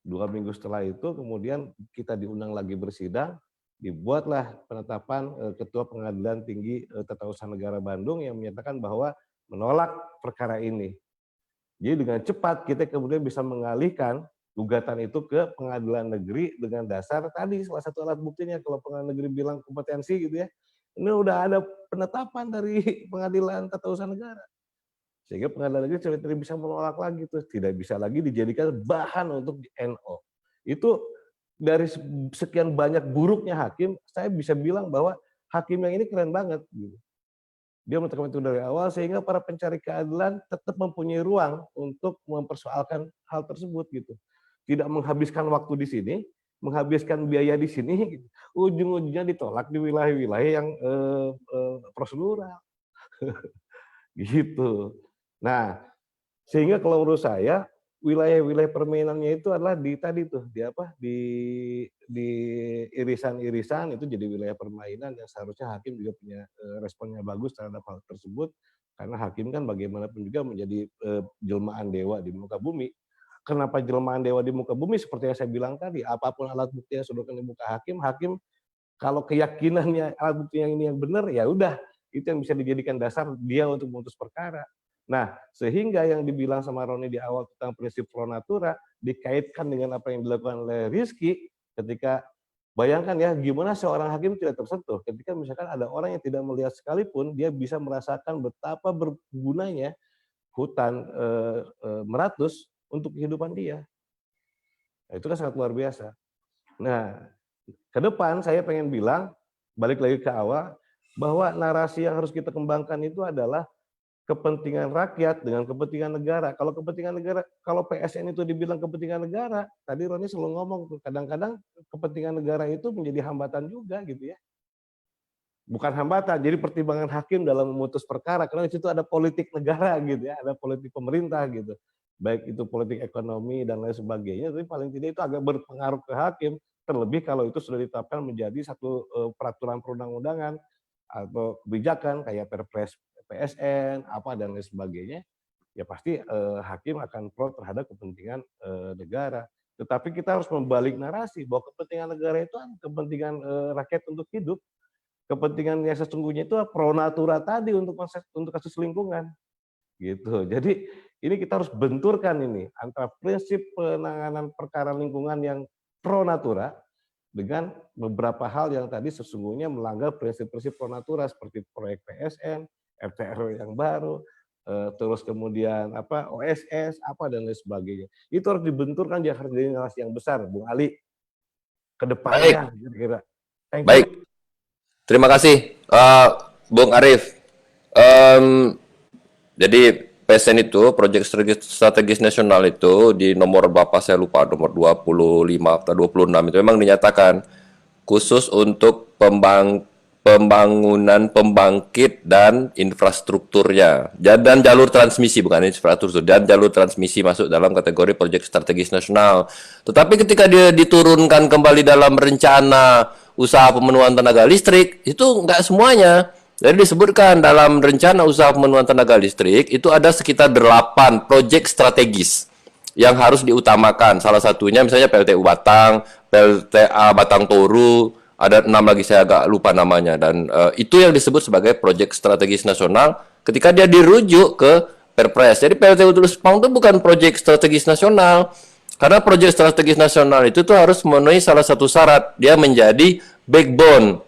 2 minggu setelah itu kemudian kita diundang lagi bersidang, dibuatlah penetapan Ketua Pengadilan Tinggi Tata Usaha Negara Bandung yang menyatakan bahwa menolak perkara ini. Jadi dengan cepat kita kemudian bisa mengalihkan gugatan itu ke pengadilan negeri dengan dasar tadi salah satu alat buktinya kalau pengadilan negeri bilang kompetensi gitu ya. Ini udah ada penetapan dari Pengadilan Tata Usaha Negara. Sehingga pengadilan negeri tidak bisa menolak lagi tuh, tidak bisa lagi dijadikan bahan untuk di NO. Itu dari sekian banyak buruknya hakim, saya bisa bilang bahwa hakim yang ini keren banget. Gitu. Dia menetapkan itu dari awal sehingga para pencari keadilan tetap mempunyai ruang untuk mempersoalkan hal tersebut gitu. Tidak menghabiskan waktu di sini, menghabiskan biaya di sini, gitu. Ujung-ujungnya ditolak di wilayah-wilayah yang prosedural. Gitu. Nah, sehingga kalau menurut saya wilayah-wilayah permainannya itu adalah di tadi tuh di irisan-irisan itu jadi wilayah permainan yang seharusnya hakim juga punya responnya bagus terhadap hal tersebut karena hakim kan bagaimanapun juga menjadi jelmaan dewa di muka bumi. Kenapa jelmaan dewa di muka bumi? Seperti yang saya bilang tadi, apapun alat bukti yang sudah di muka hakim kalau keyakinannya alat bukti yang ini yang benar ya udah itu yang bisa dijadikan dasar dia untuk memutus perkara. Nah, sehingga yang dibilang sama Roni di awal tentang prinsip pro natura dikaitkan dengan apa yang dilakukan oleh Rizky ketika bayangkan ya gimana seorang hakim tidak tersentuh ketika misalkan ada orang yang tidak melihat sekalipun dia bisa merasakan betapa bergunanya hutan Meratus untuk kehidupan dia. Nah, itu kan sangat luar biasa. Nah, ke depan saya pengen bilang balik lagi ke awal bahwa narasi yang harus kita kembangkan itu adalah kepentingan rakyat dengan kepentingan negara. Kalau kepentingan negara, kalau PSN itu dibilang kepentingan negara, tadi Roni selalu ngomong tuh, kadang-kadang kepentingan negara itu menjadi hambatan juga gitu ya. Bukan hambatan, jadi pertimbangan hakim dalam memutus perkara, karena di situ ada politik negara gitu ya, ada politik pemerintah gitu. Baik itu politik ekonomi dan lain sebagainya, tapi paling tidak itu agak berpengaruh ke hakim, terlebih kalau itu sudah ditetapkan menjadi satu peraturan perundang-undangan atau kebijakan kayak Perpres PSN apa dan lain sebagainya, ya pasti hakim akan pro terhadap kepentingan negara. Tetapi kita harus membalik narasi bahwa kepentingan negara itu kepentingan rakyat untuk hidup, kepentingan yang sesungguhnya itu pro natura tadi untuk kasus lingkungan, gitu. Jadi ini kita harus benturkan ini antara prinsip penanganan perkara lingkungan yang pro natura dengan beberapa hal yang tadi sesungguhnya melanggar prinsip-prinsip pro natura seperti proyek PSN, RT/RW yang baru, terus kemudian OSS dan lain sebagainya. Itu harus dibenturkan jadi narasi yang besar, Bung Ali, ke depannya. Kira-kira. Baik, terima kasih, Bung Arief. Jadi PSN itu, Proyek Strategis Nasional itu di nomor Bapak saya lupa, nomor 25 atau 26 itu memang dinyatakan khusus untuk pembangunan pembangkit dan infrastrukturnya dan jalur transmisi, bukan infrastruktur, dan jalur transmisi masuk dalam kategori proyek strategis nasional. Tetapi ketika dia diturunkan kembali dalam rencana usaha pemenuhan tenaga listrik, itu enggak semuanya. Jadi disebutkan dalam rencana usaha pemenuhan tenaga listrik itu ada sekitar 8 proyek strategis yang harus diutamakan. Salah satunya misalnya PLTU Batang, PLTA Batang Toru, ada 6 lagi saya agak lupa namanya, dan itu yang disebut sebagai proyek strategis nasional ketika dia dirujuk ke Perpres. Jadi PLTU Tulus Pang itu bukan proyek strategis nasional, karena proyek strategis nasional itu tuh harus memenuhi salah satu syarat, dia menjadi backbone,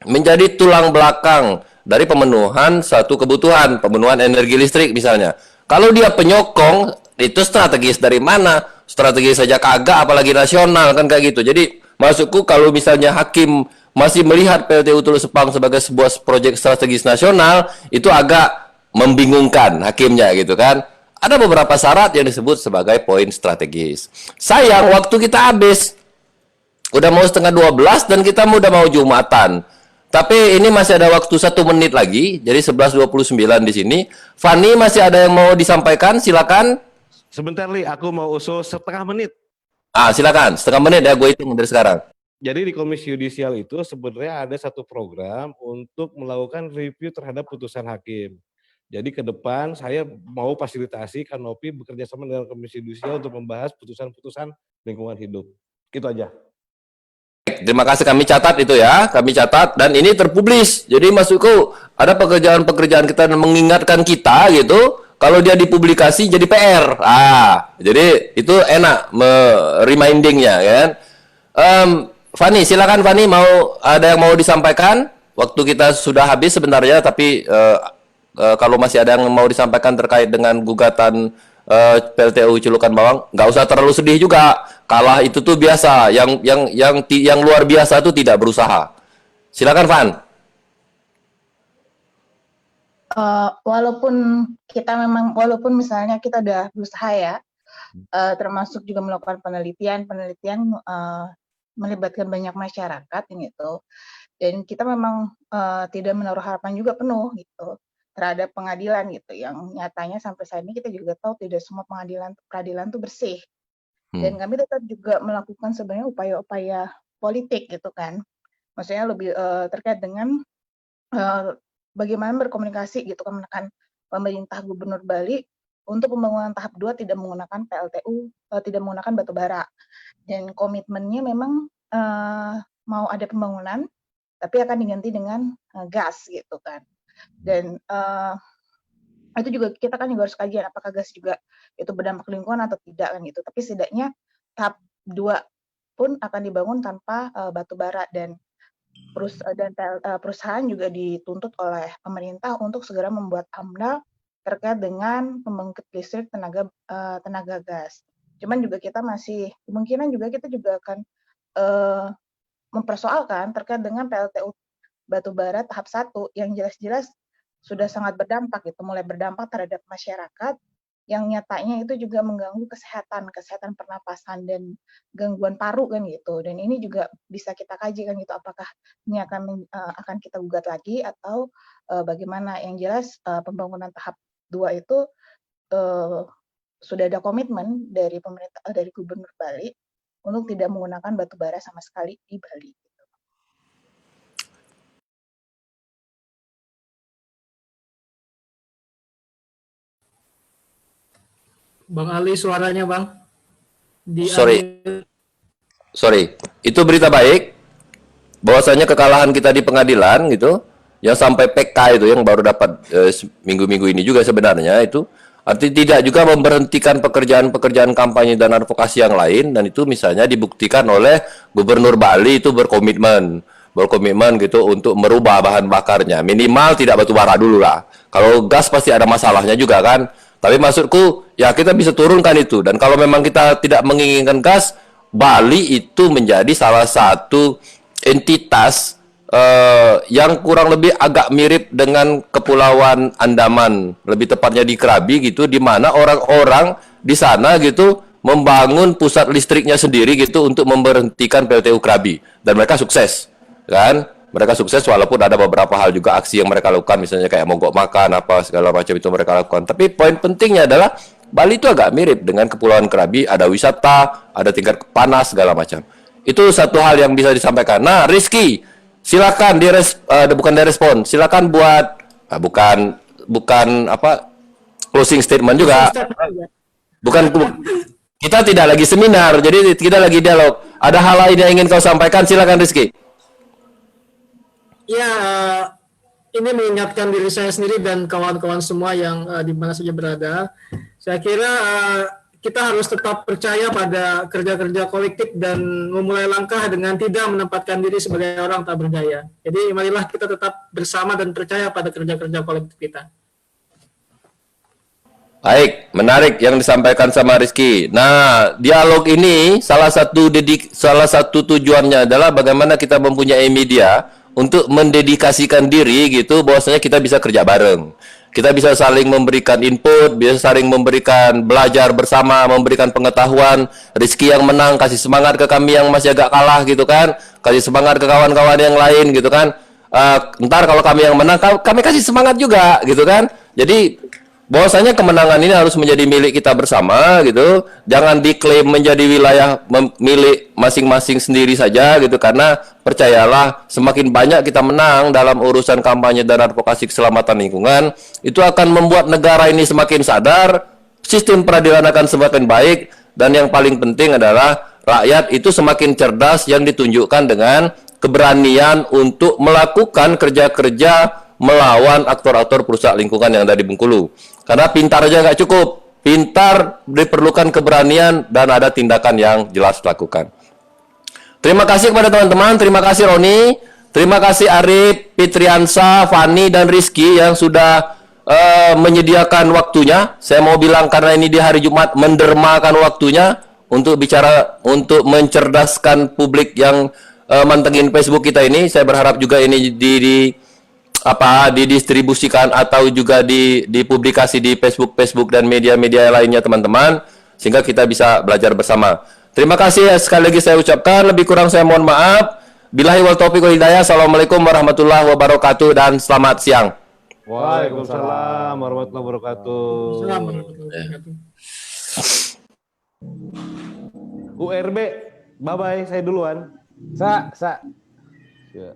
menjadi tulang belakang dari pemenuhan satu kebutuhan, pemenuhan energi listrik misalnya. Kalau dia penyokong, itu strategis dari mana? Strategis saja kagak, apalagi nasional kan kayak gitu. Jadi maksudku kalau misalnya hakim masih melihat PLTU Hulu Sepang sebagai sebuah proyek strategis nasional, itu agak membingungkan hakimnya gitu kan. Ada beberapa syarat yang disebut sebagai poin strategis. Sayang, waktu kita habis. Udah mau setengah 12 dan kita udah mau Jumatan. Tapi ini masih ada waktu 1 menit lagi, jadi 11:29 di sini. Fani, masih ada yang mau disampaikan? Silakan. Sebentar, Li, aku mau usul setengah menit. Silakan, setengah menit ya, gue hitung dari sekarang. Jadi di Komisi Yudisial itu sebenarnya ada satu program untuk melakukan review terhadap putusan hakim. Jadi ke depan saya mau fasilitasi Kanopi bekerja sama dengan Komisi Yudisial untuk membahas putusan-putusan lingkungan hidup. Gitu aja. Terima kasih, kami catat itu ya, kami catat dan ini terpublis. Jadi maksudku ada pekerjaan-pekerjaan kita yang mengingatkan kita gitu. Kalau dia dipublikasi jadi PR. Jadi itu enak remindingnya kan. Fani, silakan Fani, mau ada yang mau disampaikan? Waktu kita sudah habis sebenarnya, tapi kalau masih ada yang mau disampaikan terkait dengan gugatan PLTU Celukan Bawang, nggak usah terlalu sedih juga. Kalah itu tuh biasa. Yang luar biasa tuh tidak berusaha. Silakan Van. Walaupun misalnya kita udah berusaha ya, termasuk juga melakukan penelitian melibatkan banyak masyarakat gitu, dan kita memang tidak menaruh harapan juga penuh gitu terhadap pengadilan gitu, yang nyatanya sampai saat ini kita juga tahu tidak semua peradilan tuh bersih. Dan kami tetap juga melakukan sebenarnya upaya-upaya politik gitu kan, maksudnya lebih terkait dengan bagaimana berkomunikasi gitu kan, menekan pemerintah Gubernur Bali untuk pembangunan tahap 2 tidak menggunakan PLTU, tidak menggunakan batu bara. Dan komitmennya memang mau ada pembangunan, tapi akan diganti dengan gas gitu kan. Dan itu juga kita kan juga harus kajian apakah gas juga itu berdampak lingkungan atau tidak kan gitu. Tapi setidaknya tahap 2 pun akan dibangun tanpa batu bara, dan perusahaan juga dituntut oleh pemerintah untuk segera membuat AMDAL terkait dengan pembangkit listrik tenaga gas. Cuman juga kita masih kemungkinan juga kita juga akan mempersoalkan terkait dengan PLTU batubara tahap 1 yang jelas-jelas sudah sangat berdampak gitu, mulai berdampak terhadap masyarakat yang nyatanya itu juga mengganggu kesehatan pernapasan dan gangguan paru kan gitu. Dan ini juga bisa kita kaji kan gitu, apakah ini akan kita gugat lagi atau bagaimana. Yang jelas pembangunan tahap 2 itu sudah ada komitmen dari pemerintah, dari Gubernur Bali untuk tidak menggunakan batu bara sama sekali di Bali. Bang Ali, suaranya Bang. Sorry. Itu berita baik. Bahwasanya kekalahan kita di pengadilan gitu, yang sampai PK itu yang baru dapat minggu-minggu ini juga sebenarnya itu artinya tidak juga memberhentikan pekerjaan-pekerjaan kampanye dan advokasi yang lain, dan itu misalnya dibuktikan oleh Gubernur Bali itu berkomitmen gitu untuk merubah bahan bakarnya, minimal tidak batu bara dulu lah. Kalau gas pasti ada masalahnya juga kan. Tapi maksudku ya kita bisa turunkan itu, dan kalau memang kita tidak menginginkan gas, Bali itu menjadi salah satu entitas yang kurang lebih agak mirip dengan Kepulauan Andaman, lebih tepatnya di Krabi gitu, di mana orang-orang di sana gitu membangun pusat listriknya sendiri gitu untuk memberhentikan PLTU Krabi, dan mereka sukses kan. Mereka sukses walaupun ada beberapa hal juga aksi yang mereka lakukan, misalnya kayak mogok makan apa segala macam itu mereka lakukan. Tapi poin pentingnya adalah Bali itu agak mirip dengan Kepulauan Krabi, ada wisata, ada tingkat panas segala macam. Itu satu hal yang bisa disampaikan. Nah, Rizky, silakan bukan direspon, silakan buat bukan apa closing statement juga. Bukan, kita tidak lagi seminar, jadi kita lagi dialog. Ada hal lain yang ingin kau sampaikan, silakan Rizky. Ya, ini mengingatkan diri saya sendiri dan kawan-kawan semua yang di mana saja berada. Saya kira kita harus tetap percaya pada kerja-kerja kolektif dan memulai langkah dengan tidak menempatkan diri sebagai orang tak berdaya. Jadi marilah kita tetap bersama dan percaya pada kerja-kerja kolektif kita. Baik, menarik yang disampaikan sama Rizky. Nah, dialog ini salah satu tujuannya adalah bagaimana kita mempunyai media untuk mendedikasikan diri gitu, bahwasanya kita bisa kerja bareng. Kita bisa saling memberikan input, bisa saling memberikan belajar bersama, memberikan pengetahuan. Rizky yang menang kasih semangat ke kami yang masih agak kalah gitu kan, kasih semangat ke kawan-kawan yang lain gitu kan. Ntar kalau kami yang menang, kami kasih semangat juga gitu kan. Jadi bahwasanya kemenangan ini harus menjadi milik kita bersama gitu. Jangan diklaim menjadi wilayah milik masing-masing sendiri saja gitu, karena percayalah semakin banyak kita menang dalam urusan kampanye dan advokasi keselamatan lingkungan, itu akan membuat negara ini semakin sadar, sistem peradilan akan semakin baik, dan yang paling penting adalah rakyat itu semakin cerdas yang ditunjukkan dengan keberanian untuk melakukan kerja-kerja melawan aktor-aktor perusak lingkungan yang ada di Bengkulu. Karena pintar aja nggak cukup, pintar diperlukan keberanian dan ada tindakan yang jelas dilakukan. Terima kasih kepada teman-teman, terima kasih Roni, terima kasih Arif, Fitriansa, Fani, dan Rizky yang sudah menyediakan waktunya. Saya mau bilang karena ini di hari Jumat, mendermakan waktunya untuk bicara, untuk mencerdaskan publik yang mantengin Facebook kita ini. Saya berharap juga ini didistribusikan atau juga dipublikasi di Facebook dan media-media lainnya teman-teman, sehingga kita bisa belajar bersama. Terima kasih sekali lagi saya ucapkan, lebih kurang saya mohon maaf. Billahi wal taufiq wal hidayah. Assalamualaikum warahmatullahi wabarakatuh dan selamat siang. Waalaikumsalam warahmatullahi wabarakatuh. Assalamualaikum warahmatullahi wabarakatuh. URB, bye-bye, saya duluan. Sa. Ya.